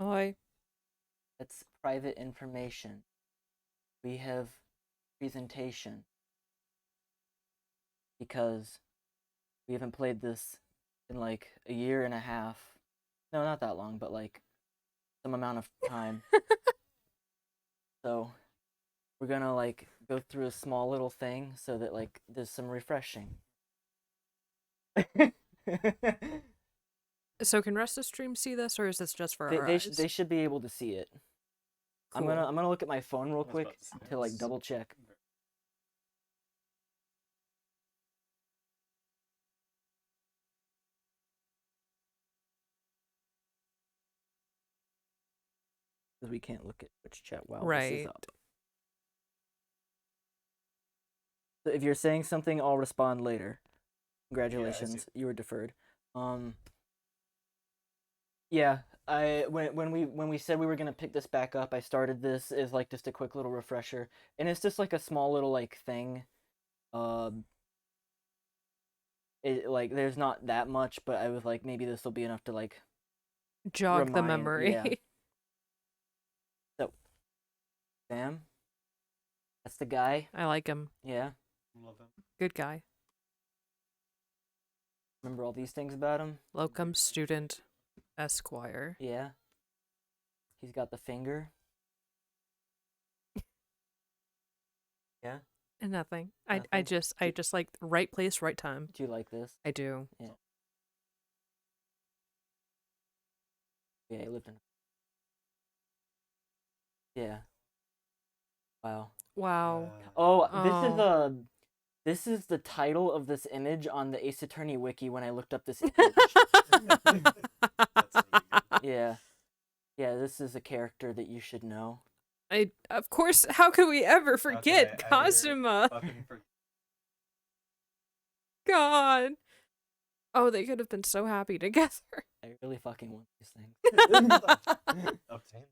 Oi. That's private information. We have presentation because we haven't played this in like a year and a half. No, not that long, but like some amount of time. So we're gonna like go through a small little thing so that like there's some refreshing. So can rest of stream see this, or is this just for they our they, sh- eyes? they should be able to see it. Cool. I'm gonna look at my phone real quick to like double check. Because we can't look at Twitch chat while this is Right. up. So if you're saying something, I'll respond later. Congratulations, you were deferred. Um, yeah, I when we said we were gonna pick this back up, I started this as like just a quick little refresher, and it's just like a small little like thing. Um, it like there's not that much, but I was like maybe this will be enough to like Jog the remind. Yeah. memory. So, Sam, that's the guy. I like him. Yeah. Love him. Good guy. Remember all these things about him? Locum student Esquire. Yeah. He's got the finger. Yeah. And nothing. I Nothing? just like right place, right time. Do you like this? I do. Yeah. Yeah, he lived in. Yeah. Wow. Wow. Oh, Oh. this is the title of this image on the Ace Attorney wiki when I looked up this image. Yeah. Yeah, this is a character that you should know. Of course, how could we ever forget I ever Kazuma? fucking forget. God. Oh, they could have been so happy together. I really fucking want these things. Obtain.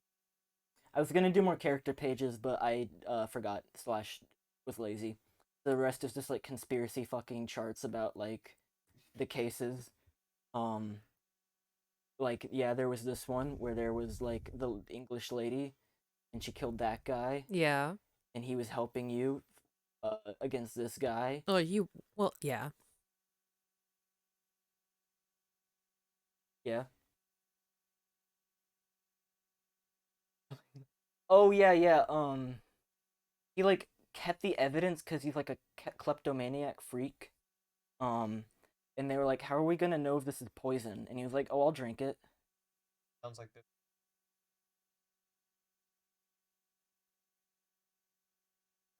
I was gonna do more character pages, but I forgot slash was lazy. The rest is just like conspiracy fucking charts about like the cases. Um, like yeah, there was this one where there was like the English lady, and she killed that guy, Yeah. and he was helping you against this guy. Oh, well, yeah. Yeah. Oh yeah, yeah. He like kept the evidence because he's like a kleptomaniac freak. Um, and they were like, "How are we gonna know if this is poison?" And he was like, "Oh, I'll drink it." Sounds like this.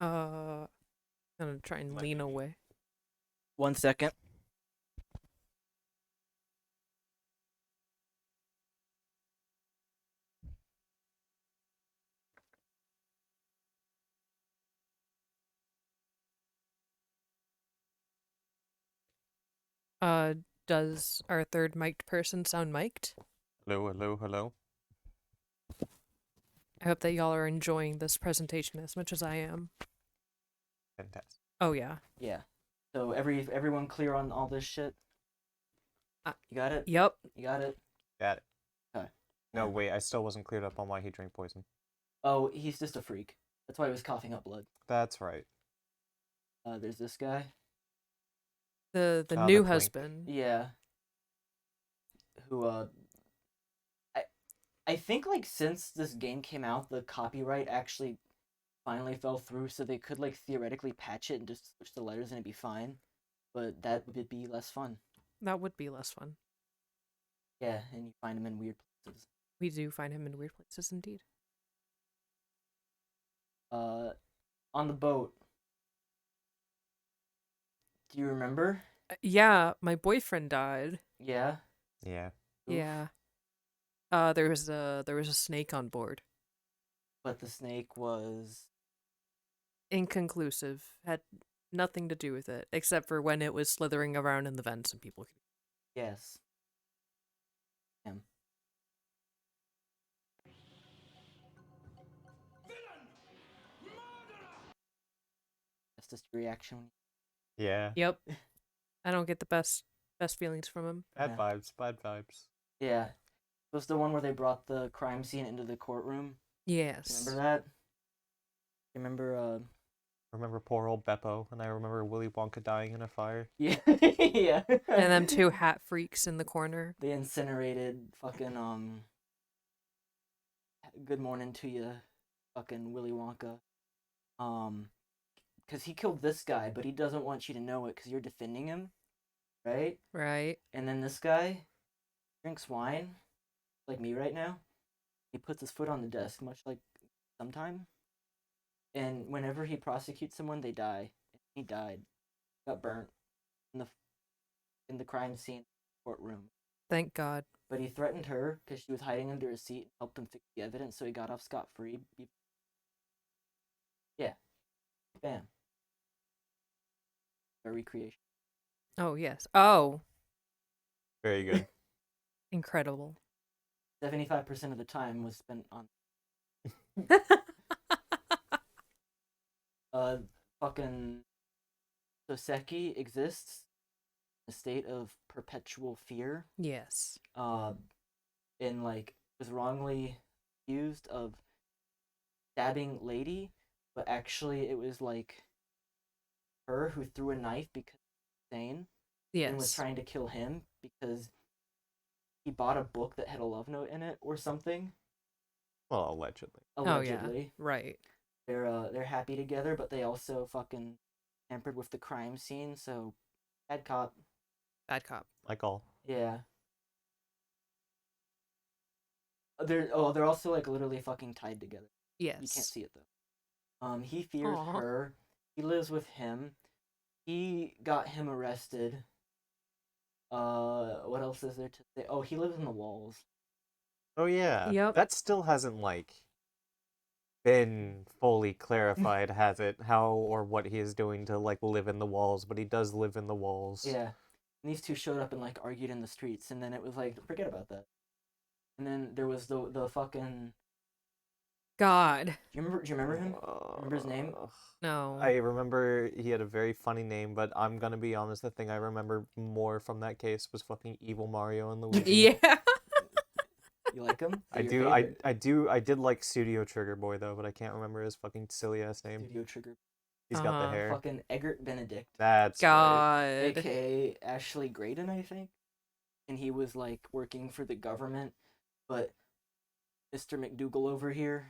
I'm gonna try and lean away. 1 second. Uh, does our third mic'd person sound mic'd? Hello, hello, hello. I hope that y'all are enjoying this presentation as much as I am. Fantastic. Oh, yeah. Yeah. So everyone clear on all this shit? You got it? Yep. You got it? Got it. Okay. No, wait, I still wasn't cleared up on why he drank poison. Oh, he's just a freak. That's why he was coughing up blood. That's right. There's this guy. The the new twink. husband. Yeah. Who I think like since this game came out, the copyright actually finally fell through, so they could like theoretically patch it and just switch the letters and it'd be fine. But that would be less fun. That would be less fun. Yeah, and you find him in weird places. We do find him in weird places indeed. On the boat. Do you remember? Yeah, my boyfriend died. Yeah. Yeah. Oof. Yeah. There was a snake on board. But the snake was Inconclusive. Had nothing to do with it, except for when it was slithering around in the vents and people could. yes. Him. That's just your reaction. Yeah. Yep. I don't get the best feelings from him. Bad Yeah. vibes, bad vibes. Yeah. Was the one where they brought the crime scene into the courtroom? Yes. Remember that? You remember? I remember poor old Beppo, and I remember Willy Wonka dying in a fire. Yeah, yeah. And them two hat freaks in the corner. They incinerated fucking Good morning to you, fucking Willy Wonka. Because he killed this guy, but he doesn't want you to know it because you're defending him, right? Right. And then this guy drinks wine, like me right now. He puts his foot on the desk, much like sometime. And whenever he prosecutes someone, they die. He died, got burnt in the crime scene courtroom. Thank God. But he threatened her because she was hiding under a seat and helped him fix the evidence, so he got off scot-free. Yeah. Bam. A recreation. Oh, yes. Oh, Very good. incredible. 75% of the time was spent on fucking Soseki exists in a state of perpetual fear. Yes. And like was wrongly accused of stabbing lady, but actually it was like her who threw a knife because insane and was Yes. trying to kill him because he bought a book that had a love note in it or something. Well, allegedly. Allegedly. Oh, yeah. Right. They're happy together, but they also fucking tampered with the crime scene, so bad cop. Bad cop. Like all. Yeah. They're also like literally fucking tied together. Yes. You can't see it though. He fears Aw. her. He lives with him. He got him arrested. What else is there to say? Oh, he lives in the walls. Oh yeah. Yep. That still hasn't like been fully clarified, has it? How or what he is doing to like live in the walls, but he does live in the walls. Yeah. And these two showed up and like argued in the streets, and then it was like, forget about that. And then there was the fucking. God. Do you remember him? Remember his name? No. I remember he had a very funny name, but I'm gonna be honest, the thing I remember more from that case was fucking Evil Mario and Luigi. Yeah. You like him? I do, I did like Studio Trigger Boy though, but I can't remember his fucking silly ass name. Studio Trigger. He's got the hair. Fucking Eggert Benedict. That's right. God. AKA Ashley Graydon, I think. And he was like working for the government, but Mr. McDougal over here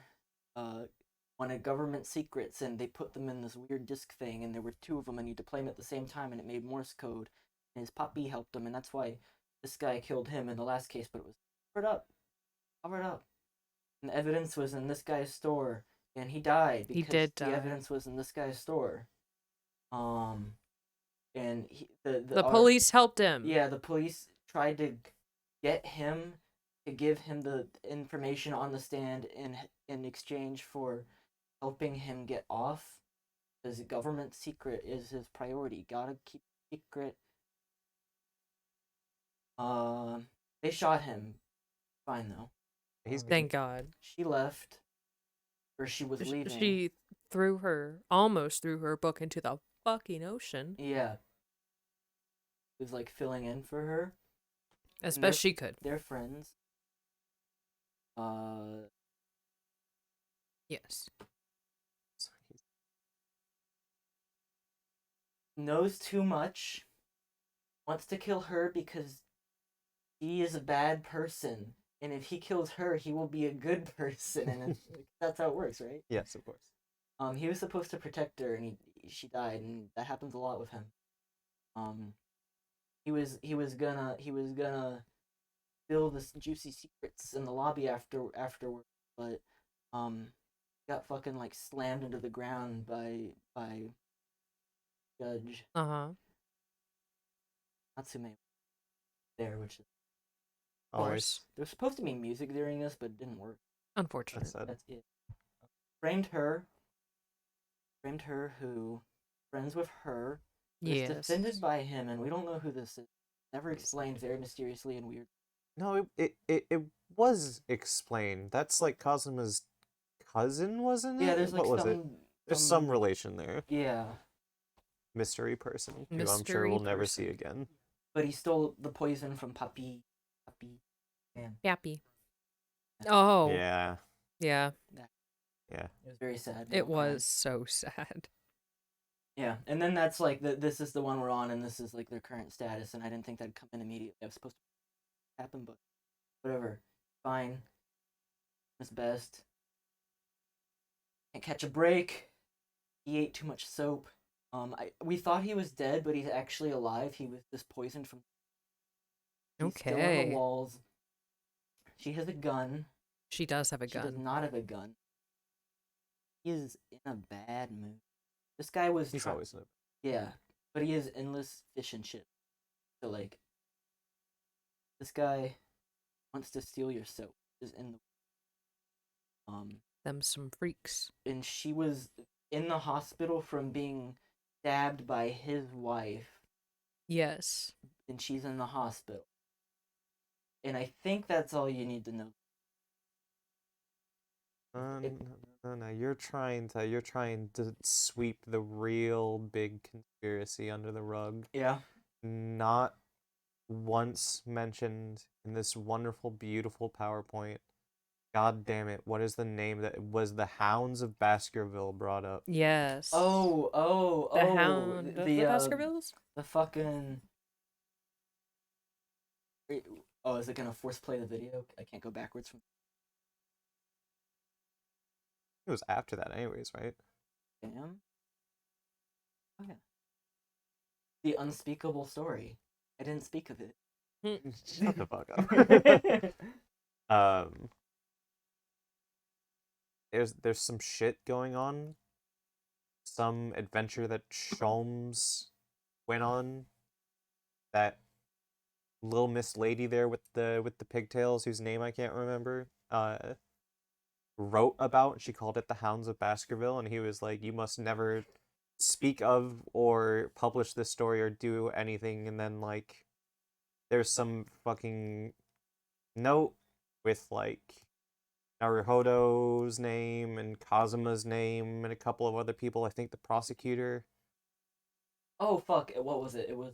wanted government secrets, and they put them in this weird disc thing, and there were two of them, and he had to play them at the same time, and it made Morse code. And his puppy helped him, and that's why this guy killed him in the last case, but it was covered up. And the evidence was in this guy's store, and he died because He did the die. evidence was in this guy's store. And The police helped him. Yeah, the police tried to get him to give him the information on the stand in exchange for helping him get off, because government secret is his priority. Gotta keep secret. They shot him. Fine though. He's Thank God. She left, or she was leaving. She almost threw her book into the fucking ocean. Yeah. Was like filling in for her. As And best she could. They're friends. Yes. Knows too much. Wants to kill her because he is a bad person. And if he kills her, he will be a good person. And that's how it works, right? Yes, of course. He was supposed to protect her, and she died, and that happens a lot with him. He was gonna spill this juicy secrets in the lobby afterward, but got fucking like slammed into the ground by Judge Natsume there, which is Of course. there was supposed to be music during this, but it didn't work. Unfortunate. That's sad. That's it. Framed her, who friends with her, was Yes. defended by him, and we don't know who this is. Never explained, very mysteriously and weird. No, it was explained. That's like Kazuma's cousin, wasn't it? Yeah, there's like what was it? There's some relation there. Yeah, Mystery person who I'm sure Mystery we'll never see person. again. but he stole the poison from Puppy. Man, Yappy. Oh, Yeah. yeah. Yeah. it was very sad. It was so sad. Yeah, and then that's like this is the one we're on, and this is like their current status, and I didn't think that'd come in immediately. I was supposed to happen, but whatever. Fine. It's best. Can't catch a break. He ate too much soap. We thought he was dead, but he's actually alive. He was just poisoned from. He's still on the Okay. walls. She has a gun. She does have a She does gun. not have a gun. He is in a bad mood. This guy was. He's always in it. Yeah, but he has endless fish and shit. So like, this guy wants to steal your soap. Is in the Them some freaks. and she was in the hospital from being stabbed by his wife, Yes. and she's in the hospital. And I think that's all you need to know. No, you're trying to sweep the real big conspiracy under the rug. Yeah. Not once mentioned in this wonderful, beautiful PowerPoint. God damn it! What is the name that was the Hounds of Baskerville brought up? Yes. The The Hound of the Baskervilles? The fucking. Oh, is it gonna force play the video? I can't go backwards from. It was after that, anyways, right? Damn. Oh yeah. The unspeakable story. I didn't speak of it. Shut the fuck up. There's some shit going on. Some adventure that Sholmes went on. That little Miss Lady there with the pigtails, whose name I can't remember, wrote about. She called it the Hounds of Baskerville, and he was like, "You must never speak of or publish this story or do anything." And then like, there's some fucking note with like Naruhodo's name and Kazuma's name and a couple of other people. I think the prosecutor. Oh fuck! What was it? It was.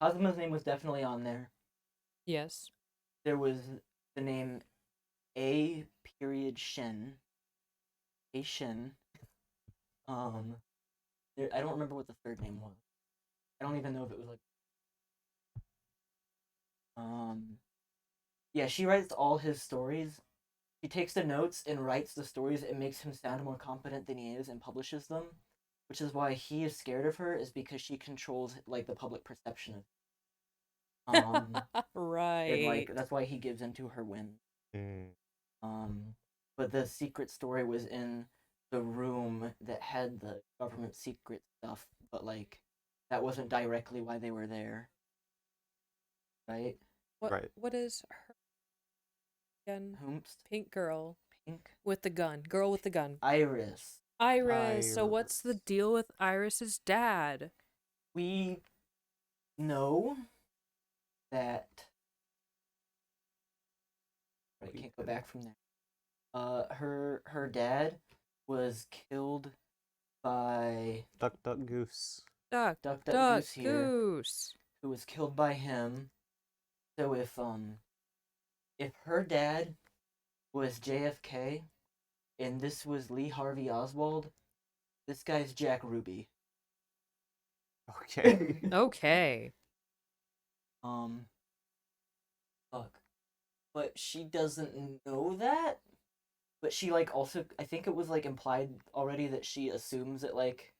Kazuma's name was definitely on there. Yes. There was the name A. Period Shin. A Shin. I don't remember what the third name was. I don't even know if it was like. Yeah, she writes all his stories. She takes the notes and writes the stories. It makes him sound more competent than he is and publishes them, which is why he is scared of her. Is because she controls like the public perception of. Right. And like that's why he gives into her whim. But the secret story was in the room that had the government secret stuff, but like that wasn't directly why they were there. Right? Right. What is her again? Hoomst. Pink girl Pink. with the gun. Girl with the gun. Iris. Iris. So what's the deal with Iris's dad? We know that. I can't go back from there. Her dad was killed by Duck Duck Goose. Duck Goose here, Goose. who was killed by him. So if her dad was JFK and this was Lee Harvey Oswald, this guy's Jack Ruby. Okay. Okay. Fuck. But she doesn't know that. But she like also I think it was like implied already that she assumes that like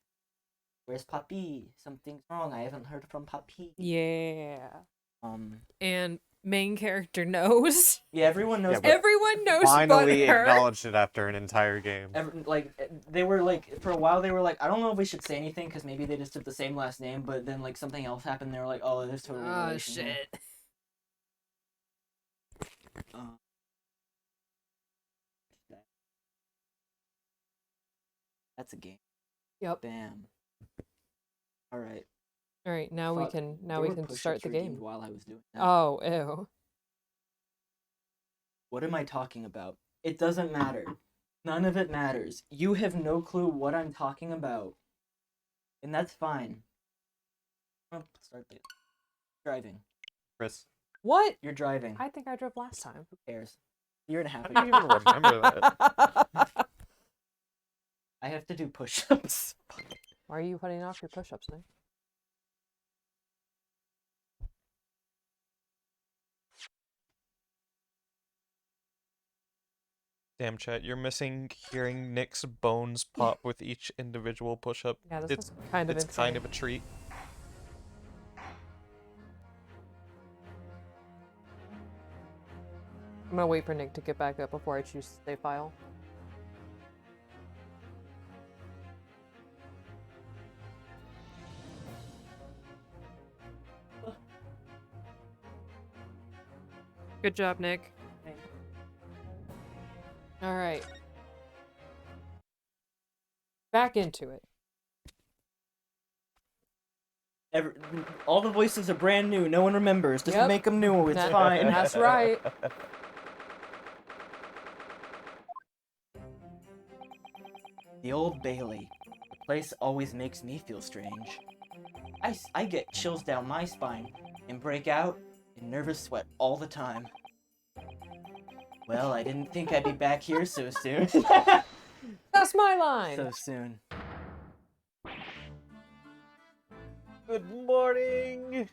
where's Papi? Something's wrong. I haven't heard from Papi. Yeah. Um And main character knows. Yeah, everyone knows. Yeah, but Everyone knows Finally but her. acknowledged it after an entire game. They were like for a while they were like I don't know if we should say anything because maybe they just took the same last name, but then like something else happened. They were like, oh, there's totally no Oh relation here. shit. That's a game. Yep. Bam. All right. All right, now Fuck, we there were can push-ups start the redeemed game. while I was doing that. Oh, ew. What am I talking about? It doesn't matter. None of it matters. You have no clue what I'm talking about. And that's fine. Oh, start the driving. Chris. What? You're driving. I think I drove last time. Who cares? Year and a half How do you ago. even remember that? I have to do push-ups. Why are you putting off your push-ups, Nick? Damn, chat, you're missing hearing Nick's bones pop with each individual push-up. Yeah, this It's is kind of it's insane. kind of a treat. I'm gonna wait for Nick to get back up before I choose save file. Good job, Nick. All right. Back into it. All the voices are brand new. No one remembers. Just Yep. make them new. It's That- fine. That's right. The Old Bailey. The place always makes me feel strange. I get chills down my spine and break out in nervous sweat all the time. Well, I didn't think I'd be back here so soon. That's my line. So soon. Good morning!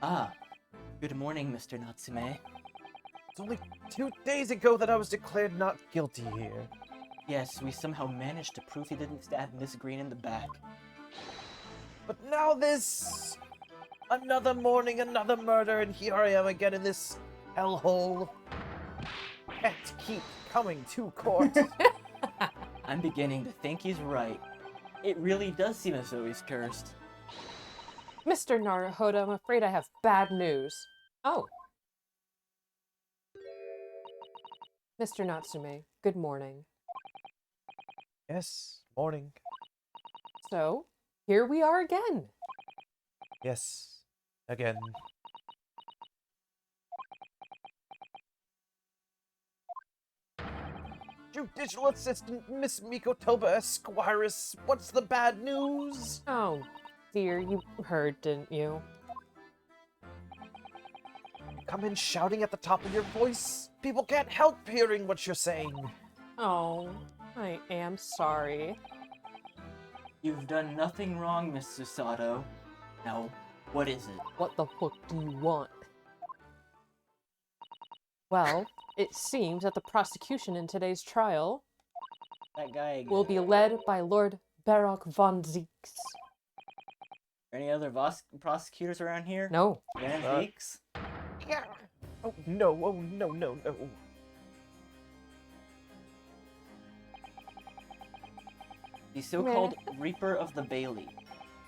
Ah, good morning, Mr. Natsume. It's only 2 days ago that I was declared not guilty here. Yes, we somehow managed to prove he didn't stab Miss Green in the back. But now this... Another morning, another murder, and here I am again in this hellhole. Can't keep coming to court. I'm beginning to think he's right. It really does seem as though he's cursed. Mr. Naruhodo, I'm afraid I have bad news. Oh. Mr. Natsume, good morning. Yes, morning. So, here we are again. Yes, again. Judicial Assistant Miss Mikotoba Esquires, what's the bad news? Oh, dear, you heard, didn't you? You come in shouting at the top of your voice. People can't help hearing what you're saying. Oh, I am sorry. You've done nothing wrong, Miss Susato. Now, what is it? What the fuck do you want? Well, it seems that the prosecution in today's trial That guy again. will be led by Lord Baroque von Zeeks. Any other prosecutors around here? No. Van Zeeks? Yeah. Oh no, oh no, no, no. The so-called Reaper of the Bailey.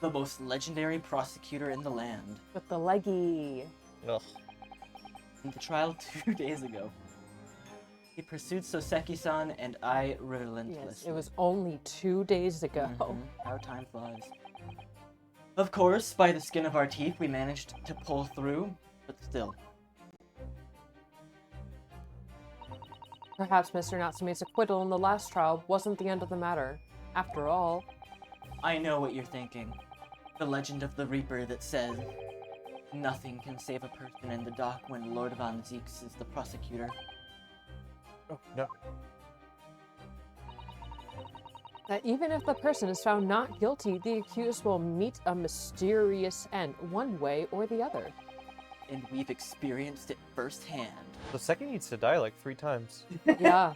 The most legendary prosecutor in the land. With the leggy. Ugh. In the trial 2 days ago. He pursued Soseki-san and I relentlessly. Yes, it was only 2 days ago. Mhm. How time flies. Of course, by the skin of our teeth, we managed to pull through, but still. Perhaps Mr. Natsume's acquittal in the last trial wasn't the end of the matter. After all, I know what you're thinking. The legend of the Reaper that says nothing can save a person in the dock when Lord Van Zeeks is the prosecutor. Oh no. that even if the person is found not guilty, the accused will meet a mysterious end, one way or the other. And we've experienced it firsthand. The second needs to die like 3 times. Yeah.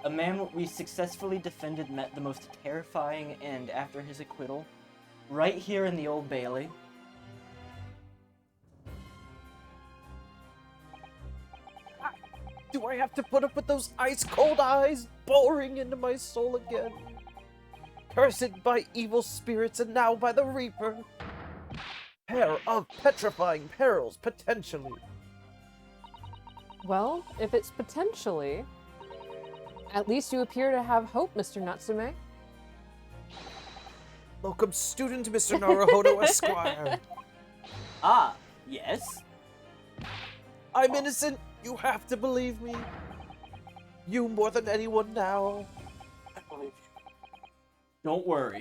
A man we successfully defended met the most terrifying end after his acquittal, right here in the Old Bailey. Do I have to put up with those ice-cold eyes boring into my soul again? Cursed by evil spirits and now by the Reaper. Pair of petrifying perils, potentially. Well, if it's potentially, at least you appear to have hope, Mr. Natsume. Locum student, Mr. Naruhodo Esquire. Ah, yes? I'm innocent. You have to believe me. You more than anyone now. I believe you. Don't worry.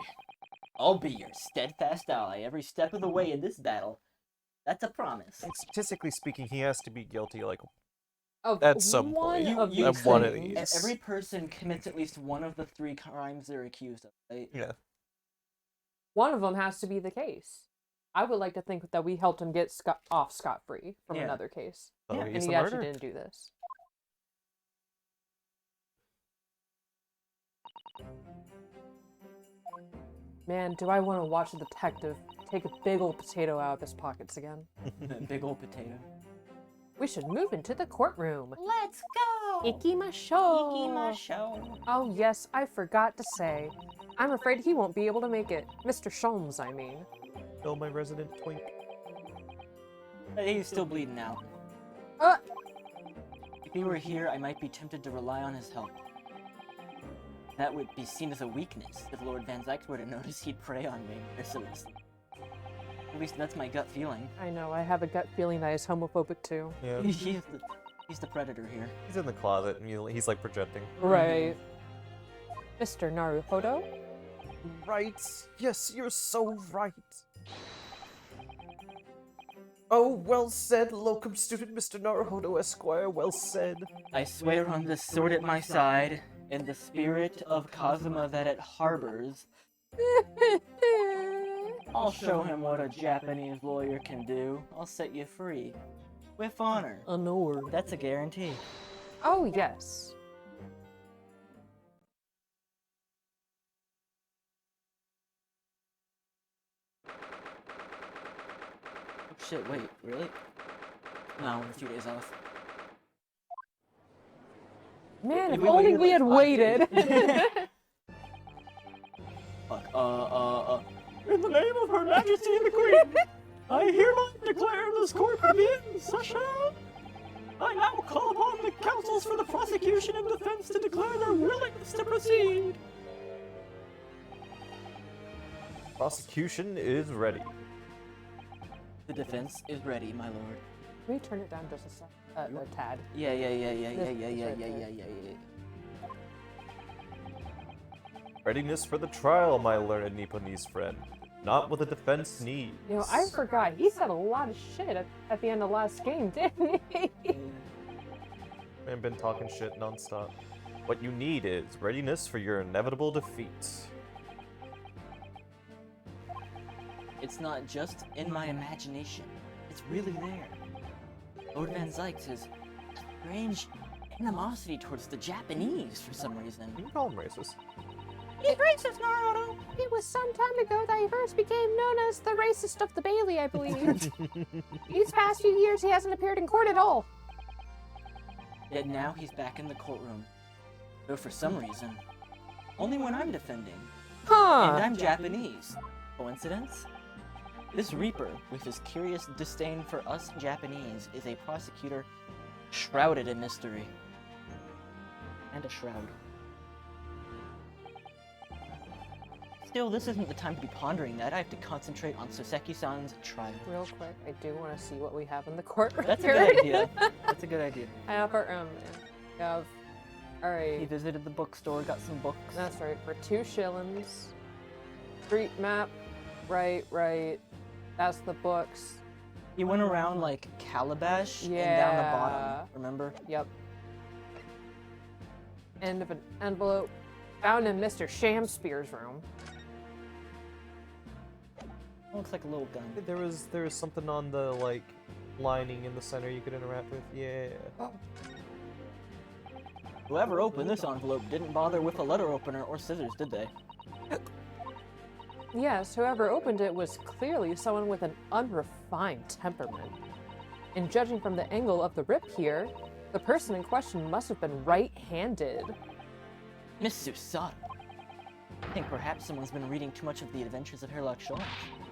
I'll be your steadfast ally every step of the way in this battle. That's a promise. And statistically speaking, he has to be guilty, like, Of at some one point. of You these At one of things. these. Every person commits at least one of the 3 crimes they're accused of, right? Yeah. One of them has to be the case. I would like to think that we helped him get off scot-free from Yeah. another case. So Yeah, And he's he the actually murderer. didn't do this. Man, do I want to watch a detective take a big old potato out of his pockets again. Big old potato. We should move into the courtroom. Let's go! Ikimasho! Oh yes, I forgot to say. I'm afraid he won't be able to make it. Mr. Sholmes, I mean. Kill my resident twink. He's still bleeding out. If he were here, I might be tempted to rely on his help. That would be seen as a weakness. If Lord Van Zyke were to notice, he'd prey on me mercilessly. At least that's my gut feeling. I know, I have a gut feeling that he's homophobic too. Yeah. He's the predator here. He's in the closet and he's like projecting. Right. Mr. Naruhodo? Right. Yes, you're so right. Oh, well said, locum student Mr. Naruhodo Esquire, well said. I swear on the sword at my side, and the spirit of Kazuma that it harbors, I'll show him what a Japanese lawyer can do. I'll set you free. With honor. Honor. That's a guarantee. Oh, yes. Oh shit, wait, really? No, we're a few days off. Man, if We only waited we like had 5 waited. days. Fuck, in the name of Her Majesty the Queen, I hereby declare this court to be in session. I now call upon the counsels for the prosecution and defense to declare their willingness to proceed. Prosecution is ready. The defense is ready, my lord. Can we turn it down just a sec? A tad. Yeah. This- Readiness for the trial, my learned Nipponese friend. Not what the defense needs. You know, I forgot. He said a lot of shit at the end of last game, didn't he? Man, been talking shit nonstop. What you need is readiness for your inevitable defeat. It's not just in my imagination. It's really there. Lord Van Zyke has a strange animosity towards the Japanese for some reason. You can call him racist. He's racist, Naruto! It was some time ago that he first became known as the racist of the Bailey, I believe. These past few years, he hasn't appeared in court at all. Yet now he's back in the courtroom. Though for some reason, only when I'm defending. Huh. And I'm Japanese. Coincidence? This Reaper, with his curious disdain for us Japanese, is a prosecutor shrouded in mystery. And a shroud. Still, this isn't the time to be pondering that. I have to concentrate on Soseki-san's trial. Real quick, I do want to see what we have in the court record. That's a good idea. That's a good idea. I have our, we have, He alright, visited the bookstore, got some books. that's right, for 2 shillings. Street map, right, that's the books. He went around like Calabash and down the Yeah. bottom. Remember? Yep. End of an envelope found in Mr. Shamspear's room. Looks like a little gun. There was something on the like lining in the center you could interact with. Yeah. Whoever opened this envelope didn't bother with a letter opener or scissors, did they? Yes, whoever opened it was clearly someone with an unrefined temperament. And judging from the angle of the rip here, the person in question must have been right-handed. Miss Susato. I think perhaps someone's been reading too much of the Adventures of Sherlock Holmes.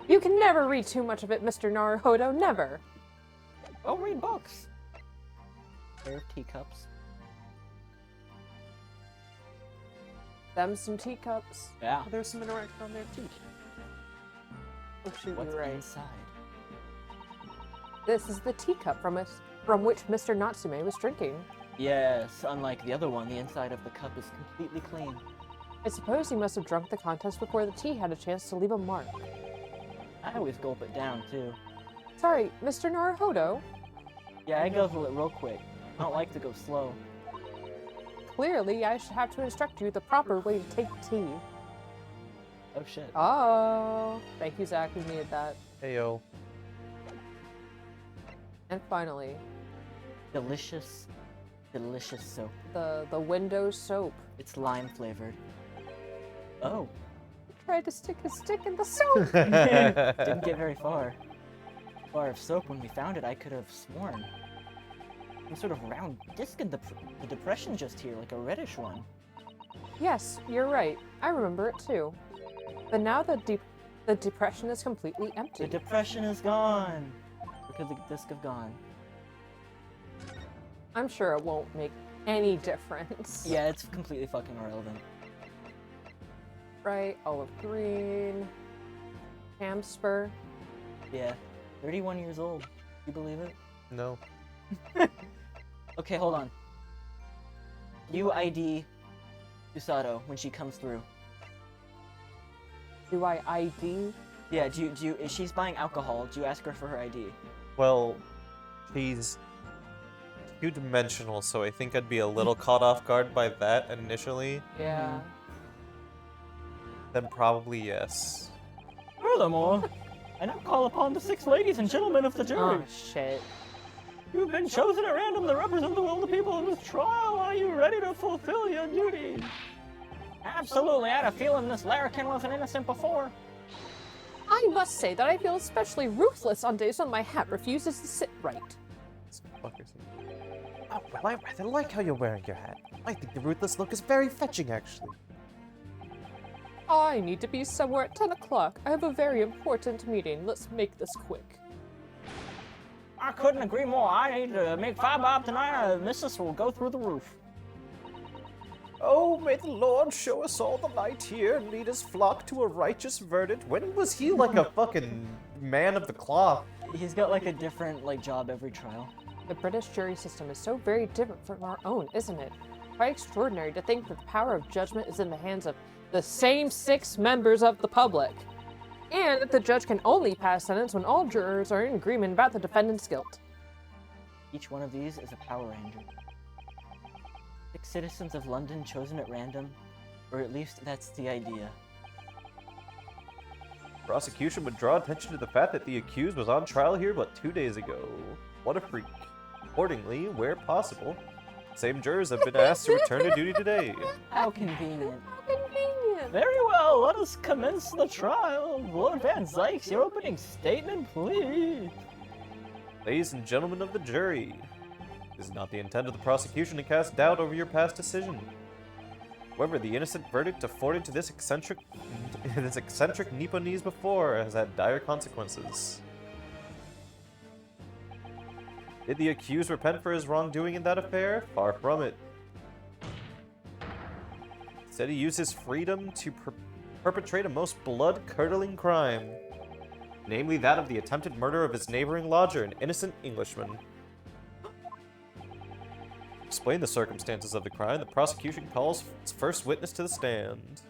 You can never read too much of it, Mr. Naruhodo, never. Oh, read books. Pair of teacups. Them some teacups. Yeah. There's some interaction on there too. Oh shoot, What's you're right. inside? This is the teacup from which Mr. Natsume was drinking. Yes, unlike the other one, the inside of the cup is completely clean. I suppose he must have drunk the contents before the tea had a chance to leave a mark. I always gulp it down, too. Sorry, Mr. Naruhodo. Yeah, I guzzle it real quick. I don't like to go slow. Clearly, I should have to instruct you the proper way to take tea. Oh, shit. Oh, thank you, Zach. We needed that. Heyo. And finally, Delicious, delicious soap. the window soap. It's lime flavored. Oh. He tried to stick his stick in the soap. Didn't get very far. Bar of soap, when we found it, I could have sworn. Some sort of round disc in the depression just here, like a reddish one. Yes, you're right. I remember it too. But now the depression is completely empty. The depression is gone! Look at the disc of gone. I'm sure it won't make any difference. Yeah, it's completely fucking irrelevant. Right, olive green, ham spur. Yeah. 31 years old. You believe it? No. Okay, hold on. You ID Usato when she comes through. Do I ID? Yeah, if she's buying alcohol, do you ask her for her ID? Well, she's two-dimensional, so I think I'd be a little caught off guard by that initially. Yeah. Then probably yes. Furthermore, I now call upon the 6 ladies and gentlemen of the jury. Oh, shit. You've been chosen at random to represent the will of the people in this trial. Are you ready to fulfill your duties? Absolutely. I had a feeling this larrikin wasn't innocent before. I must say that I feel especially ruthless on days when my hat refuses to sit right. Oh, well, I rather like how you're wearing your hat. I think the ruthless look is very fetching, actually. I need to be somewhere at 10 o'clock. I have a very important meeting. Let's make this quick. I couldn't agree more. I need to make 5 bob tonight. Missus will go through the roof. Oh, may the Lord show us all the light here and lead his flock to a righteous verdict. When was he like a fucking man of the cloth? He's got like a different job every trial. The British jury system is so very different from our own, isn't it? Quite extraordinary to think that the power of judgment is in the hands of the same 6 members of the public. And that the judge can only pass sentence when all jurors are in agreement about the defendant's guilt. Each one of these is a Power Ranger. 6 citizens of London chosen at random, or at least that's the idea. Prosecution would draw attention to the fact that the accused was on trial here but 2 days ago. What a freak. Accordingly, where possible, same jurors have been asked to return to duty today. How convenient. How convenient! Very well, let us commence the trial. Lord Van Zykes, your opening statement, please. Ladies and gentlemen of the jury, it is not the intent of the prosecution to cast doubt over your past decision. However, the innocent verdict afforded to this eccentric Nipponese before has had dire consequences. Did the accused repent for his wrongdoing in that affair? Far from it. Instead, he used his freedom to perpetrate a most blood-curdling crime, namely that of the attempted murder of his neighboring lodger, an innocent Englishman. To explain the circumstances of the crime, the prosecution calls its first witness to the stand.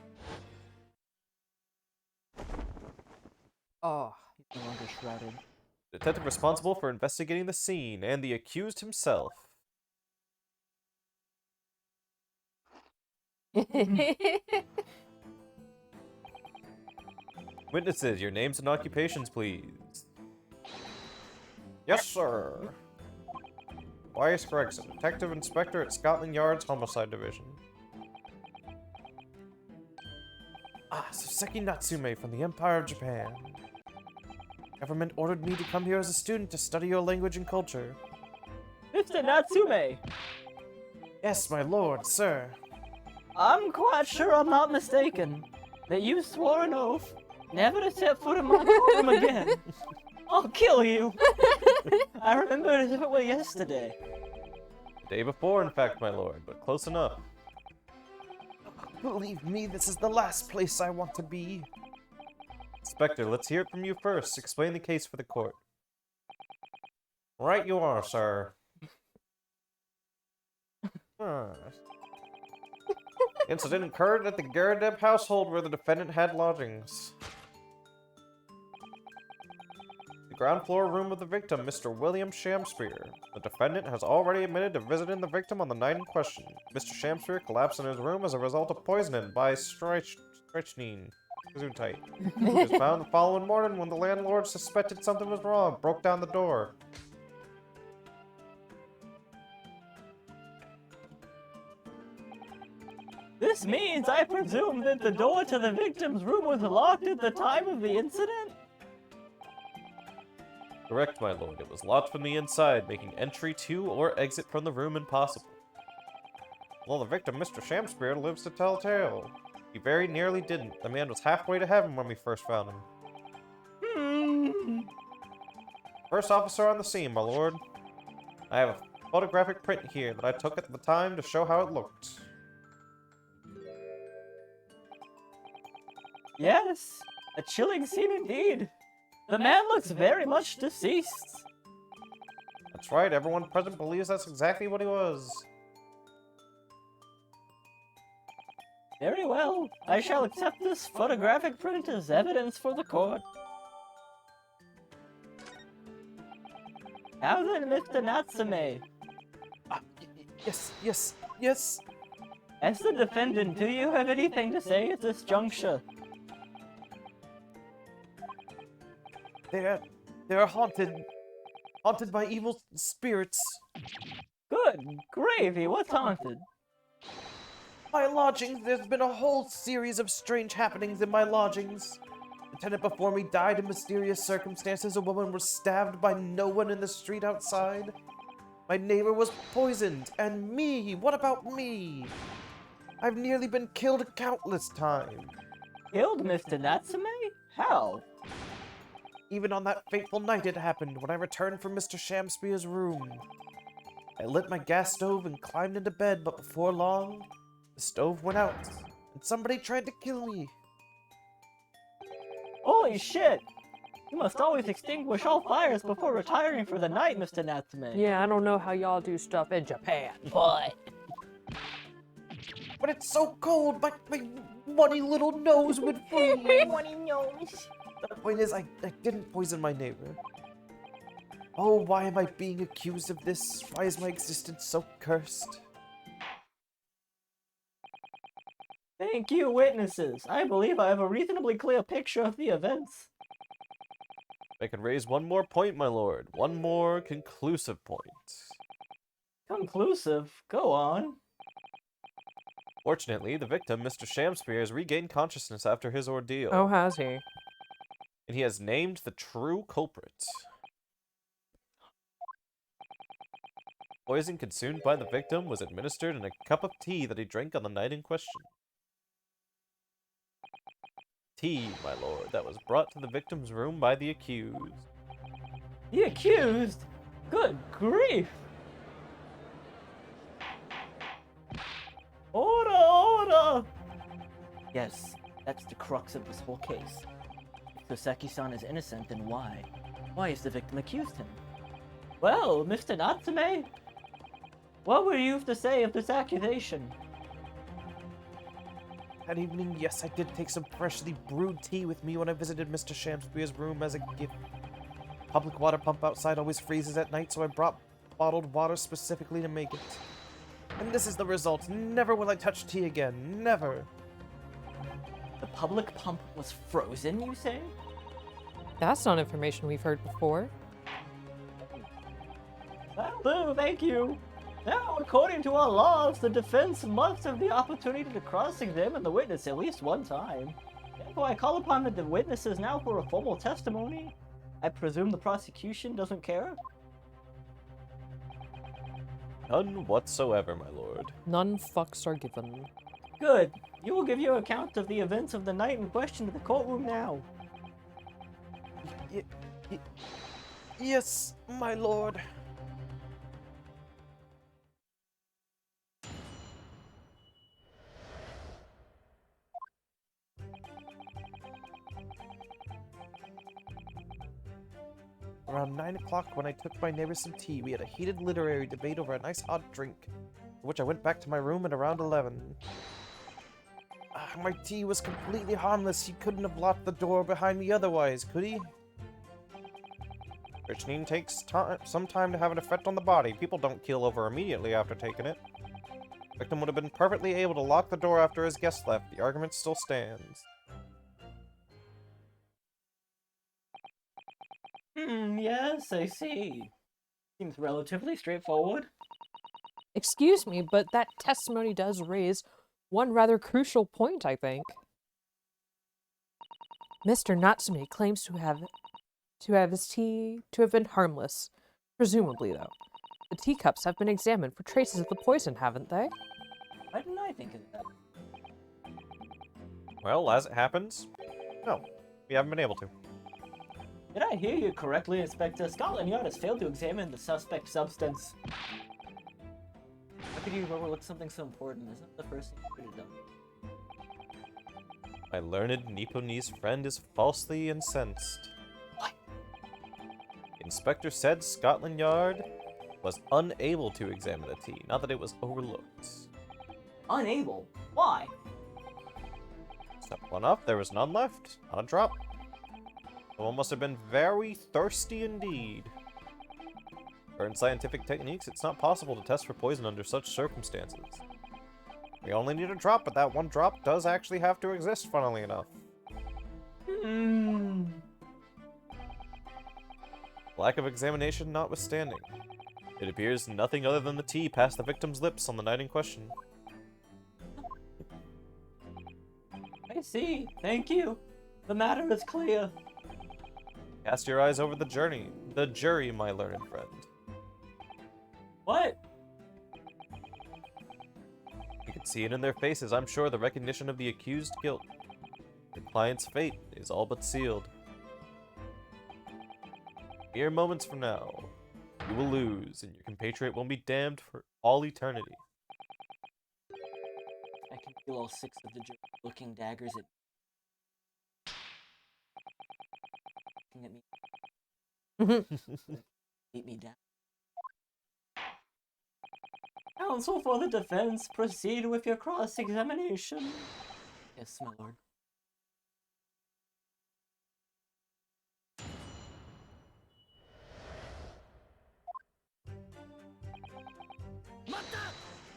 Oh. He's no longer shrouded. The detective responsible for investigating the scene, and the accused himself. Witnesses, your names and occupations, please. Yes, sir. Elias Gregson, Detective Inspector at Scotland Yard's Homicide Division. Soseki Natsume from the Empire of Japan. Government ordered me to come here as a student to study your language and culture. Mr. Natsume! Yes, my lord, sir. I'm quite sure I'm not mistaken that you swore an oath never to set foot in my courtroom again. I'll kill you! I remember it as if it were yesterday. The day before, in fact, my lord, but close enough. Believe me, this is the last place I want to be. Inspector, let's hear it from you first. Explain the case for the court. Right you are, sir. Incident occurred at the Garadeb household where the defendant had lodgings. The ground floor room of the victim, Mr. William Shamspeare. The defendant has already admitted to visiting the victim on the night in question. Mr. Shamspeare collapsed in his room as a result of poisoning by strychnine. Gesundheit. He was found the following morning when the landlord suspected something was wrong, broke down the door. This means I presume that the door to the victim's room was locked at the time of the incident? Correct, my lord. It was locked from the inside, making entry to or exit from the room impossible. Well, the victim, Mr. Shamspeare, lives to tell tale. He very nearly didn't. The man was halfway to heaven when we first found him. First officer on the scene, my lord. I have a photographic print here that I took at the time to show how it looked. Yes, a chilling scene indeed. The man looks very much deceased. That's right, everyone present believes that's exactly what he was. Very well, I shall accept this photographic print as evidence for the court. Now then, Mr. Natsume. Yes. As the defendant, do you have anything to say at this juncture? They're haunted by evil spirits. Good gravy, what's haunted? My lodgings, there's been a whole series of strange happenings in my lodgings. The tenant before me died in mysterious circumstances. A woman was stabbed by no one in the street outside. My neighbor was poisoned. And me, what about me? I've nearly been killed countless times. Killed, Mr. Natsume? How? Even on that fateful night it happened, when I returned from Mr. Shamspeare's room. I lit my gas stove and climbed into bed, but before long, the stove went out, and somebody tried to kill me. Holy shit! You must always extinguish all fires before retiring for the night, Mr. Natsume. Yeah, I don't know how y'all do stuff in Japan, but... But it's so cold, my muddy little nose would freeze. Muddy nose. The point is, I didn't poison my neighbor. Oh, why am I being accused of this? Why is my existence so cursed? Thank you, witnesses. I believe I have a reasonably clear picture of the events. I can raise one more point, my lord. One more conclusive point. Conclusive? Go on. Fortunately, the victim, Mr. Shamspeare, has regained consciousness after his ordeal. Oh, has he? And he has named the true culprit. Poison consumed by the victim was administered in a cup of tea that he drank on the night in question. Tea, my lord, that was brought to the victim's room by the accused. The accused? Good grief! Order! Yes, that's the crux of this whole case. If Soseki-san is innocent, then why? Why has the victim accused him? Well, Mr. Natsume, what would you have to say of this accusation? That evening, yes, I did take some freshly brewed tea with me when I visited Mr. Shamspeare's room as a gift. Public water pump outside always freezes at night, so I brought bottled water specifically to make it. And this is the result. Never will I touch tea again. Never. The public pump was frozen, you say? That's not information we've heard before. That'll do, thank you. Now, according to our laws, the defense must have the opportunity to cross-examine the witness at least one time. Therefore, I call upon the witnesses now for a formal testimony. I presume the prosecution doesn't care? None whatsoever, my lord. None fucks are given. Good. You will give your account of the events of the night in question to the courtroom now. Yes, my lord. Around 9 o'clock, when I took my neighbor some tea, we had a heated literary debate over a nice hot drink, for which I went back to my room at around 11. My tea was completely harmless. He couldn't have locked the door behind me otherwise, could he? Strychnine takes some time to have an effect on the body. People don't keel over immediately after taking it. The victim would have been perfectly able to lock the door after his guest left. The argument still stands. Yes, I see. Seems relatively straightforward. Excuse me, but that testimony does raise one rather crucial point, I think. Mr. Natsume claims to have his tea to have been harmless. Presumably, though. The teacups have been examined for traces of the poison, haven't they? Why didn't I think of that? Well, as it happens, no, we haven't been able to. Did I hear you correctly, Inspector? Scotland Yard has failed to examine the suspect substance. How could you overlook something so important? Isn't that the first thing you could have done? My learned Nipponese friend is falsely incensed. What? The inspector said Scotland Yard was unable to examine the tea, not that it was overlooked. Unable? Why? Simple enough, there was none left. Not a drop. Someone must have been very thirsty indeed. Current scientific techniques, it's not possible to test for poison under such circumstances. We only need a drop, but that one drop does actually have to exist, funnily enough. Lack of examination notwithstanding. It appears nothing other than the tea passed the victim's lips on the night in question. I see. Thank you. The matter is clear. Cast your eyes over the jury, my learned friend. What? You can see it in their faces, I'm sure, the recognition of the accused guilt. Your client's fate is all but sealed. Mere moments from now, you will lose, and your compatriot will be damned for all eternity. I can feel all six of the jury looking daggers at looking at me. Beat me down. Counsel for the defense, proceed with your cross-examination. Yes, my lord.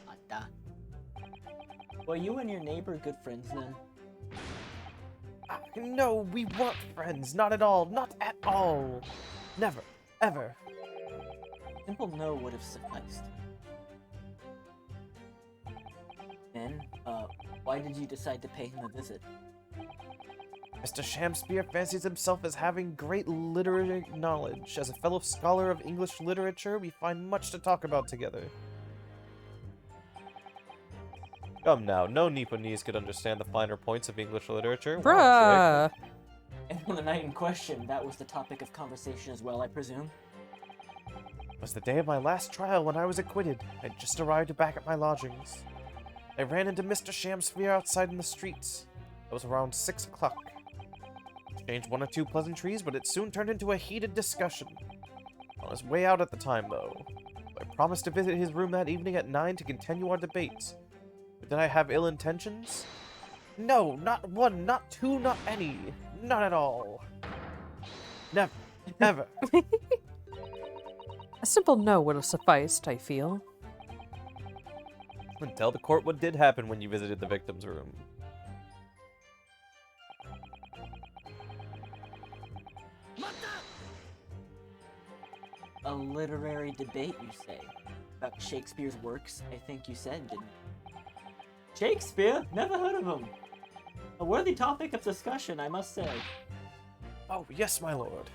Mata. Were you and your neighbor good friends then? No, we weren't friends. Not at all. Not at all. Never. Ever. Simple no would have sufficed. Then, why did you decide to pay him a visit? Mr. Shamspeare fancies himself as having great literary knowledge. As a fellow scholar of English literature, we find much to talk about together. Come now, no Nipponese could understand the finer points of English literature. Bruh! And on the night in question, that was the topic of conversation as well, I presume? It was the day of my last trial when I was acquitted. I'd just arrived back at my lodgings. I ran into Mr. Shamspeare outside in the streets. It was around 6 o'clock. Exchanged one or two pleasantries, but it soon turned into a heated discussion. On his way out at the time, though, I promised to visit his room that evening at 9 to continue our debate. But did I have ill intentions? No, not one, not two, not any. Not at all. Never. Ever. A simple no would have sufficed, I feel. And tell the court what did happen when you visited the victim's room. A literary debate, you say? About Shakespeare's works, I think you said, didn't you? Shakespeare? Never heard of him. A worthy topic of discussion, I must say. Oh, yes, my lord.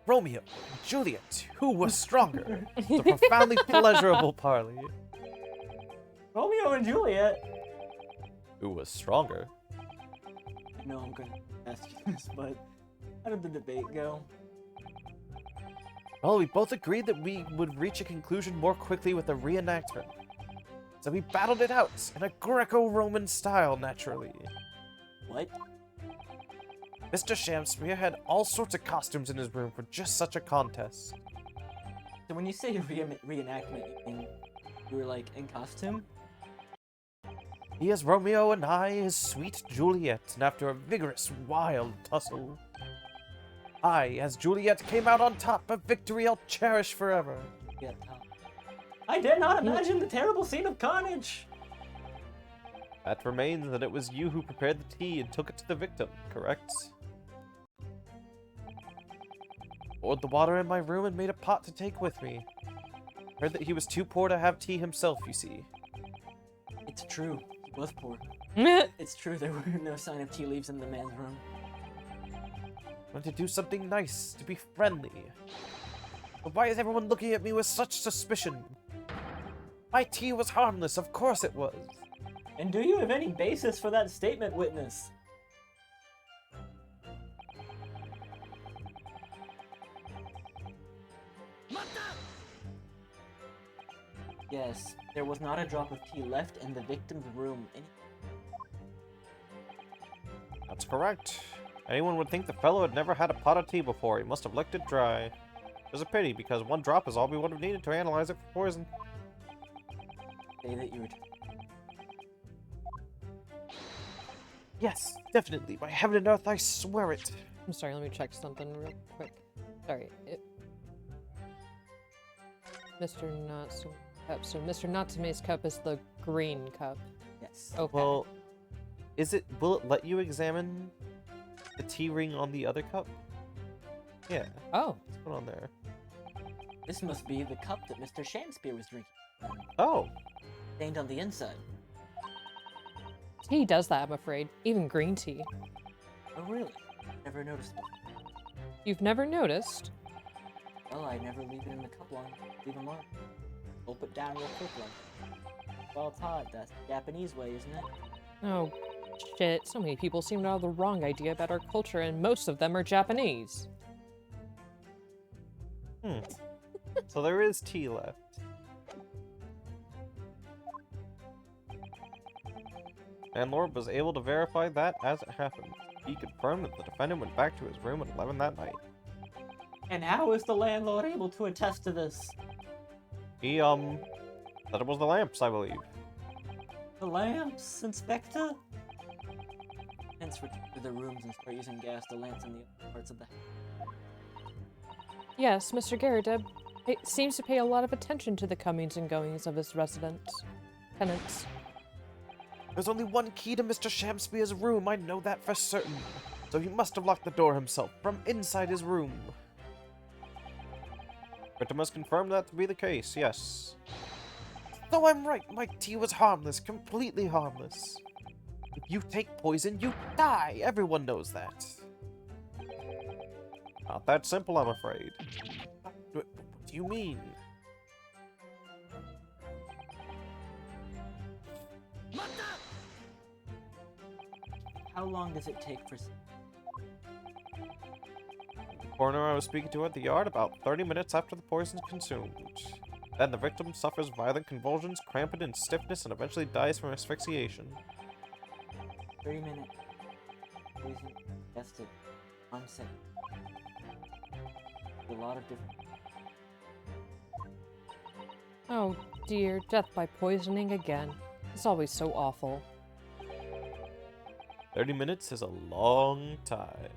Romeo and Juliet, who was stronger? It's a profoundly pleasurable parley. Romeo and Juliet? Who was stronger? I know I'm gonna ask you this, but how did the debate go? Well, we both agreed that we would reach a conclusion more quickly with a reenactment. So we battled it out, in a Greco-Roman style, naturally. What? Mr. Shamspeare had all sorts of costumes in his room for just such a contest. So when you say reenactment, you mean you were like in costume? He is Romeo and I is sweet Juliet, and after a vigorous, wild tussle, I, as Juliet, came out on top, a victory I'll cherish forever. Yeah, I did not imagine the terrible scene of carnage. That remains that it was you who prepared the tea and took it to the victim, correct? Poured the water in my room and made a pot to take with me. Heard that he was too poor to have tea himself, you see. It's true. He was poor. It's true, there were no sign of tea leaves in the man's room. Wanted to do something nice, to be friendly. But why is everyone looking at me with such suspicion? My tea was harmless, of course it was. And do you have any basis for that statement, witness? Yes, there was not a drop of tea left in the victim's room. That's correct. Anyone would think the fellow had never had a pot of tea before. He must have licked it dry. It's a pity, because one drop is all we would have needed to analyze it for poison. Say that you were... Yes, definitely. By heaven and earth, I swear it. I'm sorry, let me check something real quick. Sorry. Mr. Natsume's cup. So Mr. Natsume's cup is the green cup. Yes. Okay. Well, will it let you examine the tea ring on the other cup? Yeah. Oh. What's going on there? This must be the cup that Mr. Shakespeare was drinking. Oh. Stained on the inside. Tea does that, I'm afraid. Even green tea. Oh, really? Never noticed before. You've never noticed? Well, I never leave it in the cup long. Leave it mark. Gulp it down real quick like. Well, it's hot. That's the Japanese way, isn't it? Oh, shit. So many people seem to have the wrong idea about our culture, and most of them are Japanese. So there is tea left. Landlord was able to verify that as it happened. He confirmed that the defendant went back to his room at 11 that night. And how is the landlord able to attest to this? He, said it was the lamps, I believe. The lamps, Inspector? Hence return to the rooms and start using gas to lamps in the other parts of the house. Yes, Mr. Garrideb seems to pay a lot of attention to the comings and goings of his tenants. There's only one key to Mr. Shamspeare's room, I know that for certain. So he must have locked the door himself, from inside his room. Victim has confirmed that to be the case, yes. So I'm right, my tea was harmless, completely harmless. If you take poison, you die, everyone knows that. Not that simple, I'm afraid. What do you mean? How long does it take for... The coroner I was speaking to at the yard about 30 minutes after the poison is consumed. Then the victim suffers violent convulsions, cramping and stiffness, and eventually dies from asphyxiation. 30 minutes. Poison tested. Onset. A lot of different... Oh dear, death by poisoning again. It's always so awful. 30 minutes is a long time.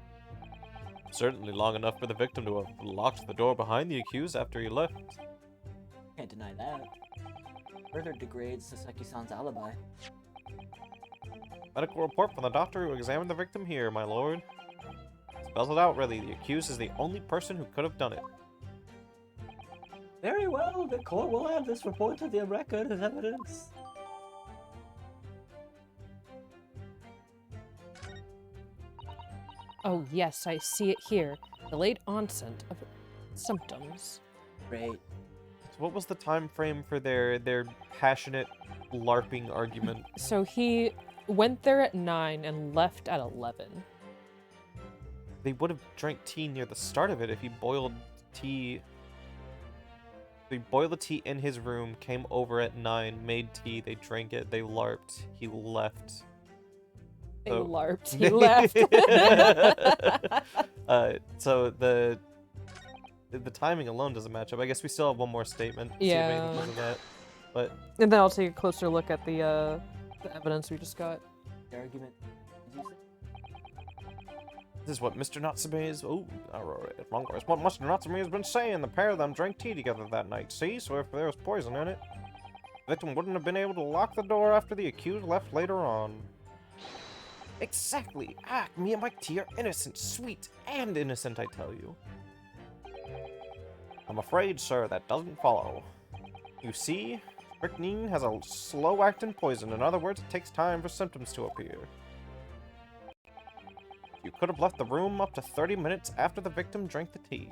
Certainly long enough for the victim to have locked the door behind the accused after he left. Can't deny that. Further degrades Saseki-san's alibi. Medical report from the doctor who examined the victim here, my lord. Spells it out, really. The accused is the only person who could have done it. Very well, the court will add this report to the record as evidence. Oh yes, I see it here. Delayed onset of symptoms. Great. So what was the time frame for their passionate LARPing argument? So he went there at 9 and left at 11. They would have drank tea near the start of it if he boiled tea. They boiled the tea in his room, came over at 9, made tea, they drank it, they LARPed, he left. They So- LARPed. He left. So the timing alone doesn't match up. I guess we still have one more statement. To see if anything Yeah. comes of that. But And then I'll take a closer look at the the evidence we just got. The argument. Did you say? This is what Mr. Natsume is. Oh, wrong words. What Mr. Natsume has been saying. The pair of them drank tea together that night. See? So if there was poison in it, the victim wouldn't have been able to lock the door after the accused left later on. Exactly. Ah, me and my tea are innocent. Sweet and innocent, I tell you. I'm afraid, sir, that doesn't follow. You see, strychnine has a slow-acting poison. In other words, it takes time for symptoms to appear. You could have left the room up to 30 minutes after the victim drank the tea.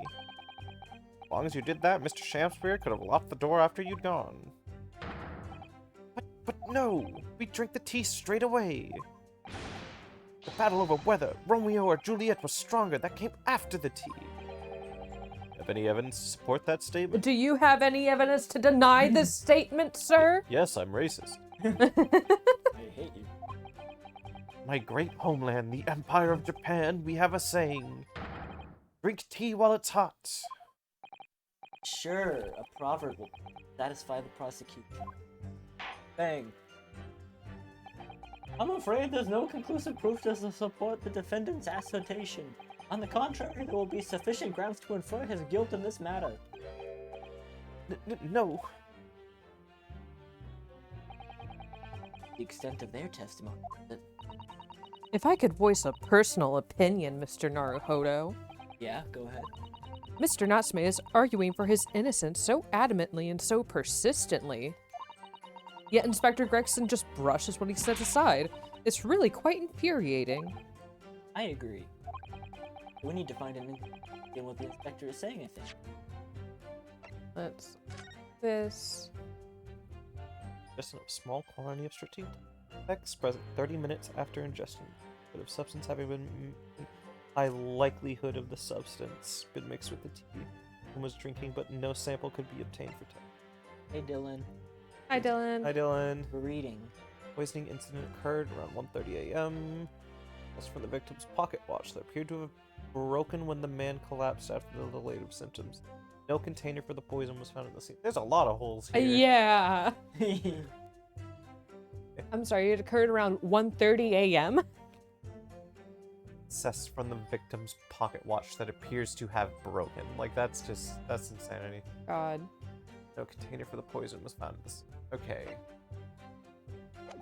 As long as you did that, Mr. Shamspeare could have locked the door after you'd gone. But no! We drank the tea straight away! The battle over whether Romeo or Juliet was stronger, that came after the tea. Have any evidence to support that statement? Do you have any evidence to deny this statement, sir? Yes, I'm racist. I hate you. My great homeland, the Empire of Japan, we have a saying. Drink tea while it's hot. Sure, a proverb will satisfy the prosecution. Bang. I'm afraid there's no conclusive proof to support the defendant's assertion. On the contrary, there will be sufficient grounds to infer his guilt in this matter. No. The extent of their testimony. If I could voice a personal opinion, Mr. Naruhodo, Yeah, go ahead. Mr. Natsume is arguing for his innocence so adamantly and so persistently. Yet Inspector Gregson just brushes what he says aside. It's really quite infuriating. I agree. We need to find an in what the inspector is saying, I think. Let's this. Just a small quantity of strychnine effects present 30 minutes after ingestion. But of substance having been high likelihood of the substance been mixed with the tea and was drinking, but no sample could be obtained for testing. Hey, Dylan. Hi, Dylan. Hi, Dylan. We're reading. Poisoning incident occurred around 1:30 a.m. As for the victim's pocket watch that appeared to have broken when the man collapsed after the later symptoms. No container for the poison was found in the scene. There's a lot of holes here. Yeah. I'm sorry, it occurred around 1:30 a.m.? Assessed from the victim's pocket watch that appears to have broken. Like, that's insanity. God. No container for the poison was found in this. Okay.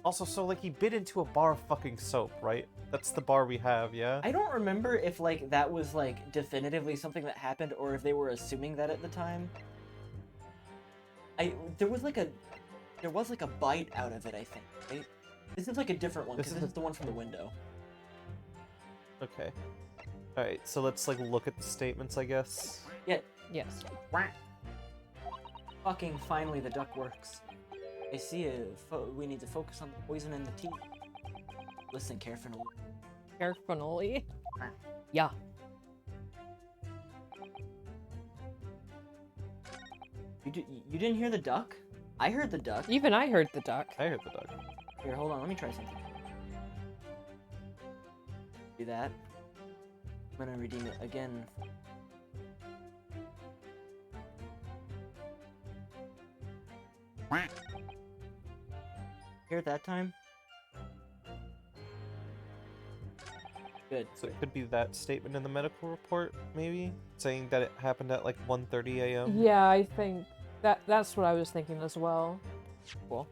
Also, so, like, he bit into a bar of fucking soap, right? That's the bar we have, yeah? I don't remember if, like, that was, like, definitively something that happened or if they were assuming that at the time. There was, like, a bite out of it, I think, right? This is, like, a different one, because this is the one from the window. Okay. Alright, so let's, like, look at the statements, I guess. Yeah. Yes. Fucking finally the duck works. I see we need to focus on the poison in the tea. Listen carefully. Carefully. Yeah. You didn't hear the duck? I heard the duck. Even I heard the duck. I heard the dog. Here, hold on, let me try something. Do that. I'm gonna redeem it again. Hear it that time? Good. So it could be that statement in the medical report, maybe? Saying that it happened at, like, 1:30 a.m.? Yeah, I think that's what I was thinking as well. Cool.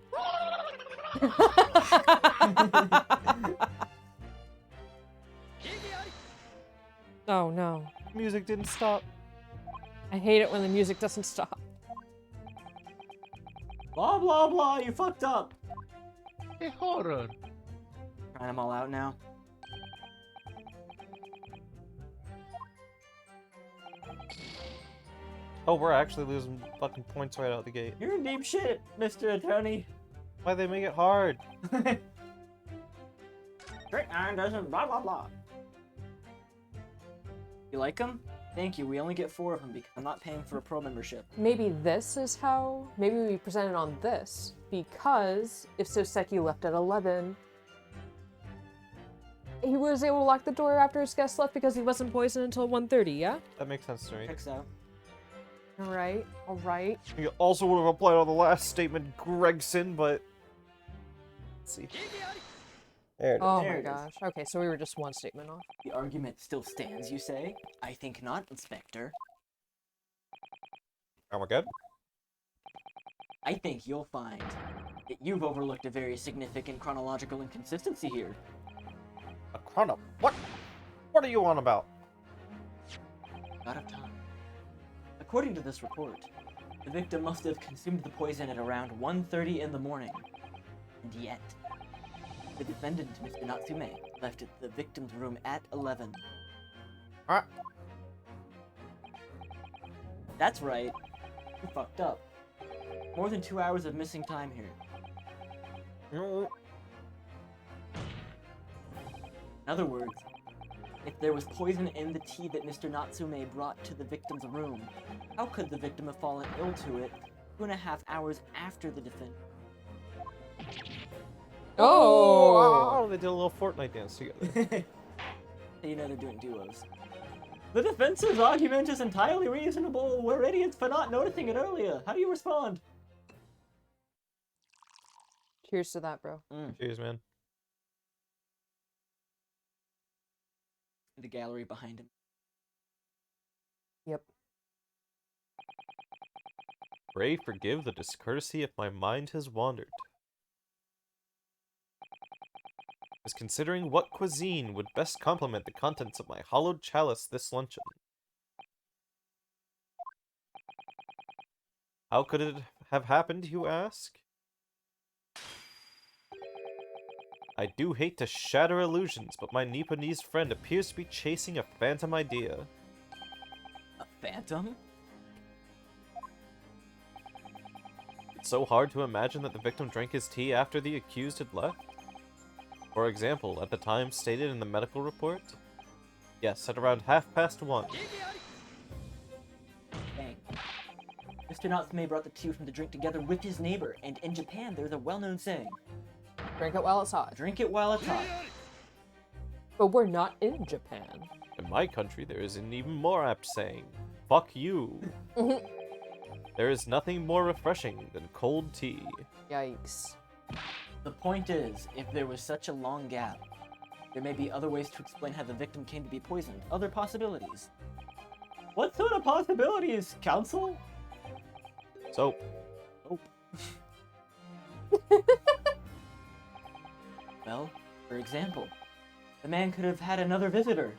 Oh no. Music didn't stop. I hate it when the music doesn't stop. Blah blah blah, you fucked up! Hey, horror. Trying them all out now. Oh, we're actually losing fucking points right out the gate. You're in deep shit, Mr. Attorney. Why they make it hard? Straight iron doesn't blah blah blah. You like them? Thank you, we only get 4 of them because I'm not paying for a pro membership. Maybe this is how. Maybe we present it on this because if Soseki left at 11, he was able to lock the door after his guest left because he wasn't poisoned until 1:30. Yeah. That makes sense to me. Checks out. All right. All right. You also would have applied on the last statement, Gregson, but see. There it is. Oh There my it is. gosh. Okay, so we were just one statement off. The argument still stands, you say? I think not, Inspector. Are we good? I think you'll find that you've overlooked a very significant chronological inconsistency here. A chrono. What? What are you on about? Out of time. According to this report, the victim must have consumed the poison at around 1:30 in the morning. And yet, the defendant, Mr. Natsume, left the victim's room at 11. Ah. That's right. You fucked up. More than 2 hours of missing time here. Mm, In other words, if there was poison in the tea that Mr. Natsume brought to the victim's room, how could the victim have fallen ill to it 2.5 hours after the defendant? Oh! They did a little Fortnite dance together. You know they're doing duos. The defense's argument is entirely reasonable. We're idiots for not noticing it earlier. How do you respond? Cheers to that, bro. Cheers, man. The gallery behind him. Yep. Pray forgive the discourtesy if my mind has wandered. I was considering what cuisine would best complement the contents of my hollowed chalice this luncheon. How could it have happened, you ask? I do hate to shatter illusions, but my Nipponese friend appears to be chasing a phantom idea. A phantom? It's so hard to imagine that the victim drank his tea after the accused had left. For example, at the time stated in the medical report? Yes, at around 1:30. Dang. Mr. Natsume brought the two from the drink together with his neighbor, and in Japan there's a well-known saying, Drink it while it's hot. drink it while it's hot. But we're not in Japan. In my country, there is an even more apt saying, fuck you. There is nothing more refreshing than cold tea. Yikes. The point is, if there was such a long gap, there may be other ways to explain how the victim came to be poisoned. Other possibilities. What sort of possibilities, counsel? So, Well, for example, the man could have had another visitor.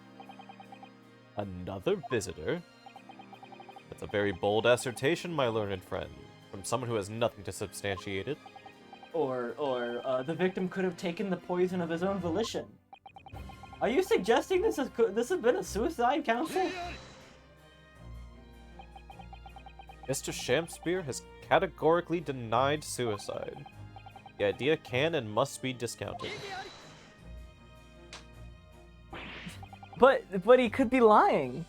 another visitor? That's a very bold assertion, my learned friend, from someone who has nothing to substantiate it. Or the victim could have taken the poison of his own volition. Are you suggesting this has been a suicide, counsel? Mr. Shamspear has categorically denied suicide. The idea can and must be discounted. But he could be lying.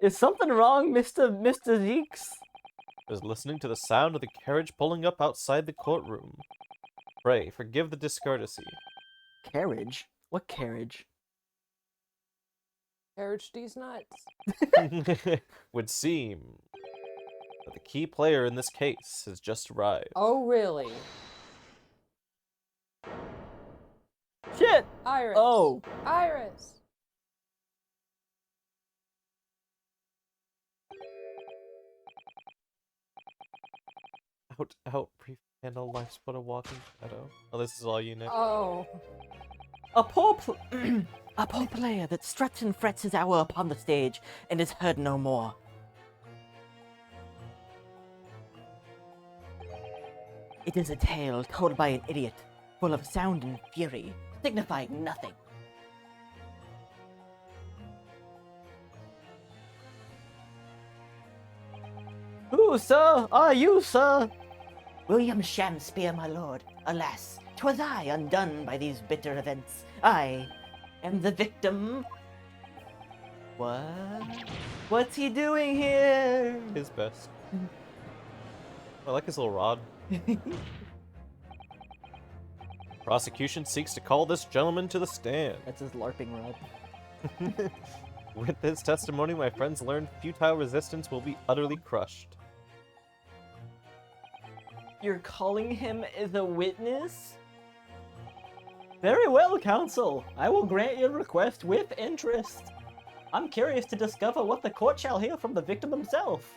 Is something wrong, Mr. Zeeks? I was listening to the sound of the carriage pulling up outside the courtroom. Pray, forgive the discourtesy. Carriage? What carriage? Carriage D's nuts. Would seem that the key player in this case has just arrived. Oh, really? Shit! Iris. Oh! Iris. Out, pre-handle life's but a walking shadow. Oh, this is all you know. Oh. A poor player that struts and frets his hour upon the stage and is heard no more. It is a tale told by an idiot, full of sound and fury, signifying nothing. Who, sir, are you, sir? William Shamspear, my lord. Alas, 'twas I undone by these bitter events. I am the victim. What? What's he doing here? His best. I like his little rod. Prosecution seeks to call this gentleman to the stand. That's his LARPing rod. With this testimony, my friends learned futile resistance will be utterly crushed. You're calling him the witness? Very well, counsel. I will grant your request with interest. I'm curious to discover what the court shall hear from the victim himself.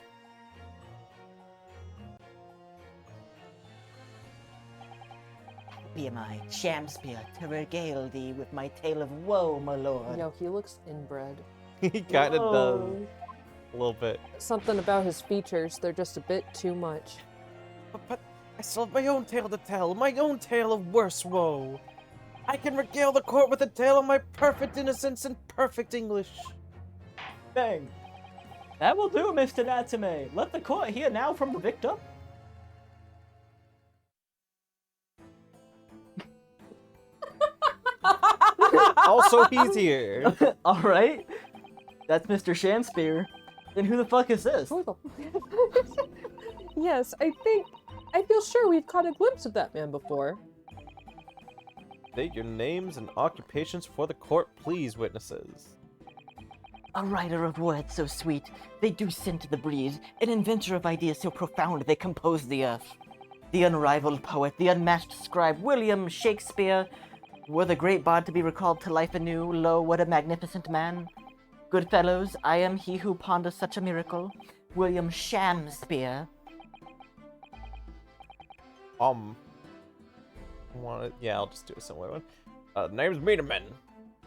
Be my Shamspeare to regale thee with my tale of woe, my lord. Yo, he looks inbred. He kind of does. Whoa. A little bit. Something about his features, they're just a bit too much. But I still have my own tale to tell, my own tale of worse woe. I can regale the court with a tale of my perfect innocence and perfect English. Bang. That will do, Mr. Natsume. Let the court hear now from the victim. Also, he's here. Alright. That's Mr. Shamspeare. Then who the fuck is this? Who the Yes, I feel sure we've caught a glimpse of that man before. State your names and occupations for the court, please, witnesses. A writer of words so sweet, they do scent the breeze, an inventor of ideas so profound they compose the earth. The unrivaled poet, the unmatched scribe, William Shakespeare, were the great bard to be recalled to life anew. Lo, what a magnificent man. Good fellows, I am he who ponders such a miracle, William Shamspeare. Yeah, I'll just do a similar one. Name's Meterman.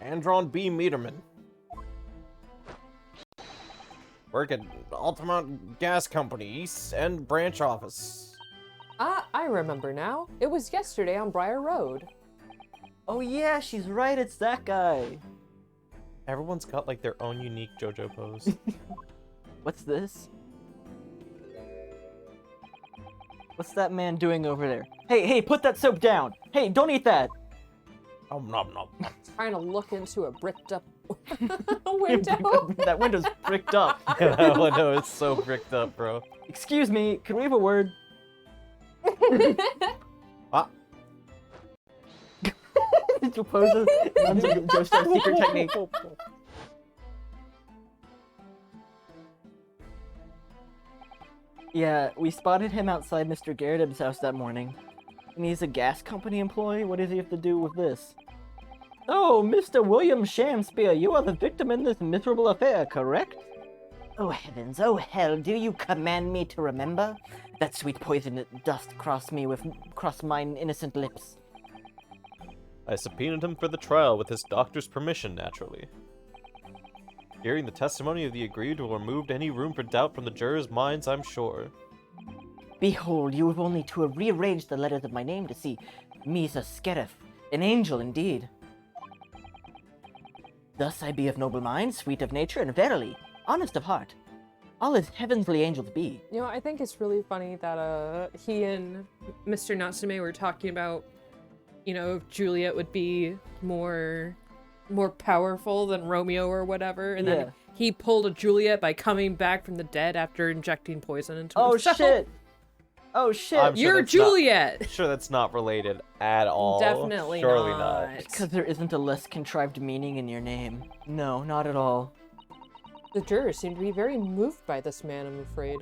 Andron B. Meterman. Work at Altamont Gas Company, East End Branch Office. Ah, I remember now. It was yesterday on Briar Road. Oh yeah, she's right, it's that guy. Everyone's got like their own unique JoJo pose. What's this? What's that man doing over there? Hey, put that soap down! Hey, don't eat that! Nom nom nom. Trying to look into a bricked up window. That window's bricked up. That window is so bricked up, bro. Excuse me, can we have a word? Ah. Joe poses. Joestar's secret technique. Yeah, we spotted him outside Mr. Garrett's house that morning. And he's a gas company employee? What does he have to do with this? Oh, Mr. William Shamspeare, you are the victim in this miserable affair, correct? Oh heavens, oh hell, do you command me to remember? That sweet poison dost cross mine innocent lips. I subpoenaed him for the trial with his doctor's permission, naturally. Hearing the testimony of the aggrieved will remove any room for doubt from the jurors' minds, I'm sure. Behold, you have only to rearrange the letters of my name to see Misa Skerif, an angel indeed. Thus I be of noble mind, sweet of nature, and verily, honest of heart. All as heavenly angels be. You know, I think it's really funny that he and Mr. Natsume were talking about, you know, if Juliet would be more powerful than Romeo or whatever, and then he pulled a Juliet by coming back from the dead after injecting poison into himself. Shit! Oh shit! I'm sure You're that's Juliet! Sure, that's not related at all. Definitely Surely not. Because there isn't a less contrived meaning in your name. No, not at all. The jurors seem to be very moved by this man, I'm afraid.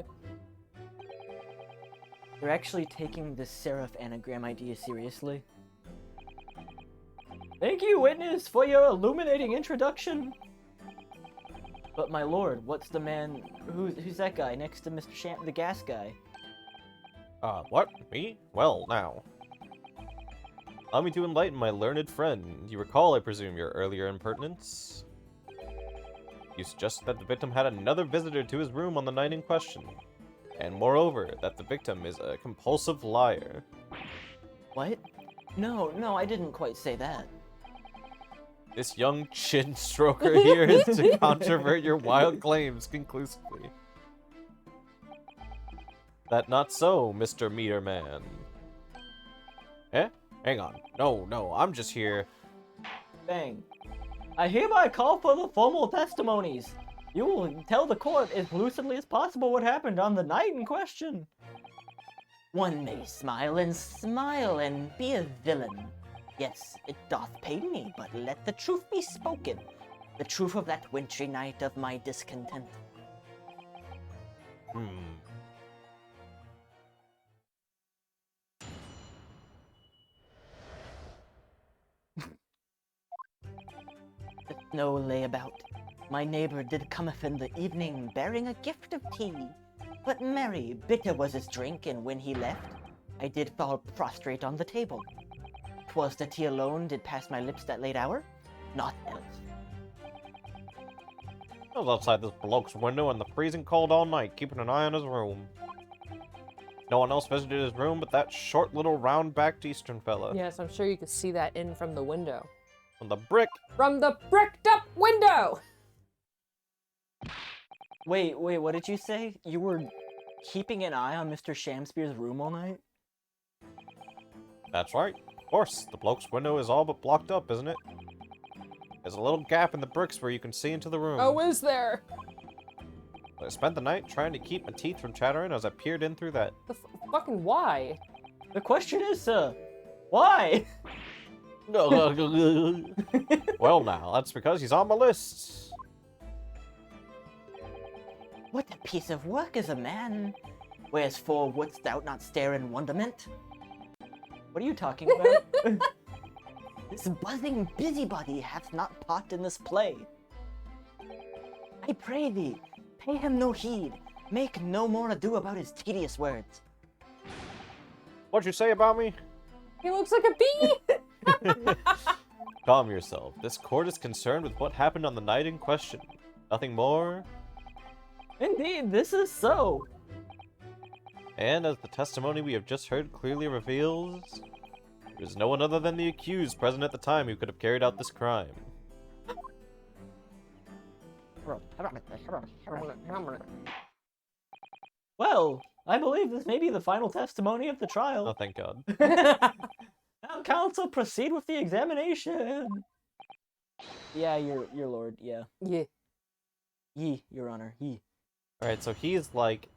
They're actually taking the serif anagram idea seriously. Thank you, witness, for your illuminating introduction. But my lord, what's the man? Who's that guy next to Mr. the gas guy? What? Me? Well, now. Allow me to enlighten my learned friend. You recall, I presume, your earlier impertinence? You suggested that the victim had another visitor to his room on the night in question. And moreover, that the victim is a compulsive liar. What? No, I didn't quite say that. This young chin stroker here is to controvert your wild claims conclusively. That not so, Mr. Meterman. Eh? Hang on. No, I'm just here. Bang. I hereby call for the formal testimonies. You will tell the court as lucidly as possible what happened on the night in question. One may smile and be a villain. Yes, it doth pain me, but let the truth be spoken. The truth of that wintry night of my discontent. The snow lay about. My neighbor did cometh in the evening, bearing a gift of tea. But merry, bitter was his drink, and when he left, I did fall prostrate on the table. 'Twas the tea alone did pass my lips that late hour, naught else. I was outside this bloke's window in the freezing cold all night, keeping an eye on his room. No one else visited his room but that short little round-backed Eastern fella. Yes, I'm sure you could see that in from the window. From the brick. From the bricked up window! Wait, what did you say? You were keeping an eye on Mr. Shamspeare's room all night? That's right. Of course, the bloke's window is all but blocked up, isn't it? There's a little gap in the bricks where you can see into the room. Oh, is there? I spent the night trying to keep my teeth from chattering as I peered in through that. The fucking why? The question is, why? Well now, that's because he's on my list. What a piece of work is a man? Wherefore wouldst thou not stare in wonderment? What are you talking about? This buzzing busybody hath not part in this play. I pray thee, pay him no heed. Make no more ado about his tedious words. What'd you say about me? He looks like a bee! Calm yourself. This court is concerned with what happened on the night in question. Nothing more. Indeed, this is so. And as the testimony we have just heard clearly reveals, there is no one other than the accused present at the time who could have carried out this crime. Well, I believe this may be the final testimony of the Oh, trial. thank God. Now, counsel, proceed with the examination. Yeah, your lord, yeah. Yeah. Ye, your honor, ye. Alright, so he's like,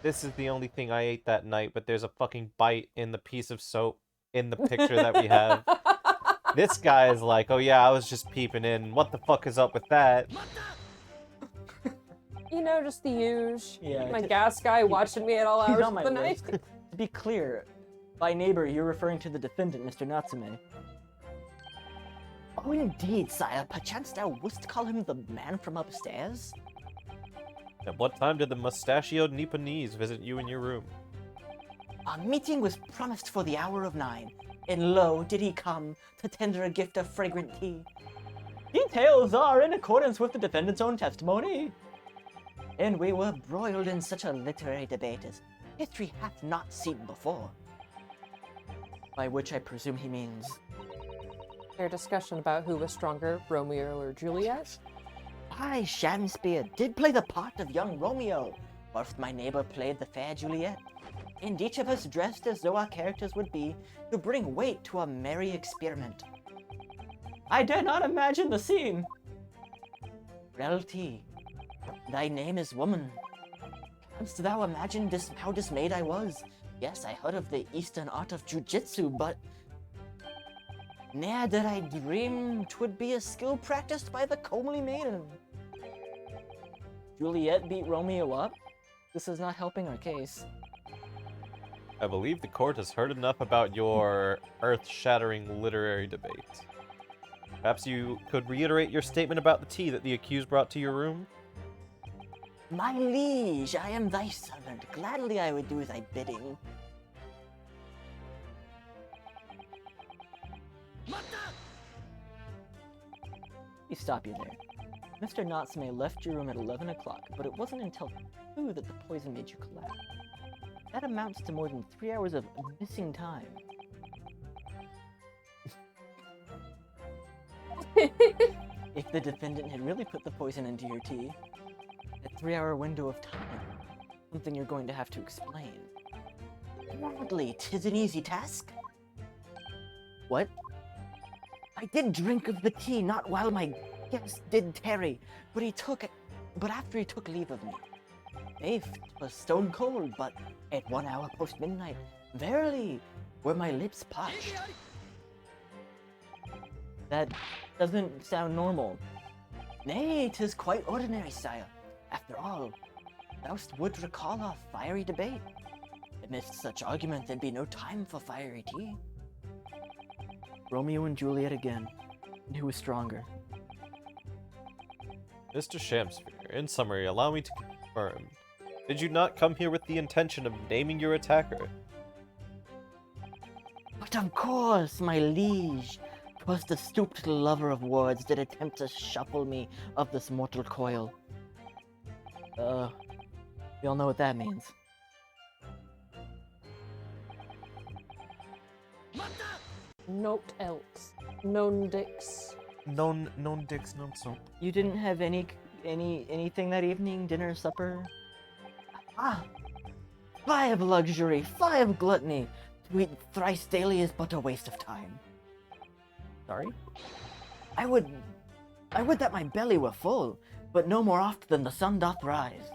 this is the only thing I ate that night, but there's a fucking bite in the piece of soap in the picture that we have. This guy is like, oh yeah, I was just peeping in. What the fuck is up with that? You know, just the huge. Yeah, My gas guy watching me at all He's hours on of my the night. list. To be clear, by neighbor, you're referring to the defendant, Mr. Natsume. Oh, indeed, sire. Perchance thou wouldst call him the man from upstairs? At what time did the mustachioed Nipponese visit you in your room? Our meeting was promised for the hour of 9, and lo, did he come to tender a gift of fragrant tea. Details are in accordance with the defendant's own testimony. And we were broiled in such a literary debate as history hath not seen before. By which I presume he means... Their discussion about who was stronger, Romeo or Juliet. I, Shakespeare, did play the part of young Romeo, whilst my neighbor played the fair Juliet. And each of us dressed as though our characters would be, to bring weight to a merry experiment. I dare not imagine the scene. Reality, thy name is woman. Canst thou imagine how dismayed I was? Yes, I heard of the Eastern art of jujitsu, but ne'er did I dream 'twould be a skill practiced by the comely maiden. Juliet beat Romeo up? This is not helping our case. I believe the court has heard enough about your earth-shattering literary debate. Perhaps you could reiterate your statement about the tea that the accused brought to your room? My liege, I am thy servant. Gladly I would do thy bidding. You stop you there. Mr. Natsume left your room at 11 o'clock, but it wasn't until 2 that the poison made you collapse. That amounts to more than 3 hours of missing time. If the defendant had really put the poison into your tea, a 3-hour window of time, something you're going to have to explain. Gladly, 'tis an easy task. What? I did drink of the tea, not while my guest did tarry, but after he took leave of me. Faith, 'twas stone cold, but at 1 hour post midnight, verily, were my lips parched. That doesn't sound normal. Nay, 'tis quite ordinary, sire. After all, thou would recall our fiery debate. Amidst such argument, there'd be no time for fiery tea. Romeo and Juliet again. And who is stronger? Mr. Shamsphere, in summary, allow me to confirm. Did you not come here with the intention of naming your attacker? But of course, my liege. 'Twas the stooped lover of words that attempt to shuffle me of this mortal coil. We all know what that means. Note else. Non dix. Non dix, non so. You didn't have anything that evening? Dinner, supper? Ah! Fly of luxury, fly of gluttony! To eat thrice daily is but a waste of time. Sorry? I would that my belly were full, but no more oft than the sun doth rise.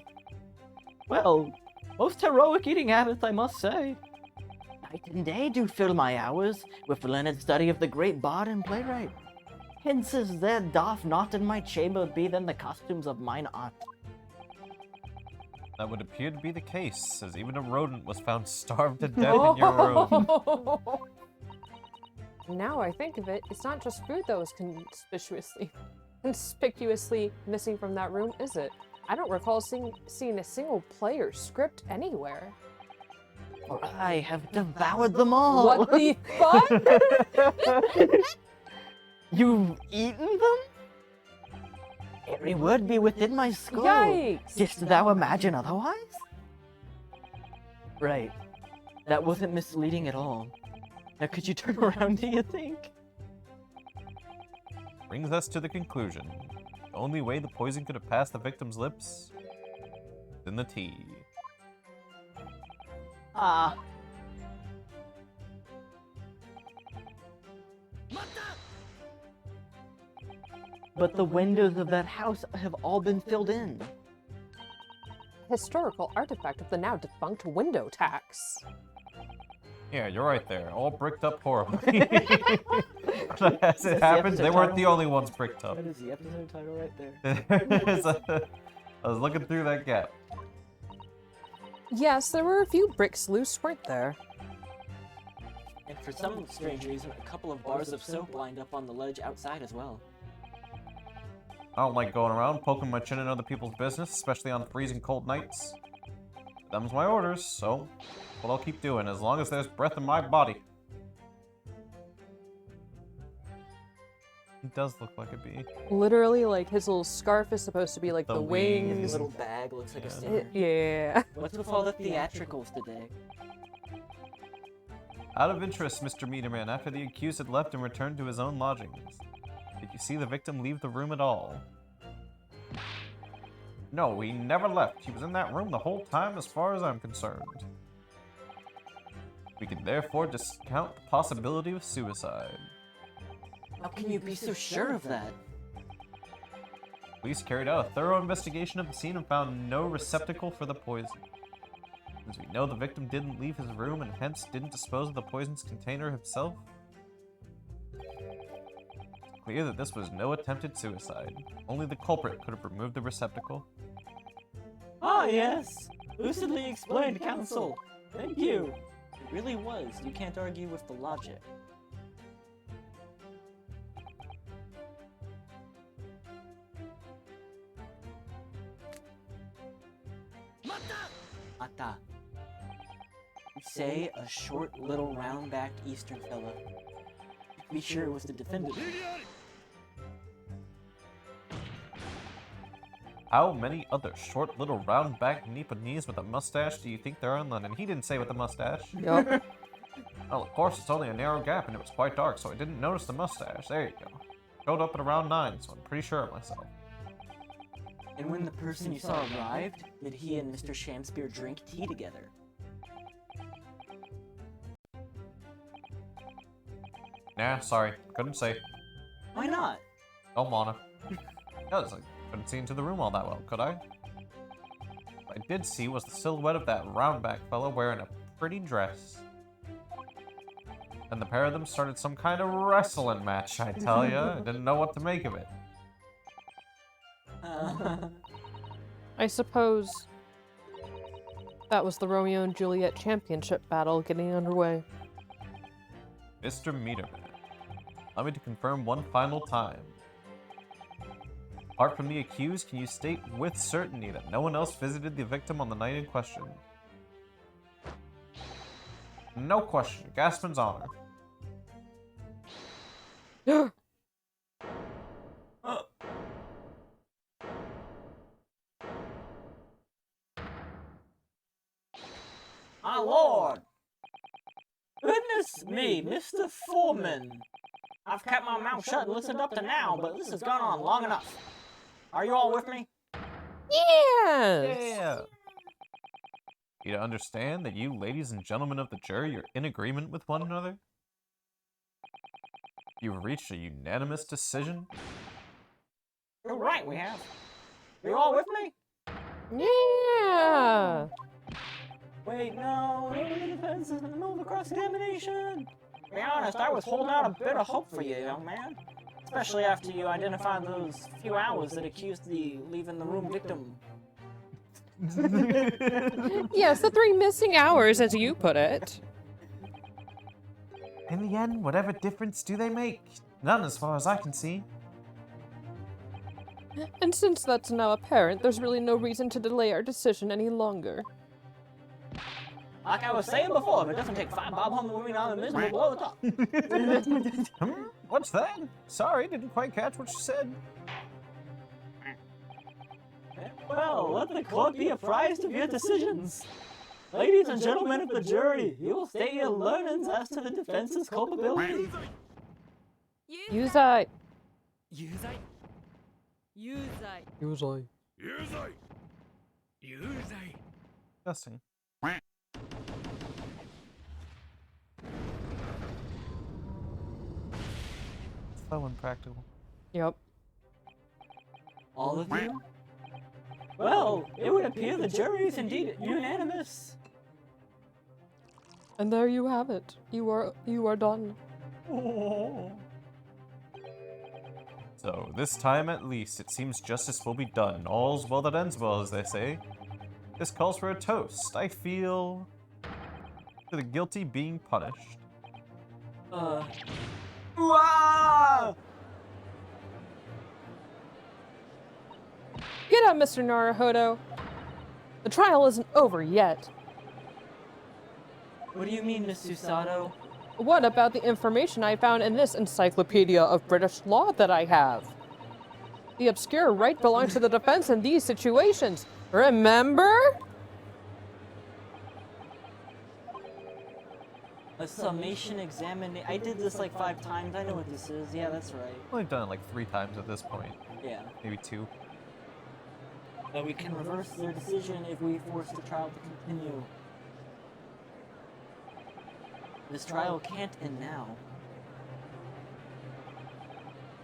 Well, most heroic eating habits, I must say. Night and day do fill my hours with learned study of the great bard and playwright. Hence is there doth not in my chamber be than the costumes of mine art. That would appear to be the case, as even a rodent was found starved to death in your room. Now I think of it, it's not just food that was conspicuously missing from that room, is it? I don't recall seeing a single player script anywhere. For I have devoured them all. What the fuck? You've eaten them? Every word be within my skull. Yikes! Didst thou imagine otherwise? Right. That wasn't misleading at all. Now could you turn around, do you think? Brings us to the conclusion. The only way the poison could have passed the victim's lips is in the tea. Ah. But the windows of that house have all been filled in. Historical artifact of the now defunct window tax. Yeah, you're right there. All bricked up horribly. As it the happens, they episode weren't title? the only ones bricked up. That is the episode title right there. I was looking through that gap. Yes, there were a few bricks loose, weren't there? And for some strange reason, a couple of bars of soap lined up on the ledge outside as well. I don't like going around poking my chin in other people's business, especially on freezing cold nights. Them's my orders, so what I'll keep doing as long as there's breath in my body. It does look like a bee. Literally, like, his little scarf is supposed to be like The the wings. His wings. little bag looks like a Yeah. sticker. Yeah. What's with all the theatricals today? Out of interest, Mr. Meterman, after the accused had left and returned to his own lodgings, did you see the victim leave the room at all? No, he never left. He was in that room the whole time as far as I'm concerned. We can therefore discount the possibility of suicide. How can you be so sure of that? Police carried out a thorough investigation of the scene and found no receptacle for the poison. As we know, the victim didn't leave his room and hence didn't dispose of the poison's container himself. It's clear that this was no attempted suicide. Only the culprit could have removed the receptacle. Ah, yes! Lucidly explained, counsel! Thank you! It really was. You can't argue with the logic. Mata. You say a short, little, round-backed Eastern fella. Be sure it was the defendant. How many other short, little, round-backed Nipponese with a mustache do you think there are in London? He didn't say with a mustache. Yup. Well, of course, it's only a narrow gap and it was quite dark, so I didn't notice the mustache. There you go. Showed up at around 9, so I'm pretty sure of myself. And when the person you saw arrived, did he and Mr. Shamsphere drink tea together? Nah, sorry. Couldn't say. Why not? Don't wanna. Because I couldn't see into the room all that well, could I? What I did see was the silhouette of that roundback fellow wearing a pretty dress. And the pair of them started some kind of wrestling match, I tell ya. I didn't know what to make of it. I suppose that was the Romeo and Juliet championship battle getting underway. Mr. Meterman, allow me to confirm one final time. Apart from the accused, can you state with certainty that no one else visited the victim on the night in question? No question. Gaspin's honor. My lord! Goodness me, Mr. Foreman! I've kept my mouth shut and listened up to now, but this has gone on long enough. Are you all with me? Yes! Yeah. You to understand that you, ladies and gentlemen of the jury, are in agreement with one another? You've reached a unanimous decision? You're right, we have. Are you all with me? Yeah! Wait, no, the defense is in the middle of a cross-examination. To be honest, I was holding out a bit of hope for you, young man. Especially after you identified those few hours that accused the leaving the room victim. Yes, the 3 missing hours, as you put it. In the end, whatever difference do they make? None as far as I can see. And since that's now apparent, there's really no reason to delay our decision any longer. Like I was saying before, if it doesn't take 5 bob home the women on the miserable below the top. What's that? Sorry, didn't quite catch what you said. Well, let the court be apprised of your decisions. Ladies and gentlemen of the jury, you will state your learnings as to the defense's culpability. Yuzai. Yuzai. Yuzai. Yuzai. Yuzai. Yuzai. Disgusting. So impractical. Yep. All of you? Well, it would appear the jury is indeed unanimous. And there you have it. You are done. So, this time at least, it seems justice will be done. All's well that ends well, as they say. This calls for a toast. I feel... to the guilty being punished. Wow! Get up, Mr. Naruhodo. The trial isn't over yet. What do you mean, Miss Susato? What about the information I found in this encyclopedia of British law that I have? The obscure right belongs to the defense in these situations. Remember? A summation examination. I did this like 5 times. I know what this is. Yeah, that's right. I've only done it like 3 times at this point. Yeah. Maybe 2. But we can reverse their decision if we force the trial to continue. This trial can't end now.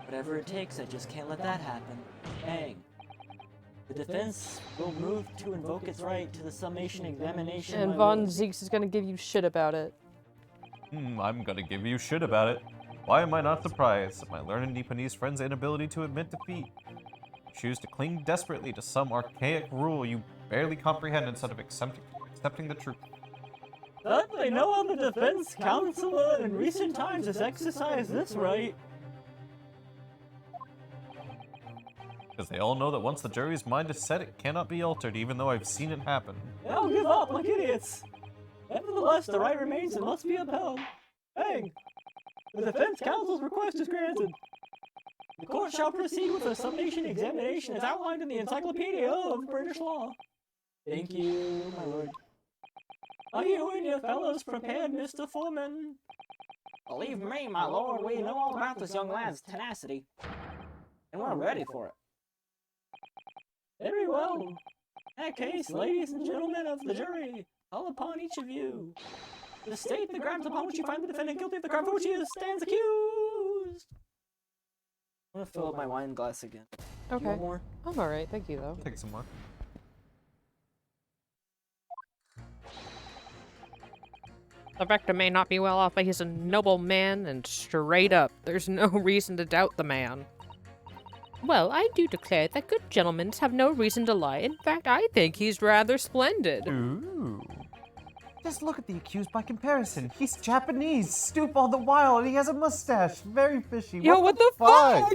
Whatever it takes, I just can't let that happen. Bang. The defense will move to invoke its right to the summation examination. And my Von lord. Zeeks is gonna give you shit about it. I'm gonna give you shit about it. Why am I not surprised at my learned Nipponese friend's inability to admit defeat? You choose to cling desperately to some archaic rule you barely comprehend instead of accepting the truth. Certainly no other defense counselor in recent times has exercised this right. Because they all know that once the jury's mind is set, it cannot be altered, even though I've seen it happen. They'll give up like idiots. Nevertheless, the right remains and must be upheld. Bang! The defense counsel's request is granted. The court shall proceed with a summation examination as outlined in the Encyclopedia of British Law. Thank you, my lord. Are you and your fellows prepared, Mr. Foreman? Believe me, my lord, we know all about this young lad's tenacity. And we're ready for it. Very well. In that case, ladies and gentlemen of the jury, call upon each of you to state the crimes upon which you find the defendant guilty of the crime for which he stands accused. I'm gonna fill up my wine glass again. Okay. You want more? I'm alright, thank you though. Take some more. The victim may not be well off, but he's a noble man and straight up. There's no reason to doubt the man. Well, I do declare that good gentlemen have no reason to lie. In fact, I think he's rather splendid. Ooh. Just look at the accused by comparison. He's Japanese, stoop all the while, and he has a mustache. Very fishy. Yo, what the fuck?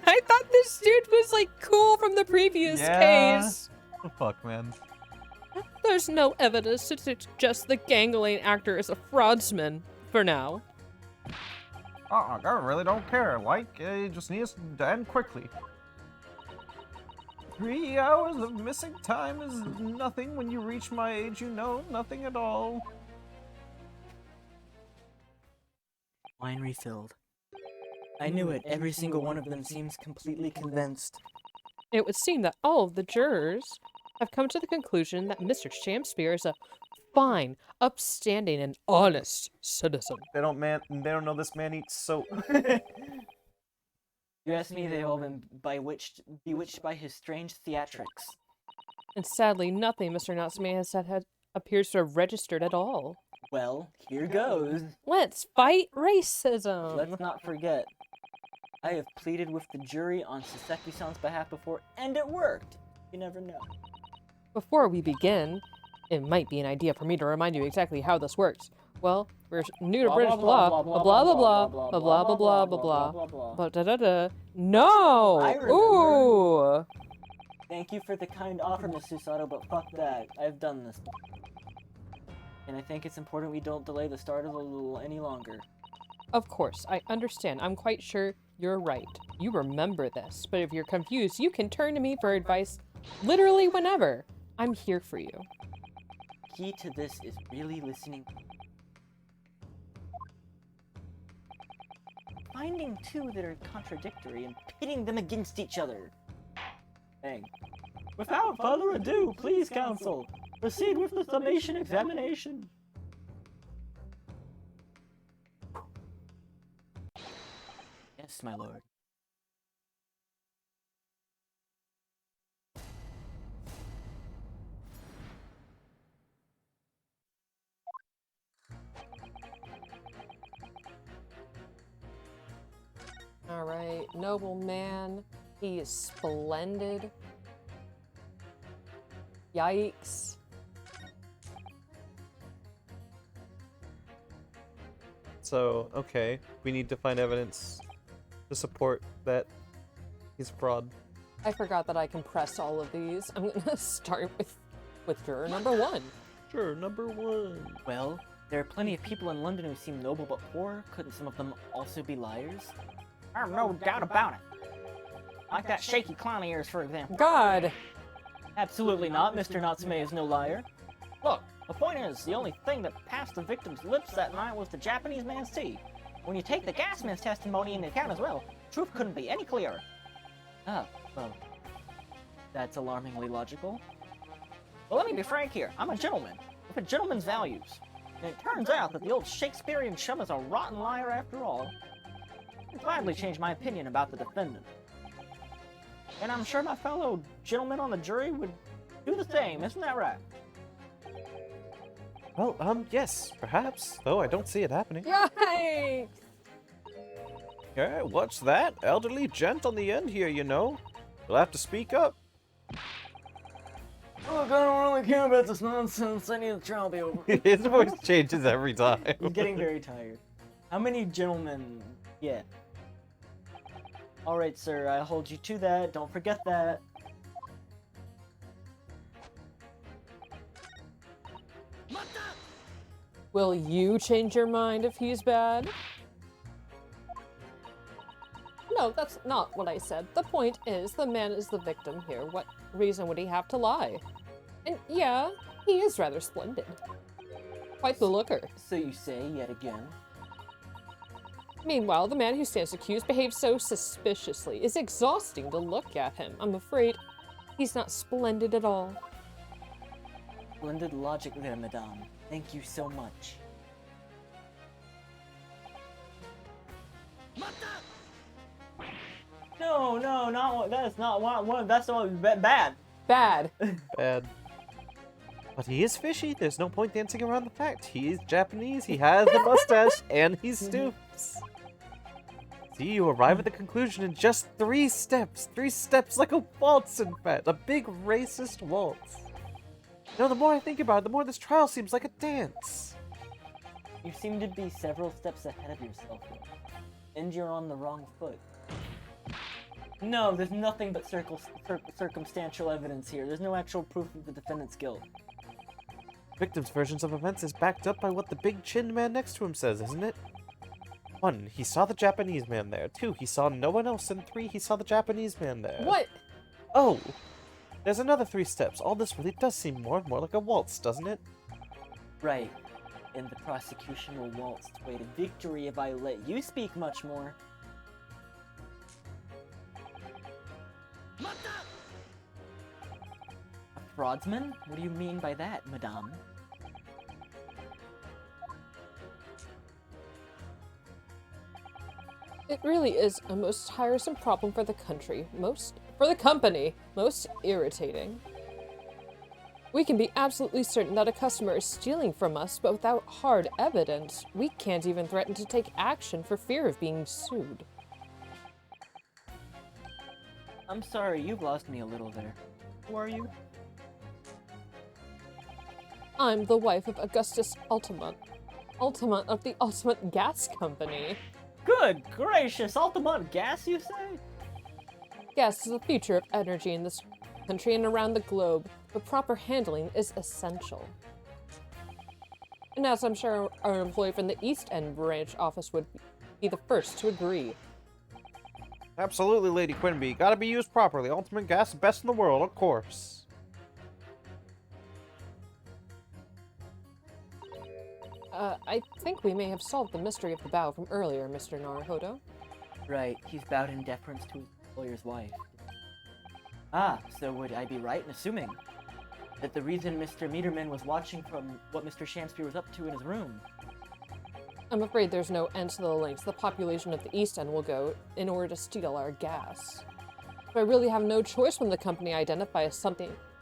I thought this dude was like cool from the previous case. What the fuck, man? There's no evidence to suggest the gangling actor is a fraudsman for now. I really don't care. Like, it just needs to end quickly. 3 hours of missing time is nothing. When you reach my age, you know nothing at all. Wine refilled. I knew it. Every single one of them seems completely convinced. It would seem that all of the jurors have come to the conclusion that Mr. Shamspear is a fine, upstanding, and honest citizen. They don't know this man eats soap. You ask me, they've all been bewitched by his strange theatrics. And sadly, nothing Mr. Natsume has said appears to have registered at all. Well, here goes. Let's fight racism! Let's not forget, I have pleaded with the jury on Saseki-san's behalf before, and it worked! You never know. Before we begin, it might be an idea for me to remind you exactly how this works. Well, we're new to British law, blah blah blah blah blah blah blah blah blah blah da da da. No! I remember. Ooh! Thank you for the kind offer, Miss Susato, but fuck that. I've done this. And I think it's important we don't delay the start of the rule any longer. Of course, I understand. I'm quite sure you're right. You remember this, but if you're confused, you can turn to me for advice literally whenever. I'm here for you. Key to this is really listening. Finding two that are contradictory and pitting them against each other. Bang. Without further ado, please, counsel, proceed with the summation examination. Yes, my lord. Alright, noble man. He is splendid. Yikes. So, okay, we need to find evidence to support that he's a fraud. I forgot that I compressed all of these. I'm gonna start with juror number 1. Sure, number 1. Well, there are plenty of people in London who seem noble but poor. Couldn't some of them also be liars? I've no doubt about it. Like that shaky clown of yours, for example. God! Absolutely not. Mr. Natsume is no liar. Look, the point is, the only thing that passed the victim's lips that night was the Japanese man's tea. When you take the gasman's testimony into account as well, truth couldn't be any clearer. Ah, well, that's alarmingly logical. Well, let me be frank here. I'm a gentleman, with a gentleman's values. And it turns out that the old Shakespearean chum is a rotten liar after all. I'd gladly change my opinion about the defendant. And I'm sure my fellow gentlemen on the jury would do the same, isn't that right? Well, yes, perhaps. Though I don't see it happening. Yikes! Okay, what's that? Elderly gent on the end here, you know. You'll have to speak up. Look, I don't really care about this nonsense. I need the trial to be over. His voice changes every time. He's getting very tired. How many gentlemen? Yeah. Alright, sir, I hold you to that. Don't forget that. Will you change your mind if he's bad? No, that's not what I said. The point is, the man is the victim here. What reason would he have to lie? And yeah, he is rather splendid. Quite the looker. So you say yet again. Meanwhile, the man who stands accused behaves so suspiciously. It's exhausting to look at him. I'm afraid he's not splendid at all. Splendid logic there, madame. Thank you so much. No, not what. That's not one. That's not bad. Bad. Bad. But he is fishy. There's no point dancing around the fact. He is Japanese, he has the mustache, and he stoops. See, you arrive at the conclusion in just 3 steps. 3 steps like a waltz, in fact. A big racist waltz. You know, the more I think about it, the more this trial seems like a dance. You seem to be several steps ahead of yourself, though. And you're on the wrong foot. No, there's nothing but circumstantial evidence here. There's no actual proof of the defendant's guilt. Victim's versions of events is backed up by what the big chin man next to him says, isn't it? 1, he saw the Japanese man there. 2, he saw no one else. And 3, he saw the Japanese man there. What? Oh! There's another 3 steps. All this really does seem more and more like a waltz, doesn't it? Right. And the prosecution will waltz its way to victory if I let you speak much more. A fraudsman? What do you mean by that, madame? It really is a most tiresome problem for the country, for the company, most irritating. We can be absolutely certain that a customer is stealing from us, but without hard evidence, we can't even threaten to take action for fear of being sued. I'm sorry, you've lost me a little there. Who are you? I'm the wife of Augustus Altamont of the Altamont Gas Company. Good gracious, Altamont gas, you say? Gas is the future of energy in this country and around the globe, but proper handling is essential. And as I'm sure our employee from the East End branch office would be the first to agree. Absolutely, Lady Quinby. Gotta be used properly. Ultimate gas, best in the world, of course. I think we may have solved the mystery of the bow from earlier, Mr. Naruhodo. Right, he's bowed in deference to his employer's wife. Ah, so would I be right in assuming that the reason Mr. Meterman was watching from what Mr. Shamspeare was up to in his room? I'm afraid there's no end to the lengths the population of the East End will go in order to steal our gas. But I really have no choice when the company identifies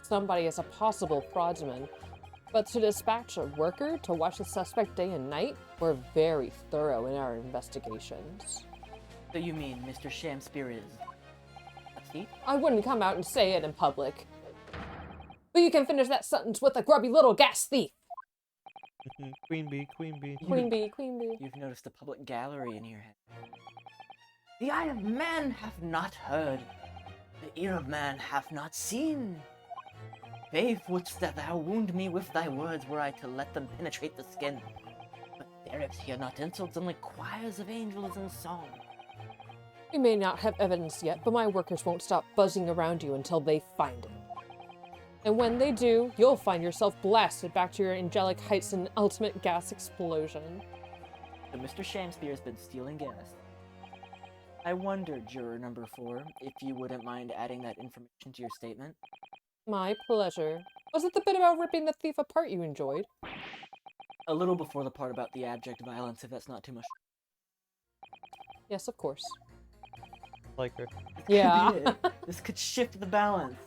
somebody as a possible fraudsman. But to dispatch a worker to watch the suspect day and night, we're very thorough in our investigations. So you mean Mr. Shamspeare is a thief? I wouldn't come out and say it in public. But you can finish that sentence with a grubby little gas thief! Queen bee, queen bee. Queen bee, queen bee. You've noticed a public gallery in your head. The eye of man hath not heard, the ear of man hath not seen. Faith, wouldst thou wound me with thy words were I to let them penetrate the skin. But spirits hear not insults, only choirs of angels in song. We may not have evidence yet, but my workers won't stop buzzing around you until they find it. And when they do, you'll find yourself blasted back to your angelic heights in an ultimate gas explosion. So Mr. Shamspeare's been stealing gas. I wonder, juror number 4, if you wouldn't mind adding that information to your statement. My pleasure. Was it the bit about ripping the thief apart you enjoyed? A little before the part about the abject violence, if that's not too much. Yes, of course. Like her. Yeah. Could be it. This could shift the balance.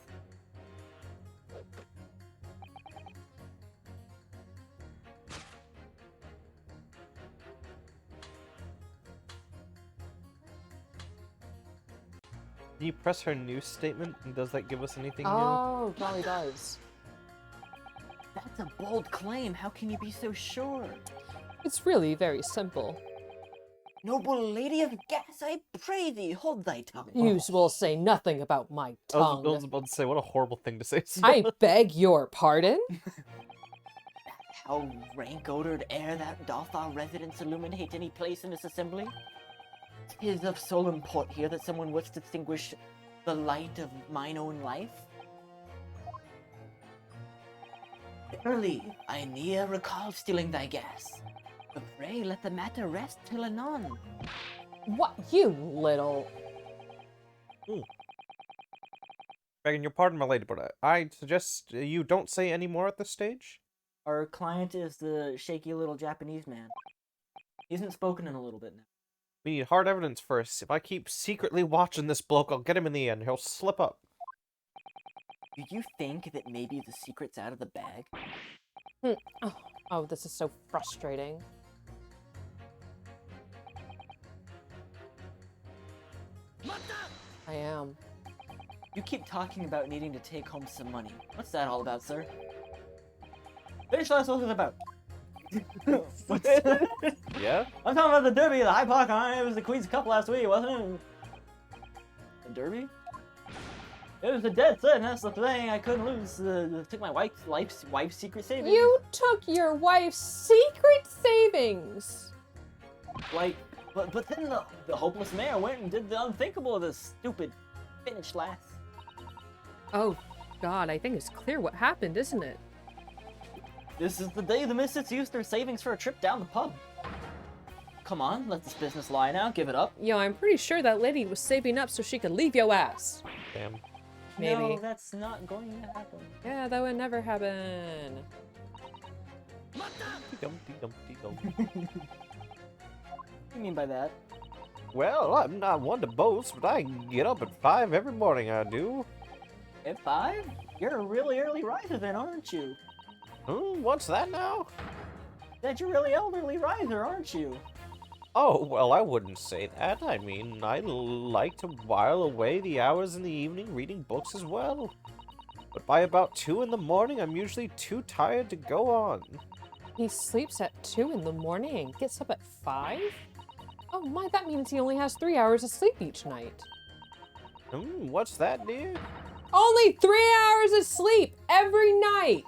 Do you press her news statement, and does that give us anything Oh, it probably does. That's a bold claim. How can you be so sure? It's really very simple. Noble lady of gas, I pray thee, hold thy tongue. You will say nothing about my new? tongue. I was about to say, what a horrible thing to say. I beg your pardon? How rank-odored air that doth our residents illuminate any place in this assembly? 'Tis of sole import here that someone would distinguish the light of mine own life. Verily, I ne'er recall stealing thy gas. But pray let the matter rest till anon. What, you little... Begging your pardon, my lady, but I suggest you don't say any more at this stage. Our client is the shaky little Japanese man. He hasn't spoken in a little bit now. We need hard evidence first. If I keep secretly watching this bloke, I'll get him in the end. He'll slip up. Do you think that maybe the secret's out of the bag? Oh, this is so frustrating. I am. You keep talking about needing to take home some money. What's that all about, sir? Finish last what was about. What's Yeah? I'm talking about the Derby, the High Park. It was the Queen's Cup last week, wasn't it? The Derby? It was a dead set, and that's the thing. I couldn't lose. Took my wife's secret savings. You took your wife's secret savings. Like, but then the hopeless mayor went and did the unthinkable of this stupid finish last. Oh, God, I think it's clear what happened, isn't it? This is the day the Misfits used their savings for a trip down the pub. Come on, let this business lie now. Give it up. Yo, I'm pretty sure that lady was saving up so she could leave yo ass. Damn. Maybe. No, that's not going to happen. Yeah, that would never happen. Dum-dee-dum-dee-dum. What do you mean by that? Well, I'm not one to boast, but I get up at 5 every morning, I do. At 5? You're a really early riser then, aren't you? What's that now? That you're a really elderly riser, aren't you? Oh, well, I wouldn't say that. I mean, I like to while away the hours in the evening reading books as well. But by about 2 in the morning, I'm usually too tired to go on. He sleeps at 2 in the morning and gets up at 5? Oh my, that means he only has 3 hours of sleep each night. What's that, dear? Only 3 hours of sleep every night!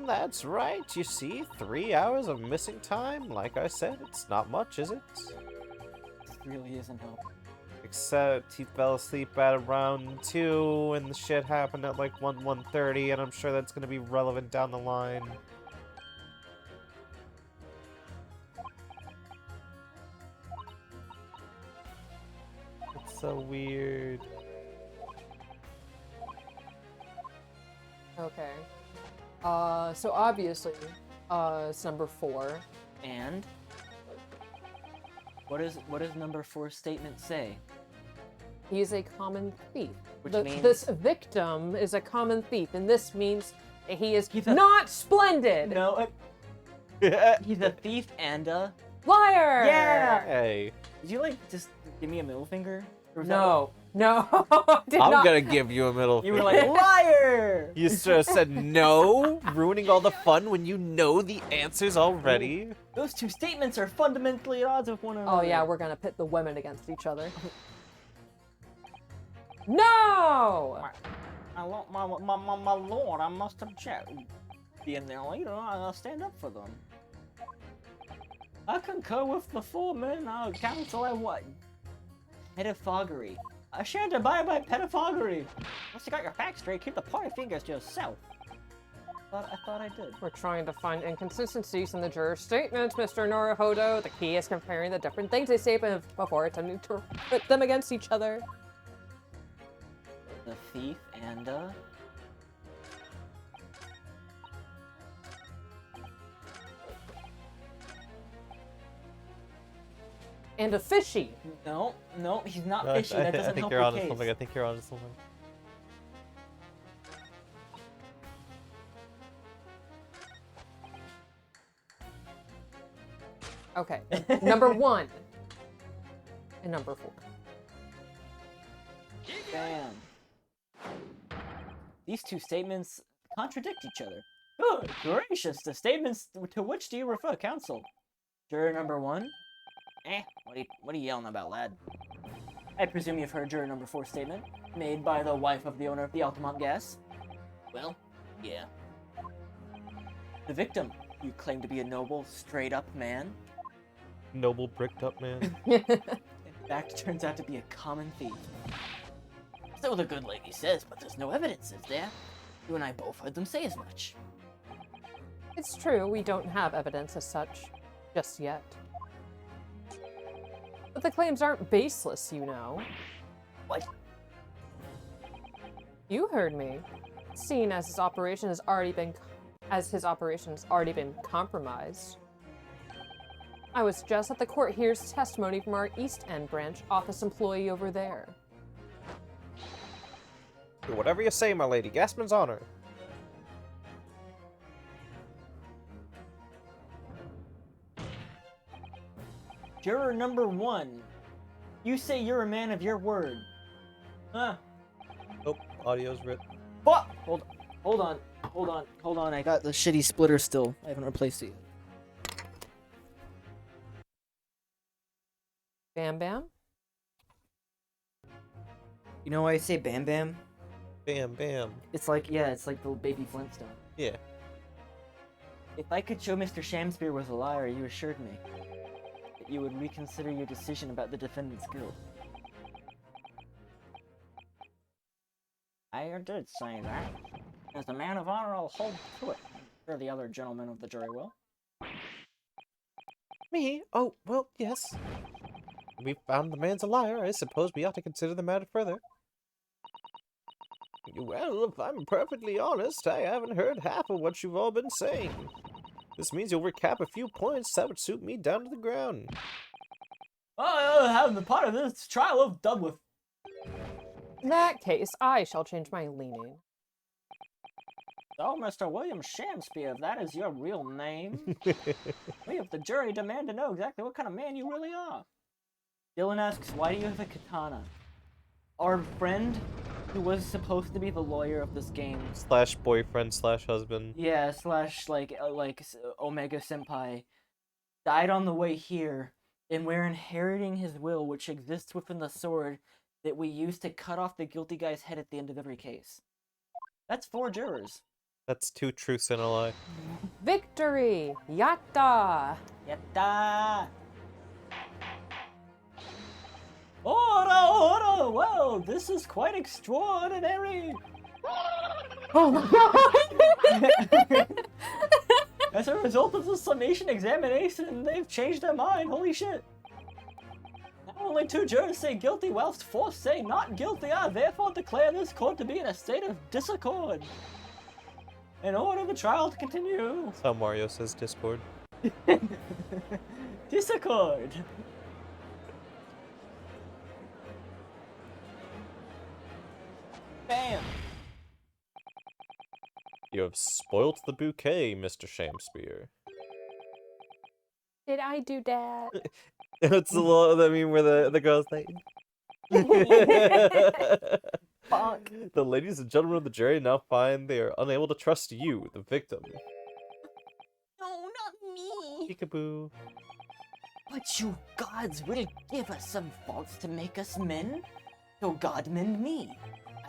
That's right. You see, 3 hours of missing time. Like I said, it's not much, is it? This really isn't help. Except he fell asleep at around 2, and the shit happened at like 1:30, and I'm sure that's gonna be relevant down the line. It's so weird. Okay. So obviously, it's number 4. And what does number 4's statement say? He is a common thief. Which This means victim is a common thief, and this means that he is He's a- not splendid! no, he's a thief and a Liar! yeah. Hey, Did you like just give me a middle finger? Or was No. No. Did I'm not. gonna give you a middle that- You were finger. like liar. You just said no, ruining all the fun when you know the answers already. Those two statements are fundamentally at odds with one another. Oh yeah, we're gonna pit the women against each other. No! My lord, I must object. Being their leader, I'll stand up for them. I concur with the foreman, counsel and what? Pedophagy. I shan't abide by pedophagy. Once you got your facts straight, keep the party fingers to yourself. I thought I did. We're trying to find inconsistencies in the juror's statements, Mr. Norohodo. The key is comparing the different things they say before attempting to pit them against each other. The thief and And a fishy. no, he's not I fishy. That doesn't think help you're your onto case. something. I think you're onto something. Okay. Number 1. And number 4. Bam. These two statements contradict each other. Good gracious, the statements to which do you refer, counsel? Juror number 1? What are you yelling about, lad? I presume you've heard juror number 4's statement, made by the wife of the owner of the Altamont Gas. Well, yeah. The victim, you claim to be a noble, straight-up man, Noble bricked up man. in fact turns out to be a common thief. So the good lady says, but there's no evidence, is there? You and I both heard them say as much. It's true, we don't have evidence as such. Just yet. But the claims aren't baseless, you know. What? You heard me. Seeing as his operation has already been compromised. I was just at the court hears testimony from our East End branch office employee over there. Whatever you say, my lady. Gaspman's honor. Juror number 1, you say you're a man of your word. Ah. Oh, audio's ripped. Fuck! Hold on. I got the shitty splitter still. I haven't replaced it yet. Bam Bam? You know why I say Bam Bam? Bam, bam. It's like the baby Flintstone. Yeah. If I could show Mr. Shamspear was a liar, you assured me that you would reconsider your decision about the defendant's guilt. I did say that. As a man of honor, I'll hold to it. I'm sure the other gentlemen of the jury will. Me? Oh, well, yes. We found the man's a liar. I suppose we ought to consider the matter further. Well, if I'm perfectly honest, I haven't heard half of what you've all been saying. This means you'll recap a few points that would suit me down to the ground. Oh, have the part of this trial done with. In that case, I shall change my leaning. So, Mr. William Shamspear, if that is your real name, we of the jury demand to know exactly what kind of man you really are. Dylan asks, why do you have a katana? Our friend, who was supposed to be the lawyer of this game, Slash boyfriend slash husband. yeah, slash Omega Senpai, died on the way here, and we're inheriting his will, which exists within the sword that we use to cut off the guilty guy's head at the end of every case. That's 4 jurors. That's 2 truths and a lie. Victory! Yatta! Yatta! Ora! Wow, this is quite extraordinary! Oh my god! As a result of the summation examination, they've changed their mind, holy shit! Now only 2 jurors say guilty, whilst 4 say not guilty. I therefore declare this court to be in a state of disaccord. In order the trial to continue. That's how Mario says Discord. Disaccord. Bam. You have spoilt the bouquet, Mr. Shamspear. Did I do that? It's the law, I mean, where the girl's like... Fuck. The ladies and gentlemen of the jury now find they are unable to trust you, the victim. No, not me. Peekaboo. But you gods will give us some faults to make us men. So God mend me.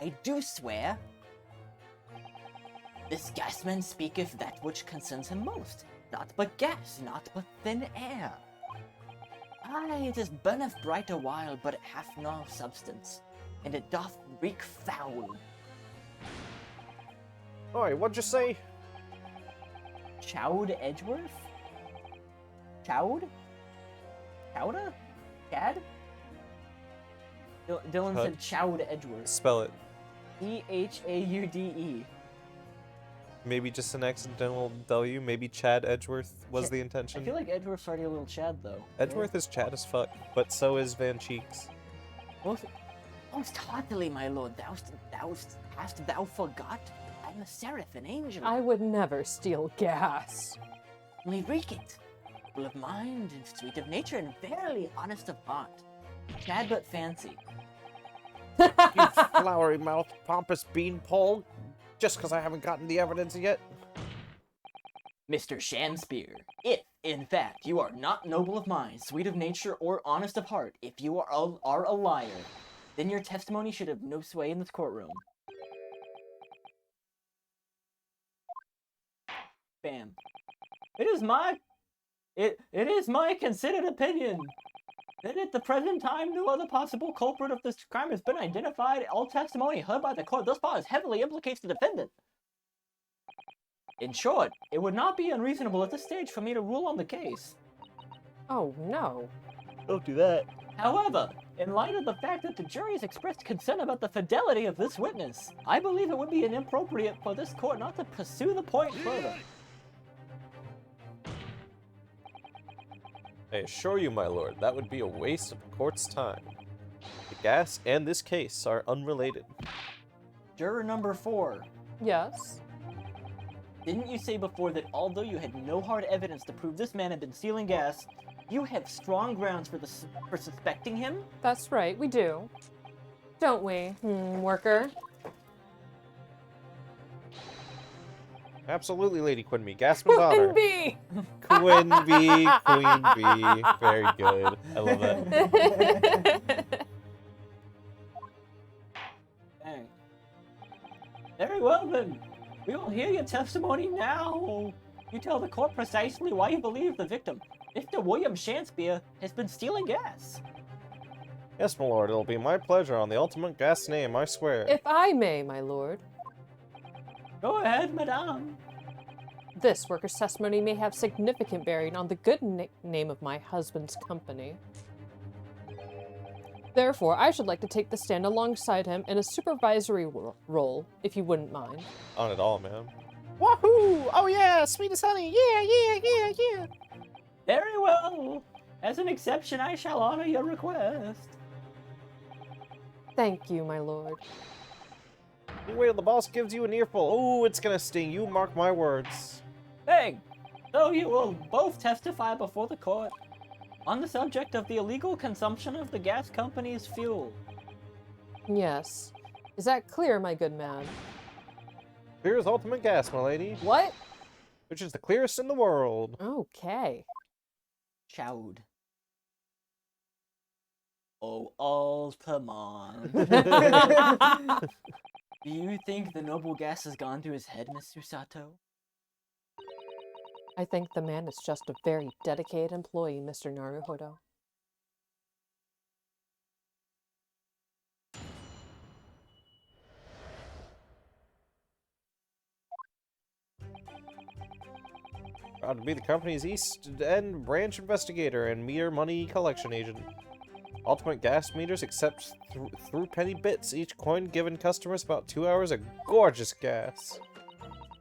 I do swear. This gasman speaketh that which concerns him most. Not but gas, not but thin air. Aye, it is burneth bright a while, but it hath no substance, and it doth reek foul. Alright, what'd you say? Chowd Edgeworth? Chowd? Chowda? Chad? Dylan said Chowd Edgeworth. Spell it. Chaude. Maybe just an accidental W. Maybe Chad Edgeworth was the intention. I feel like Edgeworth's already a little Chad, though. Edgeworth is Chad as fuck, but so is Van Cheeks. Most heartily, my lord, hast thou forgot? I'm a seraph, an angel. I would never steal gas. Only reek it. Full of mind and sweet of nature and verily honest of heart. Chad but fancy. You flowery mouthed, pompous beanpole. Just because I haven't gotten the evidence yet. Mr. Shamspear, if, in fact, you are not noble of mind, sweet of nature, or honest of heart, if you are a liar, then your testimony should have no sway in this courtroom. Bam. It is my considered opinion that at the present time no other possible culprit of this crime has been identified. All testimony heard by the court thus far heavily implicates the defendant. In short, it would not be unreasonable at this stage for me to rule on the case. Oh no. Don't do that. However, in light of the fact that the jury has expressed concern about the fidelity of this witness, I believe it would be inappropriate for this court not to pursue the point further. I assure you, my lord, that would be a waste of the court's time. The gas and this case are unrelated. Juror number 4. Yes. Didn't you say before that although you had no hard evidence to prove this man had been stealing gas, you have strong grounds for suspecting him? That's right, we do. don't we, worker? Absolutely, Lady Queen Gasman's honor. Queen bee! Queen Bee, Queen Bee. Very good. I love that. Dang. Very well then. We will hear your testimony now. You tell the court precisely why you believe the victim, Mr. William Shakespeare, has been stealing gas. Yes, my lord, it'll be my pleasure on the ultimate gas name, I swear. If I may, my lord. Go ahead, madame. This worker's testimony may have significant bearing on the good name of my husband's company. Therefore, I should like to take the stand alongside him in a supervisory role, if you wouldn't mind. On it all, man. Wahoo! Oh yeah, sweetest honey, yeah. Very well. As an exception, I shall honor your request. Thank you, my lord. You wait till the boss gives you an earful. Oh, it's gonna sting. You mark my words. Bang! So you will both testify before the court on the subject of the illegal consumption of the gas company's fuel. Yes. Is that clear, my good man? Clear as ultimate gas, my lady. What? Which is the clearest in the world. Okay. Chowed. Oh, Altamont. Do you think the noble gas has gone to his head, Mr. Sato? I think the man is just a very dedicated employee, Mr. Naruhodo. Proud to be the company's East End branch investigator and meter money collection agent. Ultimate gas meters accept through penny bits. Each coin given customers about 2 hours of gorgeous gas.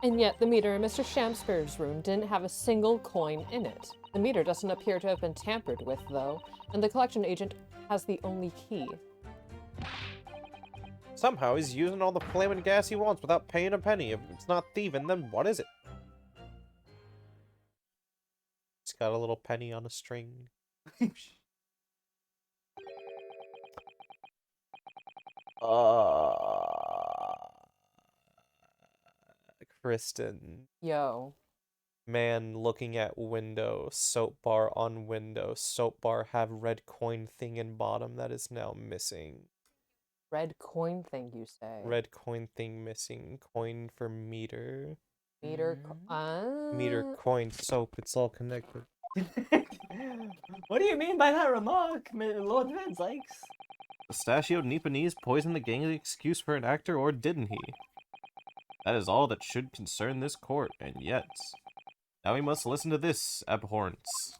And yet, the meter in Mr. Shamspeare's room didn't have a single coin in it. The meter doesn't appear to have been tampered with, though, and the collection agent has the only key. Somehow he's using all the flaming gas he wants without paying a penny. If it's not thieving, then what is it? It's got a little penny on a string. Kristen. Yo. Man looking at window, soap bar on window, soap bar have red coin thing in bottom that is now missing. Red coin thing, you say? Red coin thing missing, coin for meter. Meter. Meter, coin, soap, it's all connected. What do you mean by that remark, Lord Van Sykes? Pistachio Nipponese poisoned the gang excuse for an actor, or didn't he? That is all that should concern this court, and yet... Now we must listen to this, abhorrence.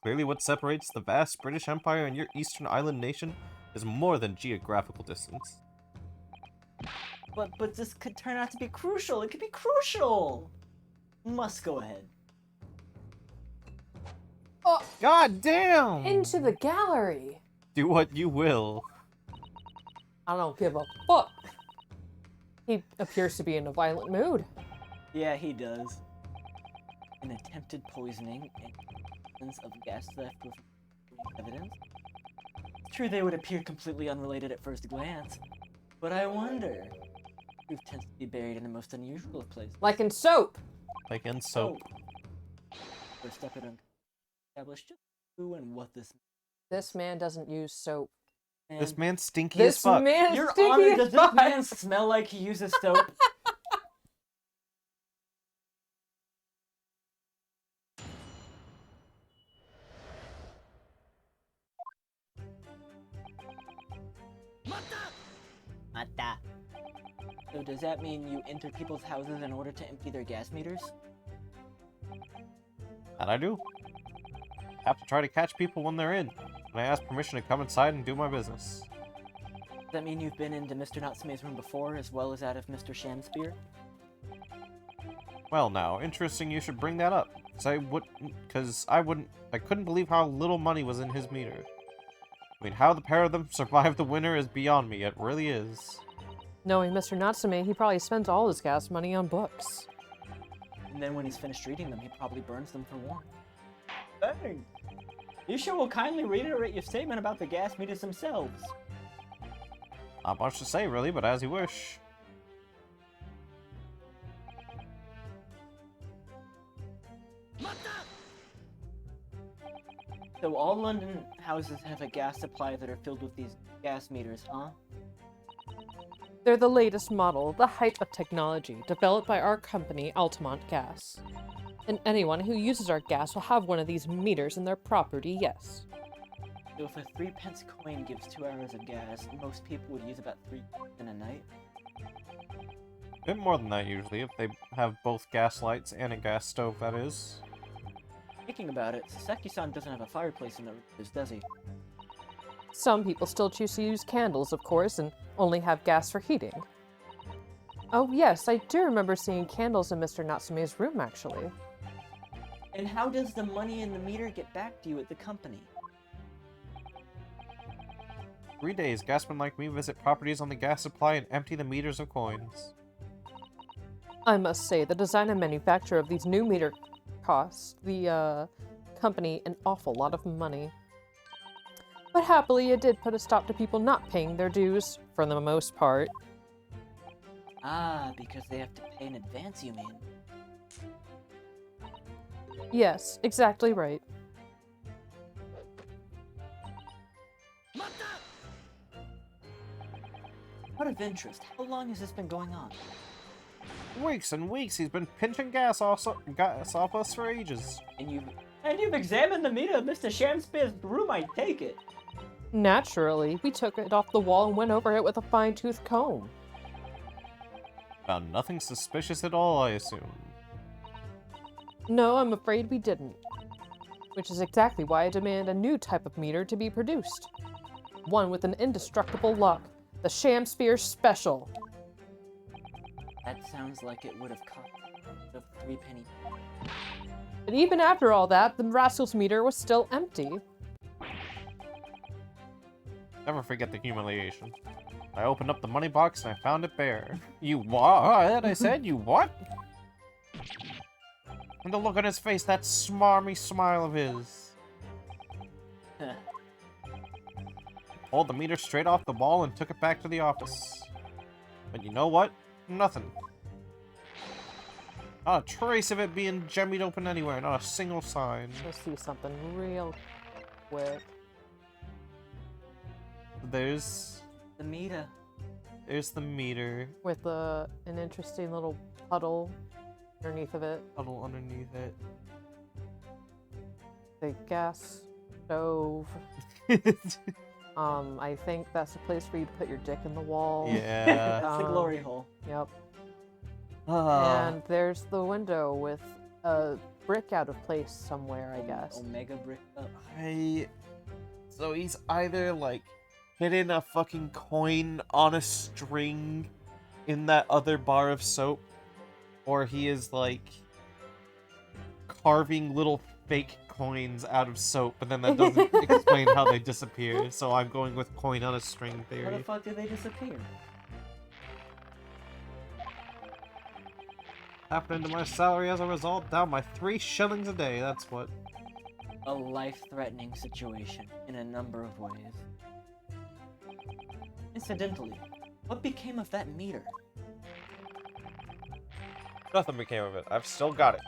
Clearly what separates the vast British Empire and your eastern island nation is more than geographical distance. But this could turn out to be crucial. It could be crucial! Must go ahead. Oh, God damn! into the gallery! Do what you will. I don't give a fuck. He appears to be in a violent mood. Yeah, he does. An attempted poisoning and evidence of gas theft with evidence. It's true they would appear completely unrelated at first glance, but I wonder. Truth tends to be buried in the most unusual of places. Like in soap. Like in soap. First step in establish just who and what this This man doesn't use soap. man. This man's stinky This as fuck. man is Your stinky Honor, as does this fuck. man smell like he uses soap? Mata. So does that mean you enter people's houses in order to empty their gas meters? That I do. Have to try to catch people when they're in. And I ask permission to come inside and do my business. Does that mean you've been into Mr. Natsume's room before, as well as that of Mr. Shamspeare? Well now, interesting you should bring that up. I couldn't believe how little money was in his meter. I mean, how the pair of them survived the winter is beyond me, it really is. Knowing Mr. Natsume, he probably spends all his gas money on books. And then when he's finished reading them, he probably burns them for warmth. Dang! You sure will kindly reiterate your statement about the gas meters themselves. Not much to say, really, but as you wish. So all London houses have a gas supply that are filled with these gas meters, huh? They're the latest model, the height of technology, developed by our company, Altamont Gas. And anyone who uses our gas will have one of these meters in their property, yes. So if a 3-pence coin gives 2 hours of gas, most people would use about 3 in a night. A bit more than that, usually, if they have both gas lights and a gas stove, that is. Thinking about it, Sasaki-san doesn't have a fireplace in the rooms, does he? Some people still choose to use candles, of course, and only have gas for heating. Oh yes, I do remember seeing candles in Mr. Natsume's room, actually. And how does the money in the meter get back to you at the company? 3 days, gasmen like me visit properties on the gas supply and empty the meters of coins. I must say, the design and manufacture of these new meter cost the company an awful lot of money. But happily, it did put a stop to people not paying their dues, for the most part. Ah, because they have to pay in advance, you mean? Yes, exactly right. Out of interest, how long has this been going on? Weeks and weeks, he's been pinching gas off us for ages. And you've examined the meter of Mr. Shamspeare's room, I take it. Naturally, we took it off the wall and went over it with a fine-tooth comb. Found nothing suspicious at all, I assume. No, I'm afraid we didn't. Which is exactly why I demand a new type of meter to be produced. One with an indestructible lock. The Shamspeare Special. That sounds like it would have cost the 3 penny. But even after all that, the rascal's meter was still empty. Never forget the humiliation. I opened up the money box and I found it bare. You what? I said, you what? And the look on his face, that smarmy smile of his. Pulled the meter straight off the wall and took it back to the office. But you know what? Nothing. Not a trace of it being jemmied open anywhere, not a single sign. Let's see something real quick. There's The meter. the meter. With an interesting little puddle underneath of it. Puddle underneath it. The gas stove. I think that's the place for you to put your dick in the wall. Yeah. That's the glory hole. Yep. Ah. And there's the window with a brick out of place somewhere, I guess. Omega brick up. So he's either like hidden a fucking coin on a string in that other bar of soap, or he is like carving little fake coins out of soap, but then that doesn't explain how they disappear. So I'm going with coin on a string How the theory. fuck did they disappear? Happened to my salary as a result, down by 3 shillings a day. That's what. A life-threatening situation in a number of ways. Incidentally, what became of that meter? Nothing became of it. I've still got it.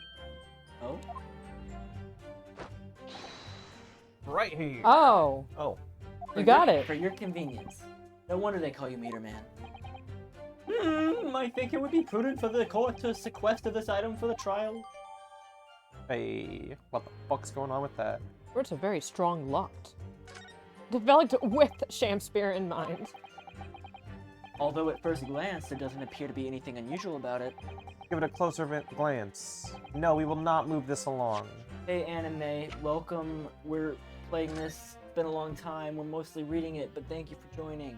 Oh? Right here. Oh, Oh. you got it. For your convenience. No wonder they call you Meter Man. I think it would be prudent for the court to sequester this item for the trial. Hey, what the fuck's going on with that? It's a very strong lock. Developed with Shamspeare in mind. Although at first glance there doesn't appear to be anything unusual about it. Give it a closer glance. No, we will not move this along. Hey Anime, welcome. We're playing this. It's been a long time. We're mostly reading it, but thank you for joining.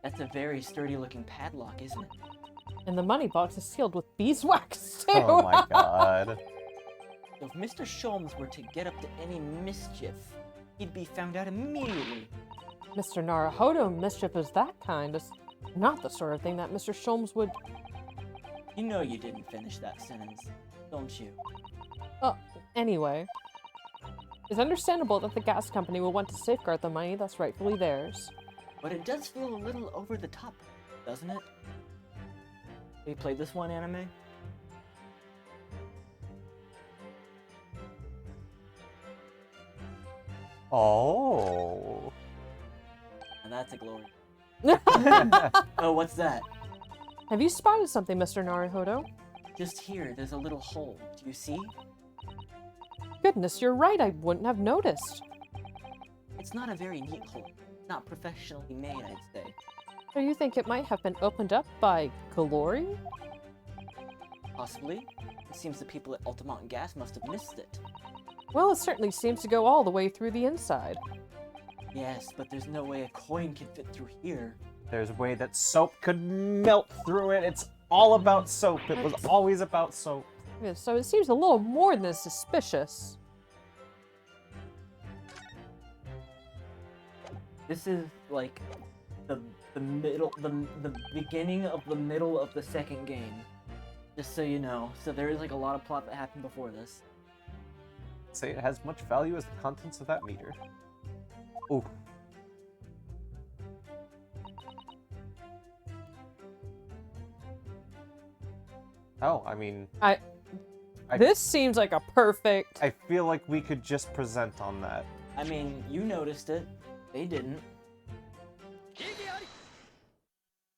That's a very sturdy looking padlock, isn't it? And the money box is sealed with beeswax too. Oh my god. So if Mr. Sholmes were to get up to any mischief, he'd be found out immediately. Mr. Naruhodo, mischief is that kind. Is not the sort of thing that Mr. Sholmes would... You know you didn't finish that sentence, don't you? Anyway. It's understandable that the gas company will want to safeguard the money that's rightfully theirs. But it does feel a little over the top, doesn't it? Have you played this one anime? Oh. And that's a glory. Oh, what's that? Have you spotted something, Mr. Naruhodo? Just here, there's a little hole. Do you see? Goodness, you're right, I wouldn't have noticed. It's not a very neat hole. Not professionally made, I'd say. So you think it might have been opened up by Glory? Possibly. It seems the people at Altamont Gas must have missed it. Well, it certainly seems to go all the way through the inside. Yes, but there's no way a coin can fit through here. There's a way that soap could melt through it. It's all about soap. It was always about soap. Yeah, so it seems a little more than suspicious. This is like the beginning of the middle of the second game. Just so you know. So there is like a lot of plot that happened before this. Say it has much value as the contents of that meter. Ooh. Oh, I mean, I- This seems like a perfect... I feel like we could just present on that. I mean, you noticed it. They didn't.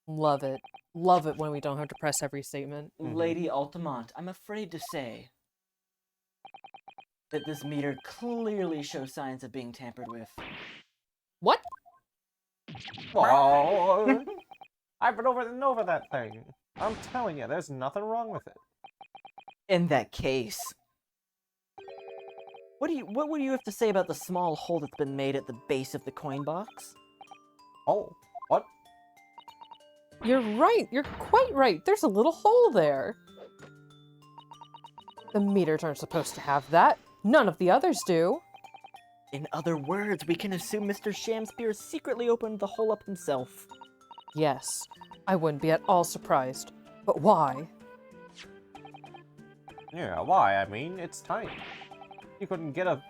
Love it. Love it when we don't have to press every statement. Lady Altamont, I'm afraid to say that this meter clearly shows signs of being tampered with. What? Oh, I've been over that thing. I'm telling you, there's nothing wrong with it. In that case, what would you have to say about the small hole that's been made at the base of the coin box? Oh, what? You're right. You're quite right. There's a little hole there. The meters aren't supposed to have that. None of the others do. In other words, we can assume Mr. Shamspear secretly opened the hole up himself. Yes, I wouldn't be at all surprised. But why? Yeah, why? I mean, it's tiny. You couldn't get a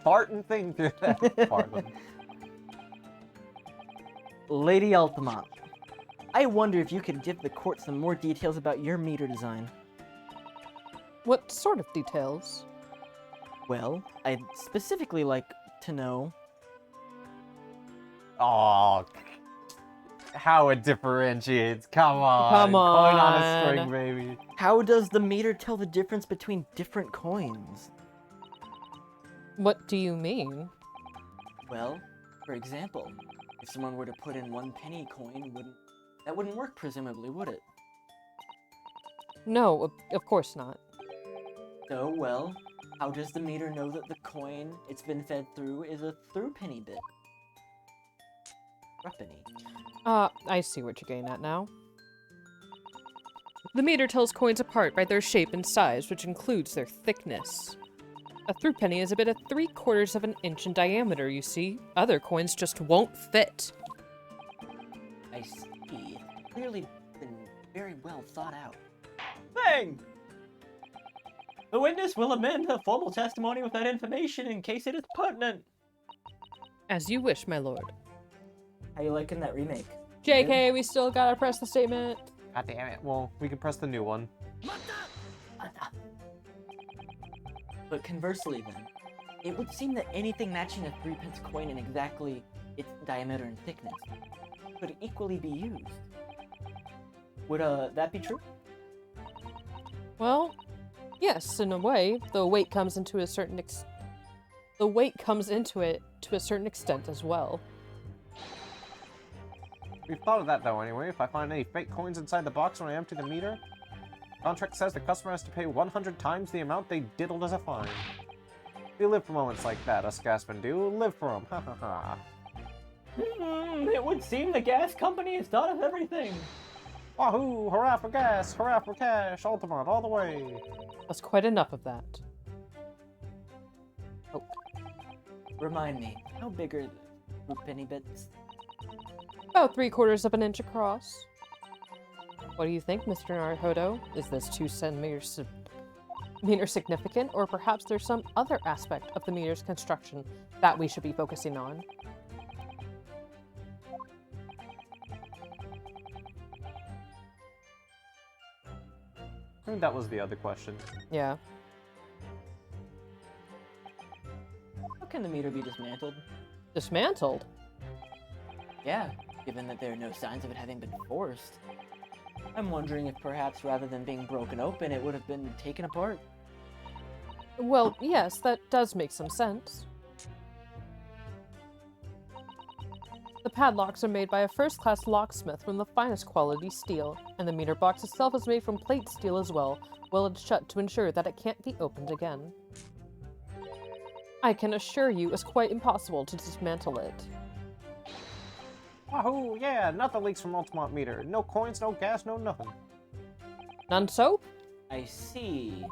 farting thing through that part of it. Lady Altamont, I wonder if you could give the court some more details about your meter design. What sort of details? Well, I'd specifically like to know... Oh, how it differentiates. Come on. Come Coin on a on. string, baby. How does the meter tell the difference between different coins? What do you mean? Well, for example, if someone were to put in 1 penny coin, that wouldn't work presumably, would it? No, of course not. So, well, how does the meter know that the coin it's been fed through is a through penny bit? Penny. I see what you're getting at now. The meter tells coins apart by their shape and size, which includes their thickness. A through penny is a bit of 3/4 of an inch in diameter, you see. Other coins just won't fit. I see. Clearly been very well thought out. Bang! The witness will amend her formal testimony with that information in case it is pertinent. As you wish, my lord. How you liking that remake? JK, we still gotta press the statement. God damn it. Well, we can press the new one. But conversely then, it would seem that anything matching a 3-pence coin in exactly its diameter and thickness could equally be used. Would that be true? Well, yes, in a way. The weight comes into it to a certain extent as well. We've thought of that though anyway. If I find any fake coins inside the box when I empty the meter, contract says the customer has to pay 100 times the amount they diddled as a fine. We live for moments like that, us gasmen do. Live for them. Ha ha ha. It would seem the gas company has thought of everything. Wahoo! Hurrah for gas! Hurrah for cash! Altamont, all the way! That's quite enough of that. Oh, Remind me, how big are the penny bits? about 3/4 of an inch across. What do you think, Mr. Naruhodo? Is this 2 cent meter significant, or perhaps there's some other aspect of the meter's construction that we should be focusing on? I think that was the other question. Yeah. How can the meter be dismantled? Dismantled? Yeah, given that there are no signs of it having been forced. I'm wondering if perhaps rather than being broken open, it would have been taken apart. Well, yes, that does make some sense. The padlocks are made by a first-class locksmith from the finest quality steel, and the meter box itself is made from plate steel as well, welded shut to ensure that it can't be opened again. I can assure you it's quite impossible to dismantle it. Wahoo! Yeah, nothing leaks from Altamont meter. No coins, no gas, no nothing. None soap? I see.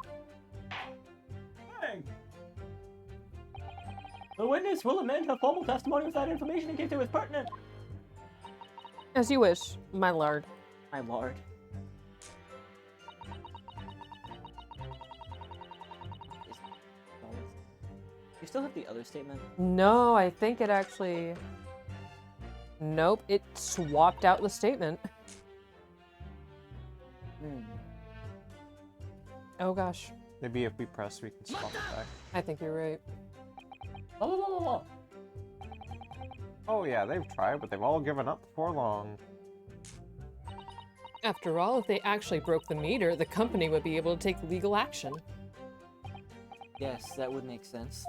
The witness will amend her formal testimony with that information in case it was pertinent. As you wish, my lord. My lord. You still have the other statement? No, I think it actually... Nope, it swapped out the statement. Oh gosh. Maybe if we press, we can swap it back. I think you're right. Blah, blah, blah, blah. Oh yeah, they've tried, but they've all given up before long. After all, if they actually broke the meter, the company would be able to take legal action. Yes, that would make sense.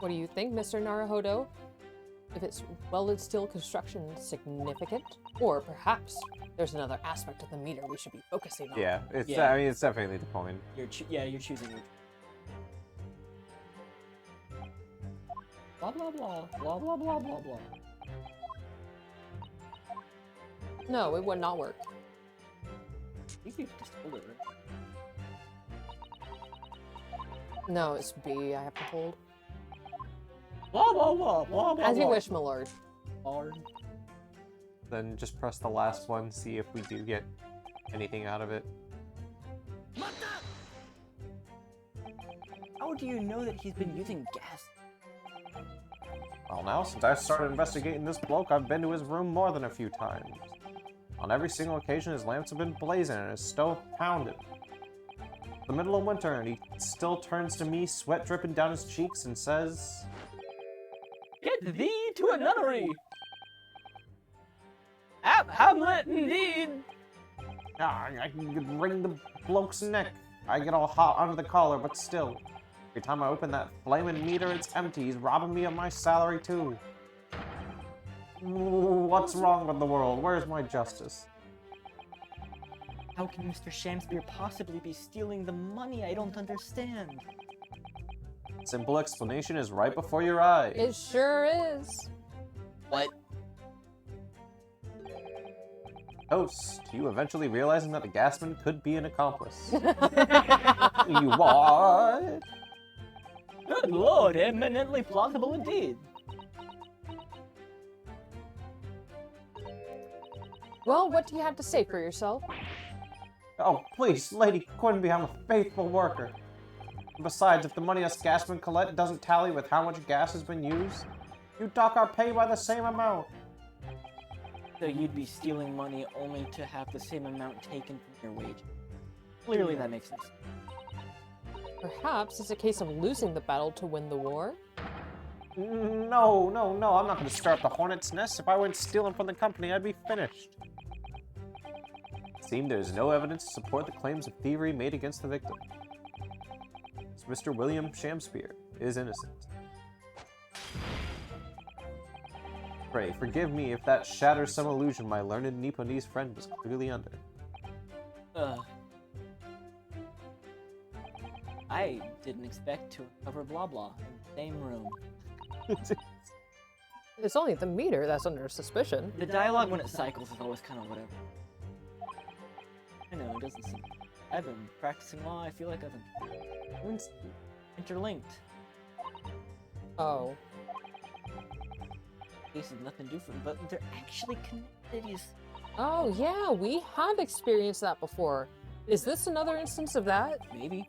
What do you think, Mr. Naruhodo? If it's welded steel construction significant? Or perhaps there's another aspect of the meter we should be focusing on? Yeah, it's. Yeah. I mean, it's definitely the point. You're choosing your... Blah, blah, blah. Blah, blah, blah, blah, blah. No, it would not work. I think you just hold it, right? No, it's B I have to hold. Blah, blah, blah, blah, blah, As you blah. wish, my lord. Hard. Then just press the last one, see if we do get anything out of it. How do you know that he's been using gas? Well now, since I started investigating this bloke, I've been to his room more than a few times. On every single occasion, his lamps have been blazing and his stove pounded. It's the middle of winter, and he still turns to me, sweat dripping down his cheeks, and says... Get thee to a nunnery! Hamlet, indeed! Ah, I can wring the bloke's neck. I get all hot under the collar, but still. Every time I open that flaming meter, it's empty. He's robbing me of my salary, too. What's wrong with the world? Where's my justice? How can Mr. Shamspeare possibly be stealing the money? I don't understand. Simple explanation is right before your eyes. It sure is. What? Toast to you eventually realizing that the gasman could be an accomplice. You what? Good lord, eminently plausible indeed. Well, what do you have to say for yourself? Oh, please, Lady Quinby, I'm a faithful worker. Besides, if the money us gasmen collect doesn't tally with how much gas has been used, you dock our pay by the same amount. So you'd be stealing money only to have the same amount taken from your wage. Clearly that makes sense. Perhaps it's a case of losing the battle to win the war? No, I'm not going to stir up the hornet's nest. If I went stealing from the company, I'd be finished. It seemed there's no evidence to support the claims of thievery made against the victim. Mr. William Shamspeare is innocent. Pray, forgive me if that shatters some illusion my learned Nipponese friend was clearly under. I didn't expect to uncover blah blah in the same room. It's only the meter that's under suspicion. The dialogue when it cycles is always kind of whatever. I know, it doesn't seem... I've been practicing law, I feel like I've been... interlinked. Oh. Cases nothing different, but they're actually connected. Oh yeah, we have experienced that before. Is this another instance of that? Maybe.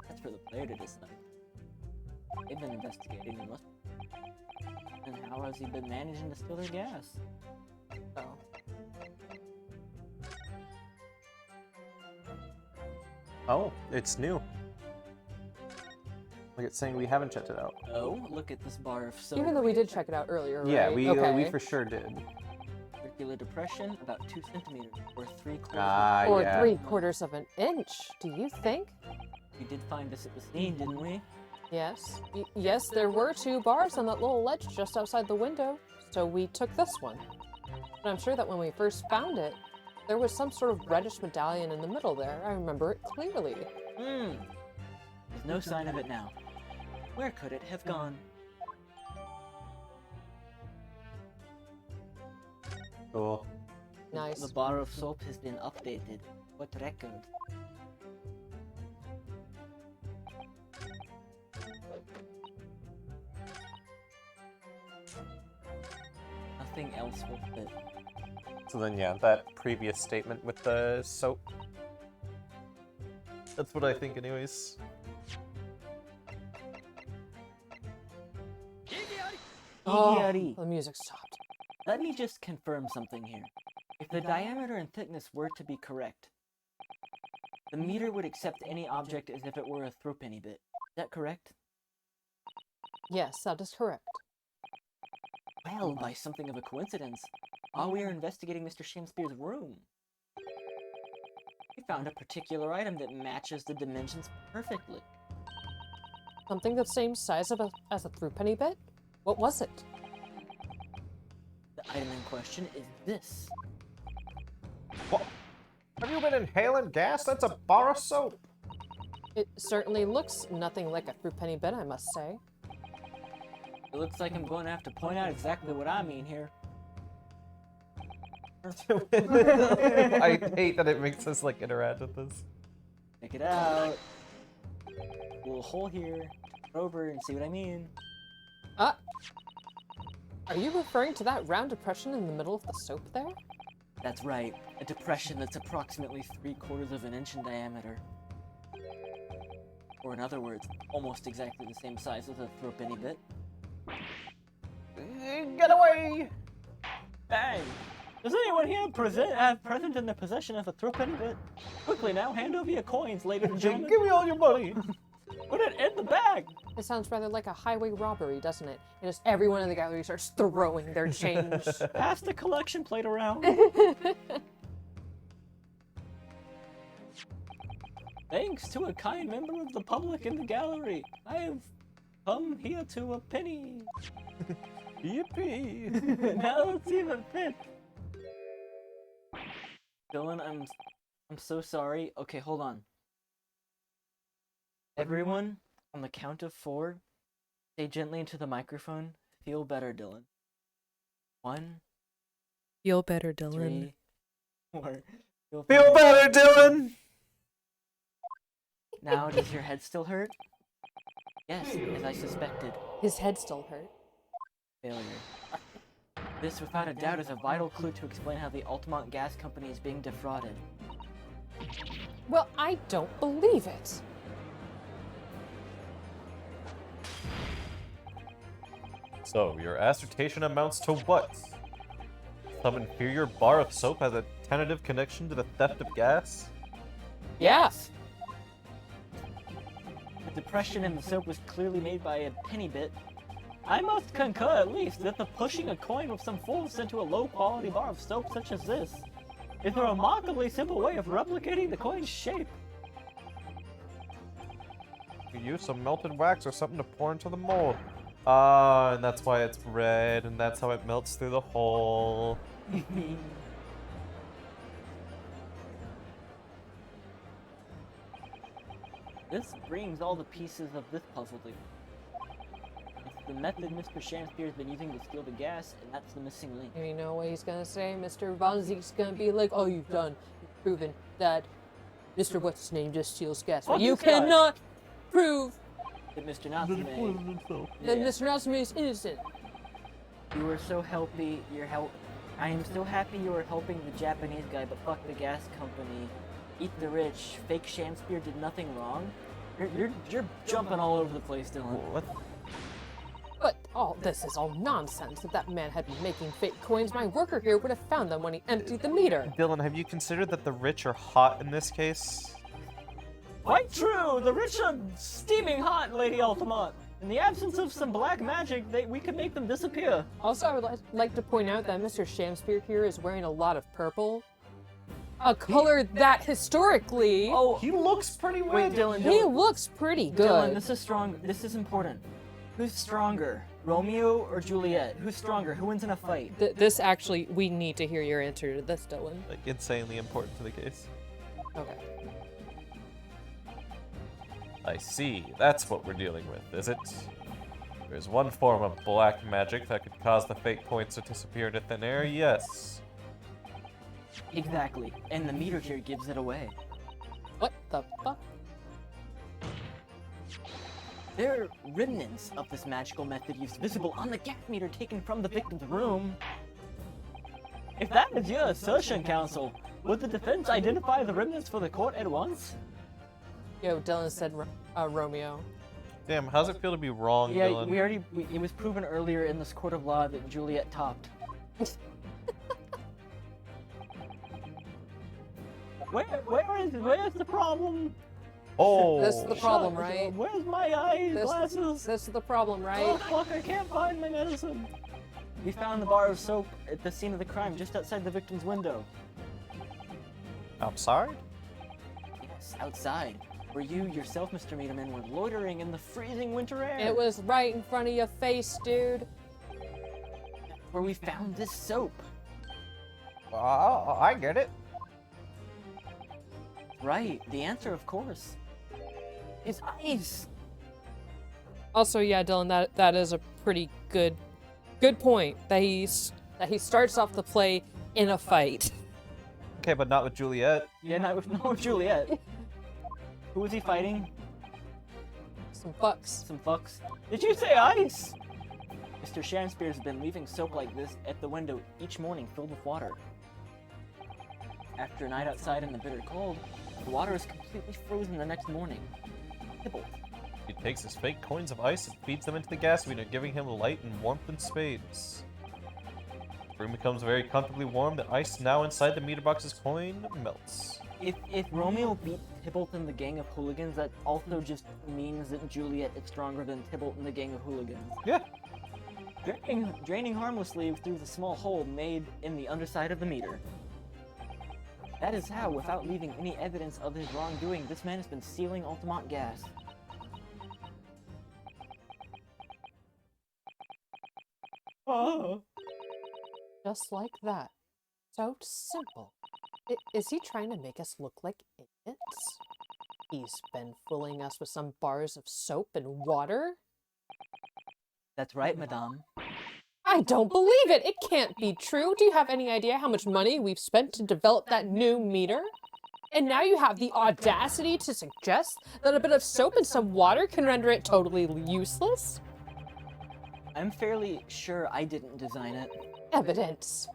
That's for the player to decide. They've been investigating and must. And how has he been managing to steal their gas? Oh. Oh, it's new. Like it's saying we haven't checked it out. Oh, look at this bar of soap. Even though we did check it out earlier, Yeah, right? we okay. for sure did. Circular depression, about 2 centimeters, or 3/4. Ah, Or yeah. 3/4 of an inch, do you think? We did find this at the scene, didn't we? Yes. Yes, there were 2 bars on that little ledge just outside the window, so we took this one. But I'm sure that when we first found it, there was some sort of reddish medallion in the middle there. I remember it clearly. Hmm. There's no sign of it now. Where could it have gone? Cool. Nice. The bar of soap has been updated. What record? Nothing else will fit. So then, yeah, that previous statement with the soap. That's what I think, anyways. Oh, Iggyari. the music stopped. Let me just confirm something here. If the diameter and thickness were to be correct, the meter would accept any object as if it were a threepenny bit. Is that correct? Yes, that is correct. Well, by something of a coincidence, while we were investigating Mr. Shakespeare's room, we found a particular item that matches the dimensions perfectly. Something the same size as a threepenny bit? What was it? The item in question is this. What? Have you been inhaling gas? That's a bar of soap. It certainly looks nothing like a threepenny bit, I must say. It looks like I'm going to have to point out exactly what I mean here. I hate that it makes us like interact with this. Check it out. Little hole here. Turn it over and see what I mean. Are you referring to that round depression in the middle of the soap there? That's right. A depression that's approximately 3/4 of an inch in diameter. Or in other words, almost exactly the same size as a threepenny bit. Get away! Hey! Does anyone here present in the possession of a threepenny bit? Quickly now, hand over your coins, ladies and Give gentlemen. me all your money. Put it in the bag. It sounds rather like a highway robbery, doesn't it? And just everyone in the gallery starts throwing their change. Pass the collection plate around. Thanks to a kind member of the public in the gallery, I have come here to a penny. Yippee! Now let's see if it fits. Dylan, I'm so sorry. Okay, hold on. Everyone, on the count of 4, say gently into the microphone, feel better, Dylan. 1, Feel better, Dylan. 3, 4. Feel better, Dylan! Now, does your head still hurt? Yes, as I suspected. His head still hurt. Failure. This, without a doubt, is a vital clue to explain how the Altamont Gas Company is being defrauded. Well, I don't believe it. So, your assertion amounts to what? Some inferior bar of soap has a tentative connection to the theft of gas? Yes. The depression in the soap was clearly made by a penny bit. I must concur, at least, that the pushing a coin with some force into a low-quality bar of soap such as this is a remarkably simple way of replicating the coin's shape. You use some melted wax or something to pour into the mold. Ah, and that's why it's red, and that's how it melts through the hole. This brings all the pieces of this puzzle together. It's the method Mr. Shamspeare's been using to steal the gas, and that's the missing link. And you know what he's gonna say? Mr. Von Zeke's gonna be like, "Oh, you've proven that Mr. What's his name just steals gas, but Fuck you this guy." cannot prove That Mr. Natsume. that Mr. Natsume is innocent." You were so helpy, your help I am so happy you were helping the Japanese guy, but fuck the gas company. Eat the rich. Fake Shamspear did nothing wrong. You're jumping all over the place, Dylan. What? But all this is all nonsense. If that man had been making fake coins, my worker here would have found them when he emptied the meter. Dylan, have you considered that the rich are hot in this case? Quite true. The rich are steaming hot, Lady Altamont. In the absence of some black magic, we could make them disappear. Also, I would like to point out that Mr. Shamspear here is wearing a lot of purple. A color that historically... Oh, He looks pretty wait, wet. Dylan. he looks pretty good. Dylan, this is strong. This is important. Who's stronger, Romeo or Juliet? Who's stronger? Who wins in a fight? This actually, we need to hear your answer to this, Dylan. Like, insanely important to the case. Okay. I see. That's what we're dealing with, is it? There's one form of black magic that could cause the fake points to disappear into thin air, yes. Exactly. And the meter here gives it away. What the fuck? There are remnants of this magical method used visible on the gas meter taken from the victim's room. If that is your assertion, counsel, would the defense identify the remnants for the court at once? Yo, Dylan said Romeo. Damn, how's it feel to be wrong, Yeah, Dylan? it was proven earlier in this court of law that Juliet topped. Where's the problem? Oh! This is the problem, right? Where's my eyeglasses? This is the problem, Oh right? fuck, I can't find my medicine. We found the bar of soap at the scene of the crime just outside the victim's window. Outside? Yes, outside. Where you yourself, Mr. Meterman, were loitering in the freezing winter air. It was right in front of your face, dude. Where we found this soap. I get it. Right, the answer, of course, is ice. Also, yeah, Dylan, that is a pretty good point. That he starts off the play in a fight. Okay, but not with Juliet. Yeah, not with Juliet. Who was he fighting? Some fucks. Some fucks. Did you say ice? Mr. Shamspear has been leaving soap like this at the window each morning filled with water. After a night outside in the bitter cold, the water is completely frozen the next morning. Tybalt. He takes his fake coins of ice and feeds them into the gas meter, giving him light and warmth in spades. The room becomes very comfortably warm. The ice now inside the meter box's coin melts. If Romeo beat Tybalt and the gang of hooligans, that also just means that Juliet is stronger than Tybalt and the gang of hooligans. Yeah. Draining harmlessly through the small hole made in the underside of the meter. That is how, without leaving any evidence of his wrongdoing, this man has been stealing Altamont gas. Oh. Just like that. So simple. Is he trying to make us look like idiots? He's been fooling us with some bars of soap and water? That's right, madame. I don't believe it! It can't be true! Do you have any idea how much money we've spent to develop that new meter? And now you have the audacity to suggest that a bit of soap and some water can render it totally useless? I'm fairly sure I didn't design it. Evidence.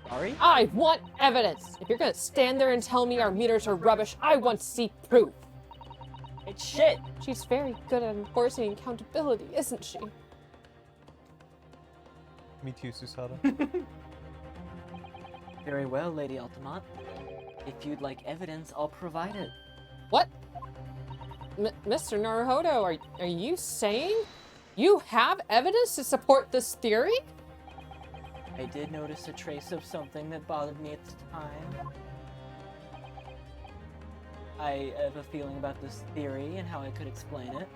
Sorry? I want evidence! If you're gonna stand there and tell me our meters are rubbish, I want to see proof! It's shit! She's very good at enforcing accountability, isn't she? Me too, Susada. Very well, Lady Altamont. If you'd like evidence, I'll provide it. What? Mr. Naruhodo, are you saying you have evidence to support this theory? I did notice a trace of something that bothered me at the time. I have a feeling about this theory and how I could explain it.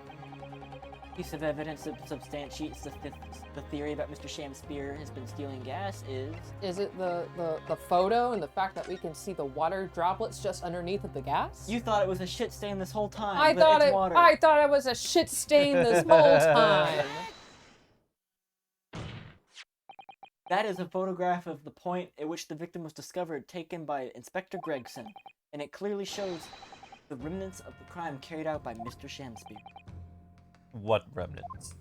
Piece of evidence that substantiates the theory about Mr. Shamspear has been stealing gas is... Is it the photo and the fact that we can see the water droplets just underneath of the gas? You thought it was a shit stain this whole time, I but thought it's water. I thought it was a shit stain this whole time. That is a photograph of the point at which the victim was discovered, taken by Inspector Gregson, and it clearly shows the remnants of the crime carried out by Mr. Shamspear. What remnants?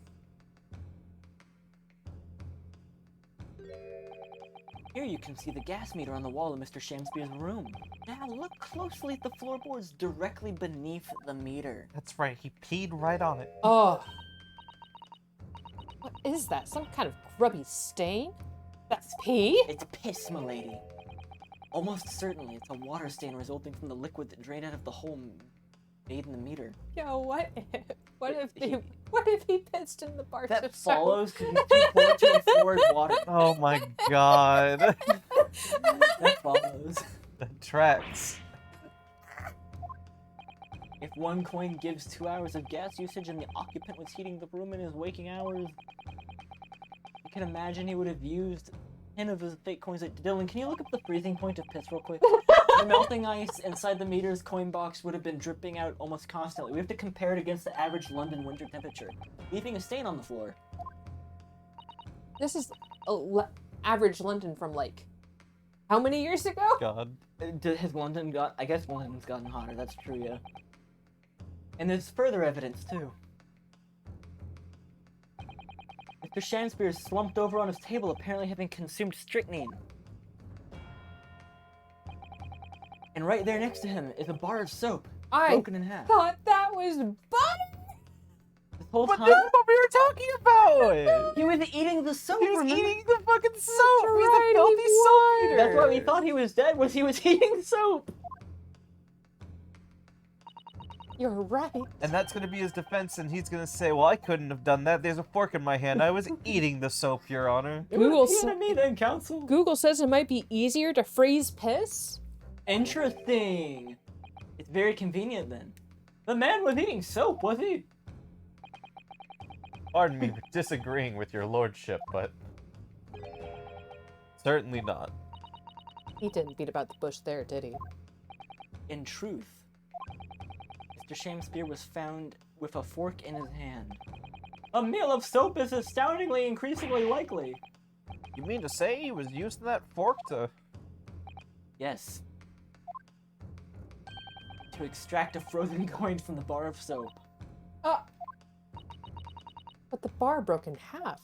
Here you can see the gas meter on the wall of Mr. Shamspeare's room. Now look closely at the floorboards directly beneath the meter. That's right, he peed right on it. Oh. What is that? Some kind of grubby stain? That's pee? It's piss, milady. Almost certainly it's a water stain resulting from the liquid that drained out of the hole made in the meter. Yo, what if he pissed in the bar? That follows to afford water. Oh my god. That follows. That tracks. If one coin gives 2 hours of gas usage and the occupant was heating the room in his waking hours, you can imagine he would have used 10 of his fake coins. Like, Dylan, can you look up the freezing point of piss real quick? The melting ice inside the meter's coin box would have been dripping out almost constantly. We have to compare it against the average London winter temperature, leaving a stain on the floor. This is average London from like how many years ago? God. Has London got? I guess London's gotten hotter. That's true, yeah. And there's further evidence too. Mr. Shamspeare is slumped over on his table, apparently having consumed strychnine. And right there next to him is a bar of soap, broken in half. Thought that was butter. This whole But time, that's what we were talking about! he was eating the soap. He was remember? eating the fucking soap! He was right, a filthy he soap eater! That's why we thought he was dead. Was he was eating soap? You're right. And that's gonna be his defense, and he's gonna say, well, I couldn't have done that. There's a fork in my hand. I was eating the soap, Your Honor. Google It me then, counsel. Google says it might be easier to freeze piss. Interesting. It's very convenient then. The man was eating soap, was he? Pardon me for disagreeing with your lordship, but certainly not. He didn't beat about the bush there, did he? In truth, Mr. Shamspeare was found with a fork in his hand. A meal of soap is astoundingly increasingly likely. You mean to say he was using that fork to... Yes. To extract a frozen coin from the bar of soap. But the bar broke in half.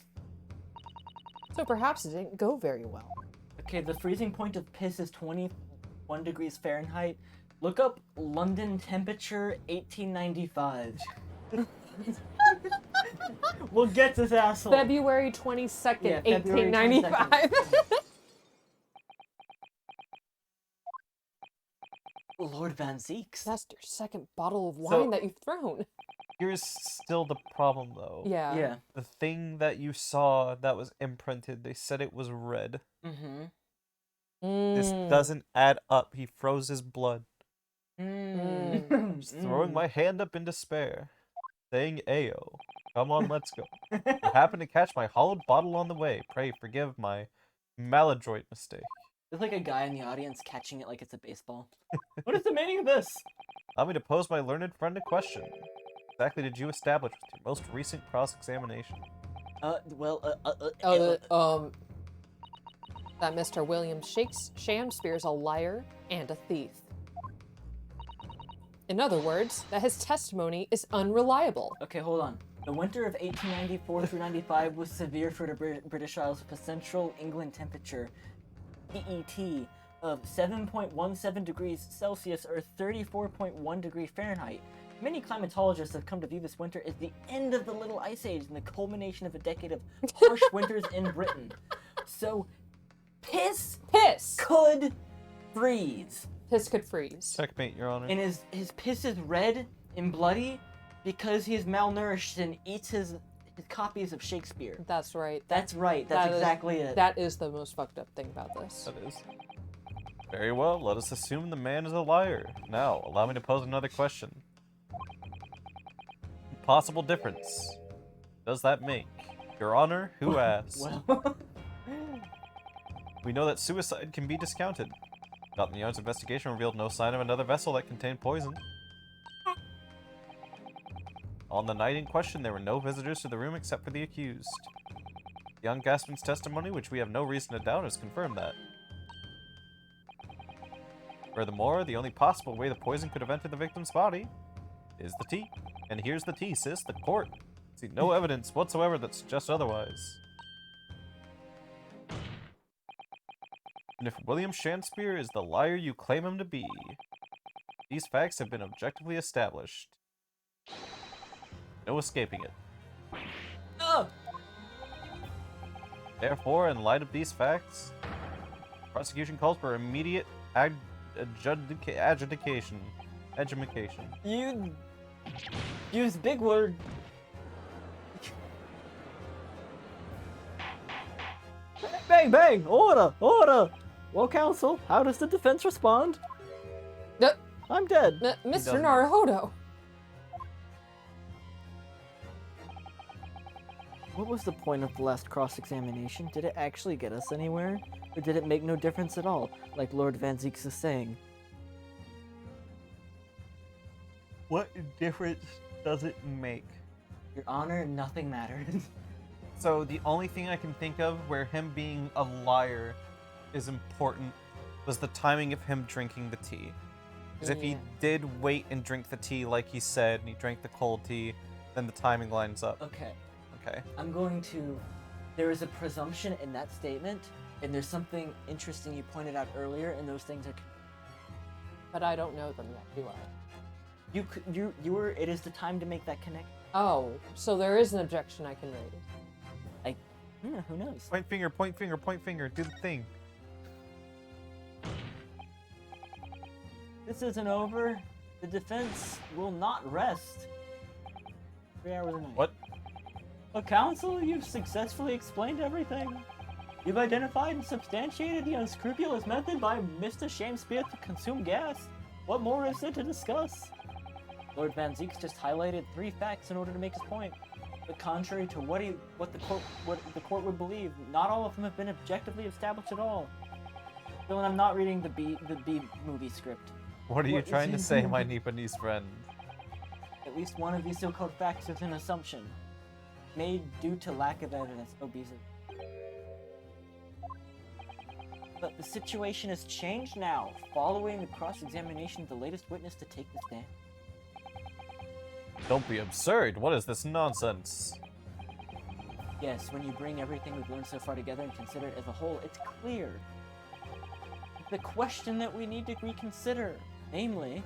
So perhaps it didn't go very well. Okay, the freezing point of piss is 21 degrees Fahrenheit. Look up London temperature 1895. We'll get this asshole. February 22nd, Yeah, February 1895. Lord Van Zeeks. That's your second bottle of wine So- that you've thrown. Here's still the problem, though. Yeah. Yeah. The thing that you saw that was imprinted, they said it was red. Mm-hmm. This doesn't add up. He froze his blood. Mm. Just throwing my hand up in despair, saying, Ayo, come on, let's go. I happened to catch my hollowed bottle on the way. Pray forgive my maladroit mistake. There's like a guy in the audience catching it like it's a baseball. What is the meaning of this? Allow me to pose my learned friend a question. Exactly did you establish with your most recent cross-examination? That Mr. William Shamspeare's a liar and a thief. In other words, that his testimony is unreliable. Okay, hold on. The winter of 1894 through 95 was severe for the British Isles with a central England temperature, CET, of 7.17 degrees Celsius or 34.1 degree Fahrenheit. Many climatologists have come to view this winter as the end of the Little Ice Age and the culmination of a decade of harsh winters in Britain. So, piss could freeze. Piss could freeze. Checkmate, Your Honor. And his piss is red and bloody because he's malnourished and eats his copies of Shakespeare. That's right. That's right. That's exactly it. That is the most fucked up thing about this. That is. Very well, let us assume the man is a liar. Now, allow me to pose another question. Possible difference. Does that make? Your Honor, who asks? Well, We know that suicide can be discounted. Scotland Yard's investigation revealed no sign of another vessel that contained poison. On the night in question, there were no visitors to the room except for the accused. Young Gaspin's testimony, which we have no reason to doubt, has confirmed that. Furthermore, the only possible way the poison could have entered the victim's body is the tea. And here's the tea, sis, the court. See no evidence whatsoever that suggests otherwise. And if William Shakespeare is the liar you claim him to be. These facts have been objectively established. No escaping it. Therefore, in light of these facts, prosecution calls for immediate adjudication. You use big word. Bang, bang! Order! Order! Well, counsel, how does the defense respond? I'm dead. Mr. doesn't. Naruhodo. What was the point of the last cross-examination? Did it actually get us anywhere? Or did it make no difference at all, like Lord Van Zeeks is saying? What difference does it make? Your Honor, nothing matters. So the only thing I can think of where him being a liar is important was the timing of him drinking the tea. Because if he Yeah. did wait and drink the tea like he said, and he drank the cold tea, then the timing lines up. Okay, Okay. I'm going to... There is a presumption in that statement, and there's something interesting you pointed out earlier, and those things are... But I don't know them yet, do I? You were... It is the time to make that connection. Oh, so there is an objection I can raise. Yeah, who knows? Point finger, point finger, point finger. Do the thing. This isn't over. The defense will not rest. 3 hours a night. What? But counsel, you've successfully explained everything. You've identified and substantiated the unscrupulous method by Mr. Shakespeare to consume gas. What more is there to discuss? Lord Van Zeeks just highlighted 3 facts in order to make his point. But contrary to what the court would believe, not all of them have been objectively established at all. Dylan, I'm not reading the B movie script. What are you What- trying to say, my Nipponese friend? At least one of these so-called facts is an assumption, made due to lack of evidence. Oh, Beezer. But the situation has changed now, following the cross-examination of the latest witness to take the stand. Don't be absurd. What is this nonsense? Yes, when you bring everything we've learned so far together and consider it as a whole, it's clear. The question that we need to reconsider, namely...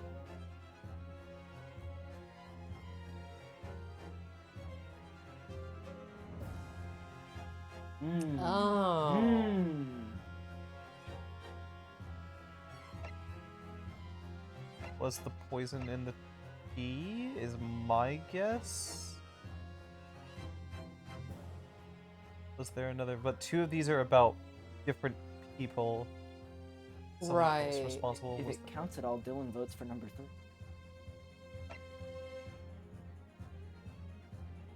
Oh. Was the poison in the tea? Is my guess? Was there another? But 2 of these are about different people. Someone else Right. responsible. If Was it counts at all, Dylan votes for number 3.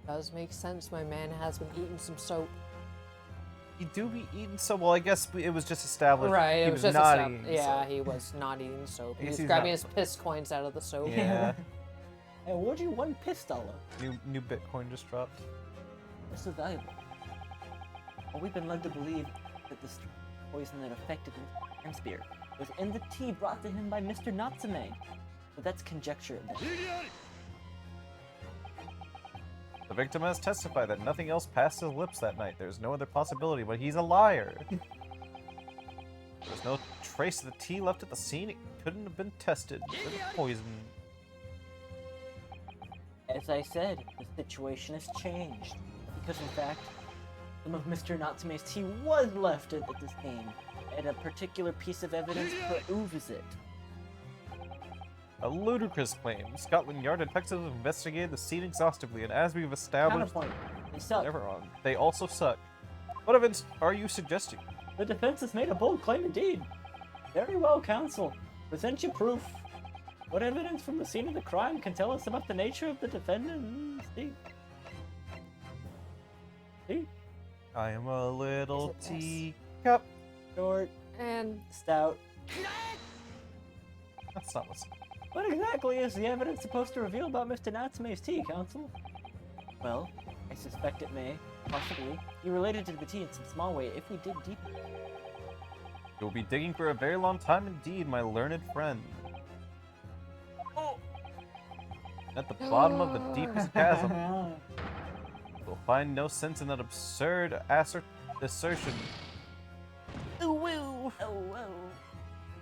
Does make sense. My man has been eating some soap. he do be eating so well? I guess it was just established. Right, he it was just not a soap. eating. Yeah, so- he was not eating soap. I He guess was he's grabbing not- his piss coins out of the soap. Yeah. I award you 1 $1. New Bitcoin just dropped. This is valuable. Well, we've been led to believe that the poison that affected Mr. Shakespeare was in the tea brought to him by Mr. Natsume. But that's conjecture. The victim has testified that nothing else passed his lips that night. There's no other possibility, but he's a liar. There's no trace of the tea left at the scene. It couldn't have been tested for the poison. As I said, the situation has changed. Because in fact, some of Mr. Natsume's tea was left at the scene, and a particular piece of evidence proves it. A ludicrous claim. Scotland Yard detectives investigated the scene exhaustively, and as we've established, Counterpoint. They suck. never on. They also suck. What evidence are you suggesting? The defense has made a bold claim indeed. Very well, counsel. Present your proof. What evidence from the scene of the crime can tell us about the nature of the defendant? See? I am a little Is it S? teacup. Short, And stout. That's not what's. What exactly is the evidence supposed to reveal about Mr. Natsume's tea, counsel? Well, I suspect it may, possibly, be related to the tea in some small way if we dig deeper. You'll be digging for a very long time indeed, my learned friend. At the bottom of the deepest chasm, you'll find no sense in that absurd assertion. Ooh, woo. Oh,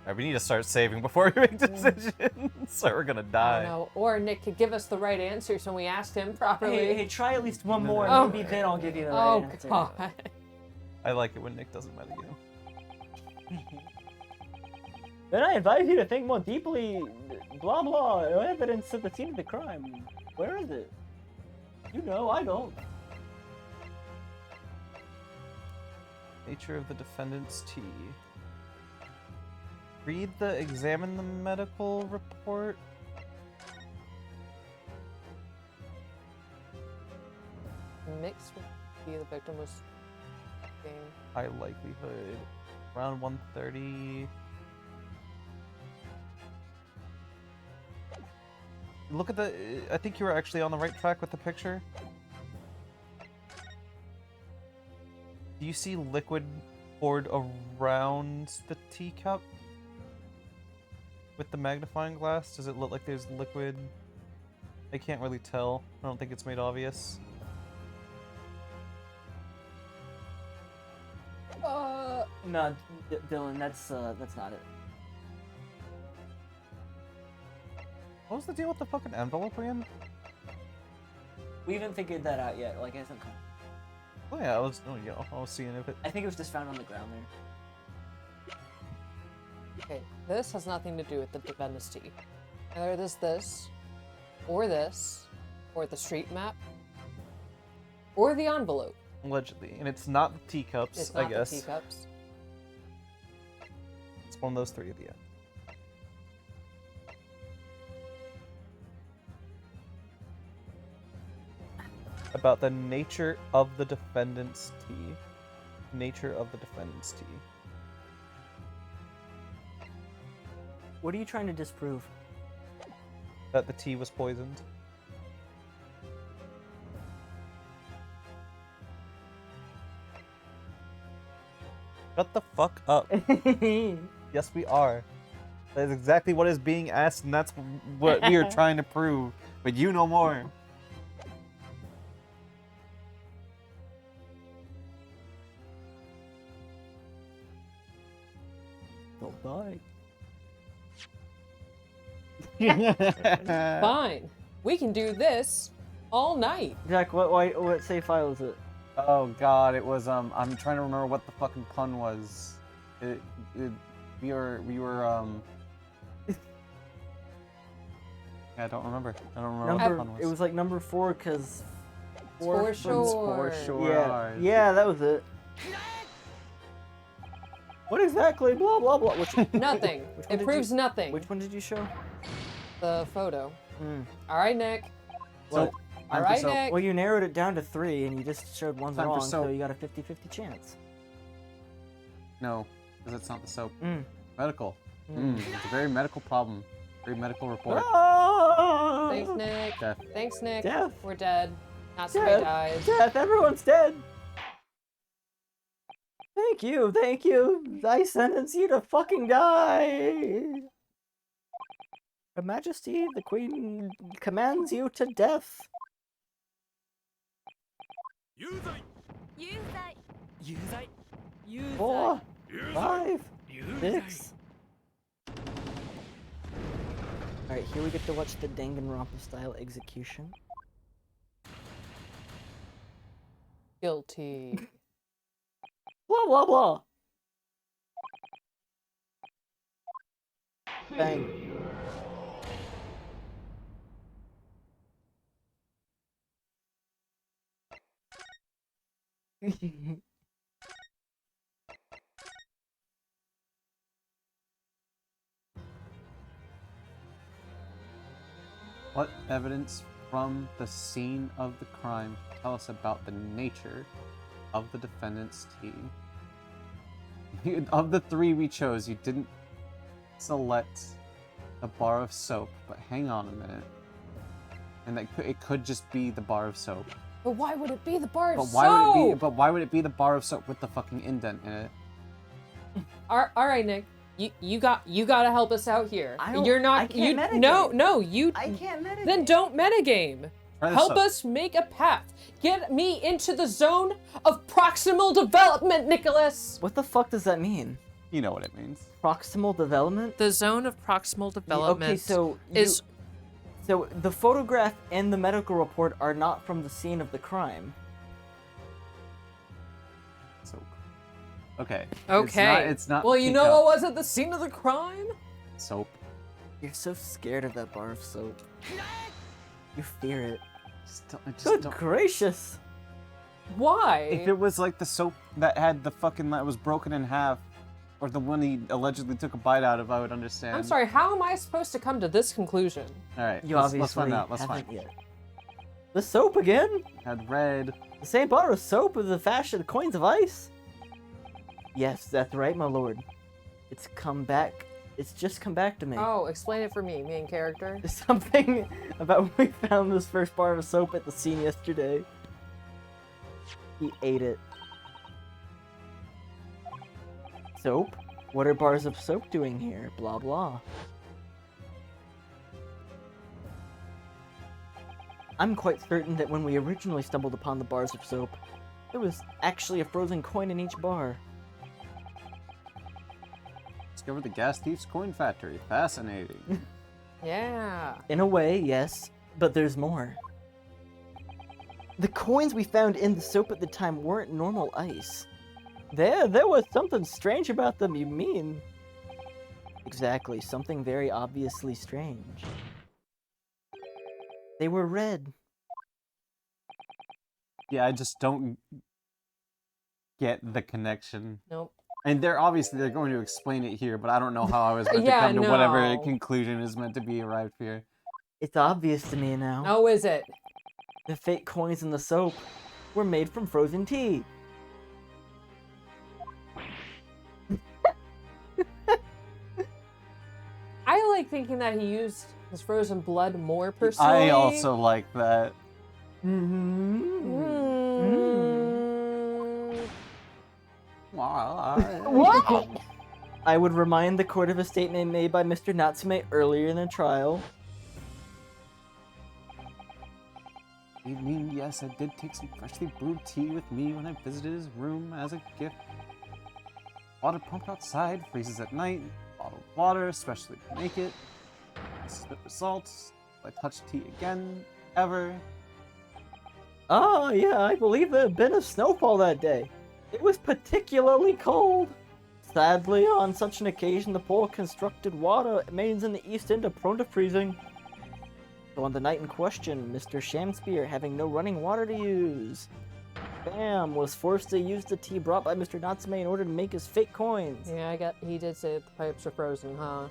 Alright, we need to start saving before we make decisions, or we're gonna I die. don't know. Or Nick could give us the right answers when we asked him properly. Hey, try at least one more, Oh. and maybe then I'll give you the right Oh answer. god. I like it when Nick doesn't metagame. Then I advise you to think more deeply. Blah blah. No evidence at the scene of the crime. Where is it? You know, I don't. Nature of the defendant's tea. Examine the medical report. Mixed with the victim was game. High likelihood. Around 1:30. Look at the... I think you were actually on the right track with the picture. Do you see liquid poured around the teacup? With the magnifying glass? Does it look like there's liquid? I can't really tell. I don't think it's made obvious. No, Dylan, that's not it. What was the deal with the fucking envelope again? We haven't figured that out yet. Like, it hasn't come. Oh yeah, I was seeing if it... I think it was just found on the ground there. Okay, this has nothing to do with the defendant's tea. Either it is this, or the street map, or the envelope. Allegedly. And it's not the teacups, It's not I guess. the teacups. It's one of those three at the end. About the nature of the defendant's tea. Nature of the defendant's tea. What are you trying to disprove? That the tea was poisoned. Shut the fuck up. Yes, we are. That is exactly what is being asked, and that's what we are trying to prove. But you know more. Don't die. Fine. We can do this all night. Jack, what save file is it? Oh god, it was I'm trying to remember what the fucking pun was. We were Yeah, I don't remember. I don't remember what the pun was. It was like number 4 because For sure. For sure. yeah, that was it. What exactly? Blah blah blah. Nothing. Which one It did proves nothing. Which one did you show? The photo. Hmm. All right, Nick. What? All right, Nick. Well, you narrowed it down to 3, and you just showed one Time for wrong, so soap. you got a 50-50 chance. No, because that's not the soap. Mm. Medical. It's a very medical problem. Very medical report. Ah! Thanks, Nick. Death. Thanks, Nick. Death. We're dead. Not somebody Death. dies. Death. Everyone's dead. Thank you. Thank you. I sentence you to fucking die. Her Majesty, the Queen, commands you to death. Yuzai! Yuzai. 4, 5, Yuzai! 6. Alright, here we get to watch the Danganronpa style execution. Guilty. Blah blah blah. Bang. What evidence from the scene of the crime tell us about the nature of the defendant's tea? Of the 3 we chose, you didn't select the bar of soap, but hang on a minute. And it could just be the bar of soap. But why would it be the bar of But soap? why would it be the bar of soap with the fucking indent in it? All right, Nick. You gotta help us out here. You're not. I can't metagame. No. You. I can't metagame. Then don't metagame. Try the Help soap. us make a path. Get me into the zone of proximal development, Nicholas. What the fuck does that mean? You know what it means. Proximal development? The zone of proximal development Okay, so is so the photograph and the medical report are not from the scene of the crime. So, okay. okay. It's not. Well, you know teacup. what was at the scene of the crime? Soap. You're so scared of that bar of soap. You fear it. I just Good don't. gracious. Why? If it was like the soap that had the fucking that was broken in half, or the one he allegedly took a bite out of, I would understand. I'm sorry. How am I supposed to come to this conclusion? All right. You let's obviously find out. Let's haven't find. yet. The soap again? Had red. The same bar of soap with the fashioned coins of ice? Yes, that's right, my lord. It's come back. It's just come back to me. Oh, explain it for me, main character. There's something about when we found this first bar of soap at the scene yesterday. He ate it. Soap? What are bars of soap doing here? Blah blah. I'm quite certain that when we originally stumbled upon the bars of soap, there was actually a frozen coin in each bar. Discover the gas thief's coin factory. Fascinating. Yeah. In a way, yes, but there's more. The coins we found in the soap at the time weren't normal ice. There was something strange about them, you mean? Exactly, something very obviously strange. They were red. Yeah, I just don't get the connection. Nope. And they're going to explain it here, but I don't know how I was meant Yeah, to come to whatever no. conclusion is meant to be arrived here. It's obvious to me now. Oh, is it? The fake coins in the soap were made from frozen tea. I like thinking that he used his frozen blood more personally. I also like that. Mm. What? I would remind the court of a statement made by Mr. Natsume earlier in the trial. Evening, yes, I did take some freshly brewed tea with me when I visited his room as a gift. Water pumped outside, freezes at night. Bottled water, especially to make it. This is the results. I touched tea again, ever. Oh, yeah, I believe there had been a snowfall that day. It was particularly cold. Sadly, on such an occasion, the poor constructed water mains in the East End are prone to freezing. So on the night in question, Mr. Shamspear, having no running water to use, Bam was forced to use the tea brought by Mr. Natsume in order to make his fake coins. Yeah, he did say that the pipes are frozen, huh?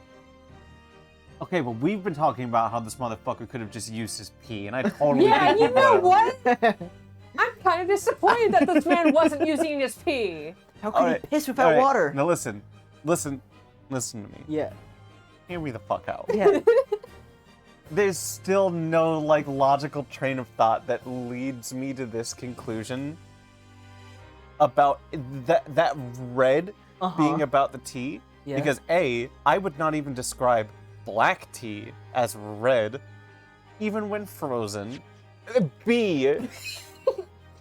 Okay, but we've been talking about how this motherfucker could have just used his pee, and I totally Yeah, think you he know would've. what? I'm kind of disappointed that this man wasn't using his pee. How could Alright, he piss without alright, water? Now listen to me. Yeah. Hear me the fuck out. Yeah. There's still no, like, logical train of thought that leads me to this conclusion about that red being about the tea. Yeah. Because A, I would not even describe black tea as red, even when frozen. B,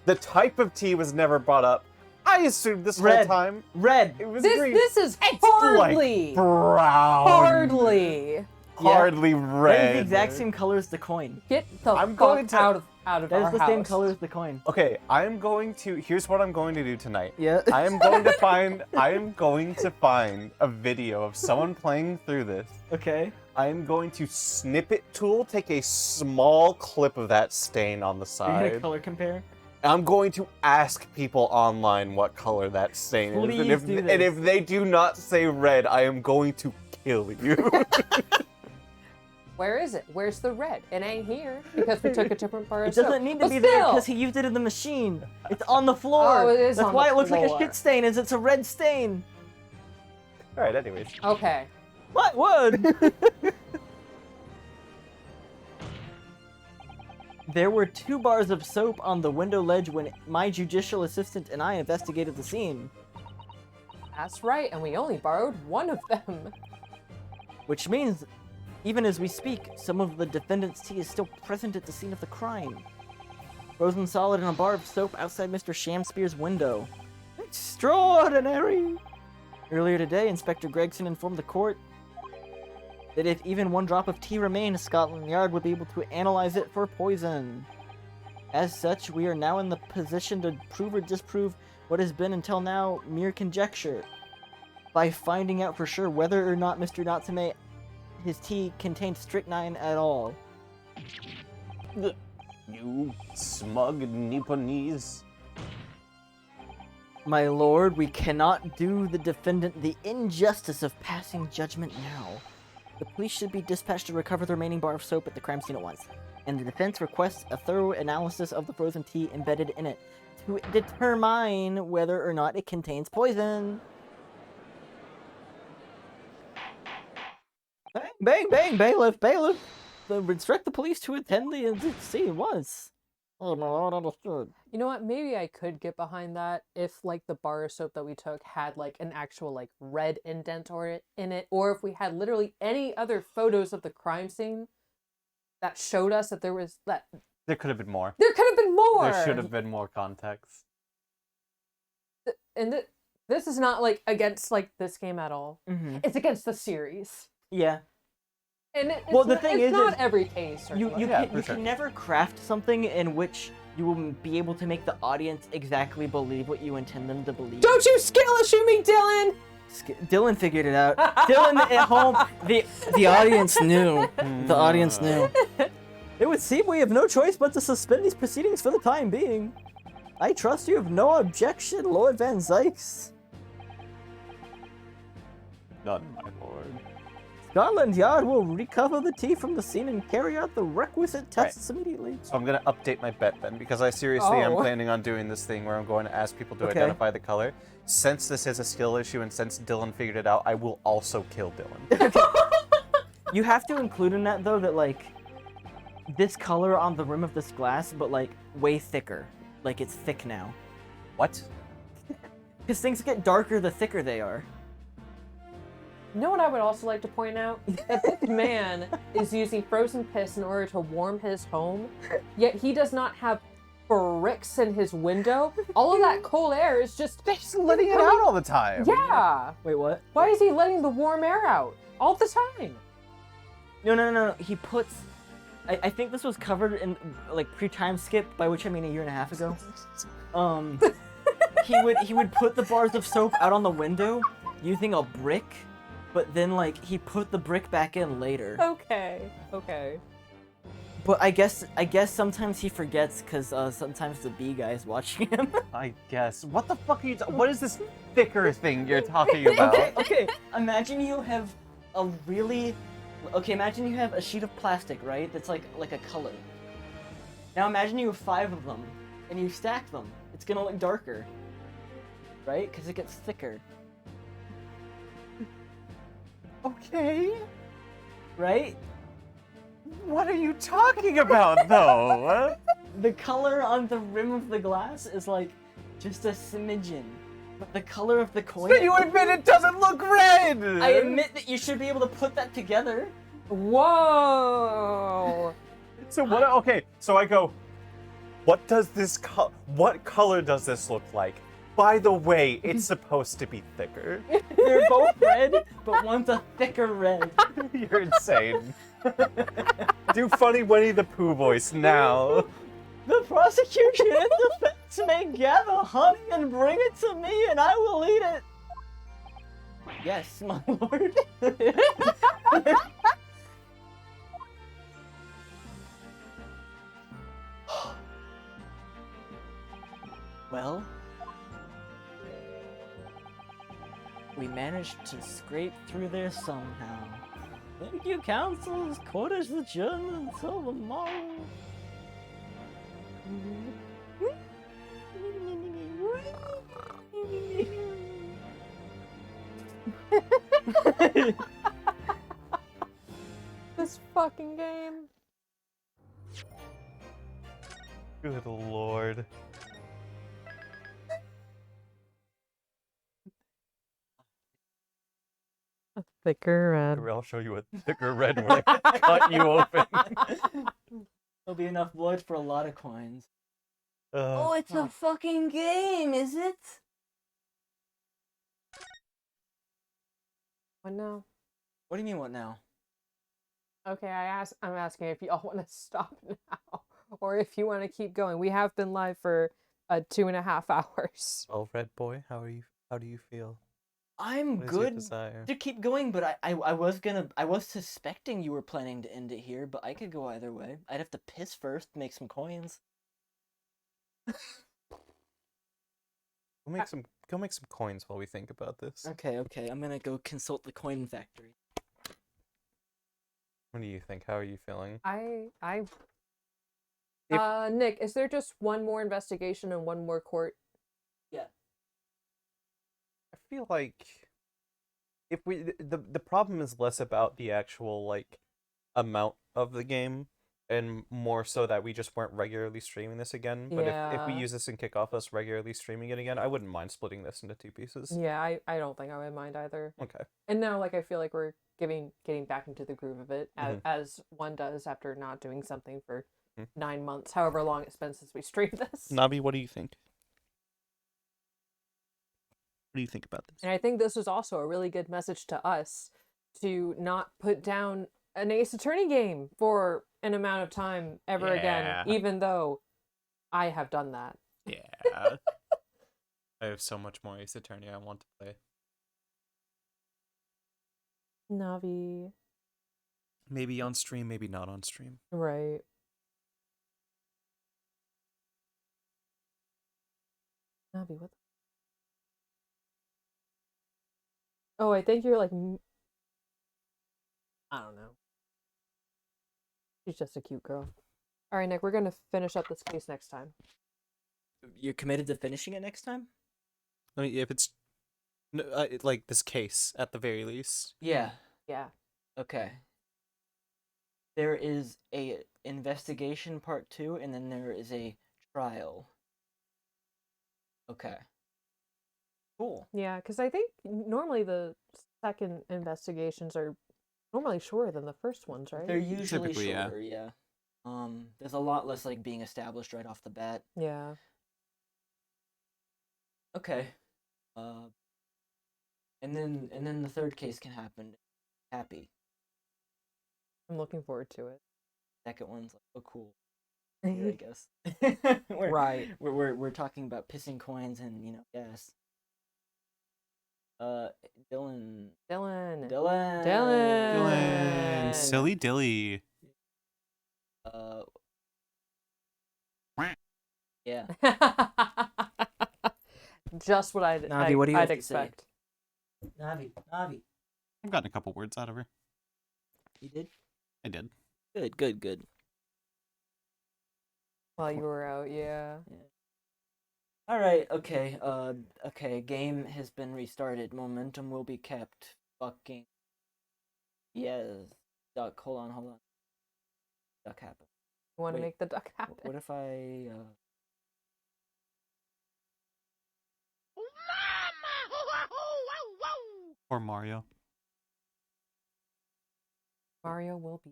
the type of tea was never brought up. I assumed this Red. whole time Red. it was This green. this is It's hardly, like brown. hardly. Hardly That red. is the exact same color as the coin. Get the I'm fuck going to- out of That our is the house. same color as the coin. Okay, here's what I'm going to do tonight. Yeah. I am going to find a video of someone playing through this. Okay. I am going to snippet tool, take a small clip of that stain on the You're gonna side. color compare? I'm going to ask people online what color that stain is. Please do And this. if they do not say red, I am going to kill you. Where is it? Where's the red? It ain't here because we took a different bar of It doesn't soap. need to But be there still. because he used it in the machine. It's on the floor. Oh, it is That's on why the it looks like a floor. shit stain, is it's a red stain. Alright, anyways. Okay. What would? There were 2 bars of soap on the window ledge when my judicial assistant and I investigated the scene. That's right, and we only borrowed one of them. Which means, even as we speak, some of the defendant's tea is still present at the scene of the crime. Frozen solid in a bar of soap outside Mr. Shamspear's window. Extraordinary! Earlier today, Inspector Gregson informed the court that if even one drop of tea remained, Scotland Yard would be able to analyze it for poison. As such, we are now in the position to prove or disprove what has been until now mere conjecture by finding out for sure whether or not Mr. Natsume, his tea contained strychnine at all. You smug Nipponese. My lord, we cannot do the defendant the injustice of passing judgment now. The police should be dispatched to recover the remaining bar of soap at the crime scene at once, and the defense requests a thorough analysis of the frozen tea embedded in it to determine whether or not it contains poison. Bang, bang, bang, bailiff, bailiff! Instruct the police to attend the scene at once. Oh, my lord, understood. You know what? Maybe I could get behind that if, like, the bar of soap that we took had, like, an actual, like, red indent in it, or if we had literally any other photos of the crime scene that showed us that there was that. There could have been more. There could have been more. There should have been more context. And this is not, like, against, like, this game at all. Mm-hmm. It's against the series. Yeah. And it's Well, the not, thing it's is not every case. You Yeah, can sure. never craft something in which you will be able to make the audience exactly believe what you intend them to believe. Don't you skill issue me, Dylan! Dylan figured it out. Dylan at home, the audience knew. The audience knew. It would seem we have no choice but to suspend these proceedings for the time being. I trust you have no objection, Lord Van Zykes. None, my lord. Scotland Yard will recover the tea from the scene and carry out the requisite tests immediately. So I'm gonna update my bet then, because I seriously am Oh. planning on doing this thing where I'm going to ask people to Okay. identify the color. Since this is a skill issue and since Dylan figured it out, I will also kill Dylan. You have to include in that, though, that, like, this color on the rim of this glass, but, like, way thicker. Like, it's thick now. What? Because things get darker the thicker they are. You know what I would also like to point out? That this man is using frozen piss in order to warm his home, yet he does not have bricks in his window. All of that cold air is just letting it out all the time. Yeah! Wait, what? Why is he letting the warm air out all the time? No. He puts... I think this was covered in, like, pre-time skip, by which I mean a year and a half ago. He would put the bars of soap out on the window using a brick, but then, like, he put the brick back in later. Okay. But I guess sometimes he forgets because sometimes the bee guy's watching him. I guess. What the fuck are you what is this thicker thing you're talking about? Okay. Imagine you have a really... Okay, imagine you have a sheet of plastic, right? That's like a color. Now imagine you have 5 of them, and you stack them. It's gonna look darker. Right? Because it gets thicker. Okay. Right? What are you talking about, though? The color on the rim of the glass is like just a smidgen. But the color of the coin... But you admit it doesn't look red! I admit that you should be able to put that together. Whoa! So what? Okay, so I go. What does this what color does this look like? By the way, it's supposed to be thicker. They're both red, but one's a thicker red. You're insane. Do funny Winnie the Pooh voice now. The prosecution and defense may gather honey and bring it to me, and I will eat it. Yes, my lord. Well, we managed to scrape through there somehow. Thank you, counsels. Court is adjourned until tomorrow. This fucking game. Good lord. A thicker red. I'll show you a thicker red when I cut you open. There'll be enough blood for a lot of coins. Oh, it's a fucking game, is it? What now? What do you mean, what now? Okay, I'm asking if y'all want to stop now, or if you want to keep going. We have been live for 2.5 hours. Well, Red Boy, how do you feel? I'm What is your good desire? to keep going, but I was suspecting you were planning to end it here, but I could go either way. I'd have to piss first, make some coins. Go make some coins while we think about this. Okay, I'm gonna go consult the coin factory. What do you think? How are you feeling? Nick, is there just one more investigation and one more court? Yeah. I feel like if the problem is less about the actual like amount of the game and more so that we just weren't regularly streaming this again. But if we Yeah. use this and kick off us regularly streaming it again, I wouldn't mind splitting this into 2 pieces. Yeah, I don't think I would mind either. Okay. And now, like, I feel like we're getting back into the groove of it, Mhm. as one does after not doing something for Mhm. 9 months, however long it's been since we streamed this. Navi, what do you think? What do you think about this? And I think this was also a really good message to us to not put down an Ace Attorney game for an amount of time ever Yeah. again, even though I have done that. Yeah. I have so much more Ace Attorney I want to play. Navi. Maybe on stream, maybe not on stream. Right. Navi, what the... Oh, I think you're like... I don't know. She's just a cute girl. Alright, Nick, we're gonna finish up this case next time. You're committed to finishing it next time? I mean, if it's like this case at the very least. Yeah. Yeah. Okay. There is a investigation part 2, and then there is a trial. Okay. Cool. Yeah, because I think normally the second investigations are normally shorter than the first ones, right? They're usually Typically, yeah. shorter, yeah. There's a lot less like being established right off the bat. Yeah. Okay. And then the third case can happen. Happy. I'm looking forward to it. Second one's like, oh cool. Here, I guess. Right. We're talking about pissing coins and gas. Dylan. Dylan. Silly Dilly. Yeah. Just what Navi, what do you I'd have to say? expect. Navi. I've gotten a couple words out of her. You did? I did. Good. While you were out, yeah. All right. Okay. Okay. Game has been restarted. Momentum will be kept. Fucking. Yes. Duck. Hold on. Duck happen. You want to Wait, make the duck happen? What if I? Or Mario. Mario will be.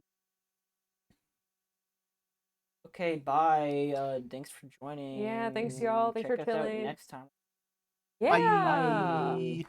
Okay. Bye. Thanks for joining. Yeah, thanks y'all. Thanks Check for us out chilling. next time. Yeah. Bye.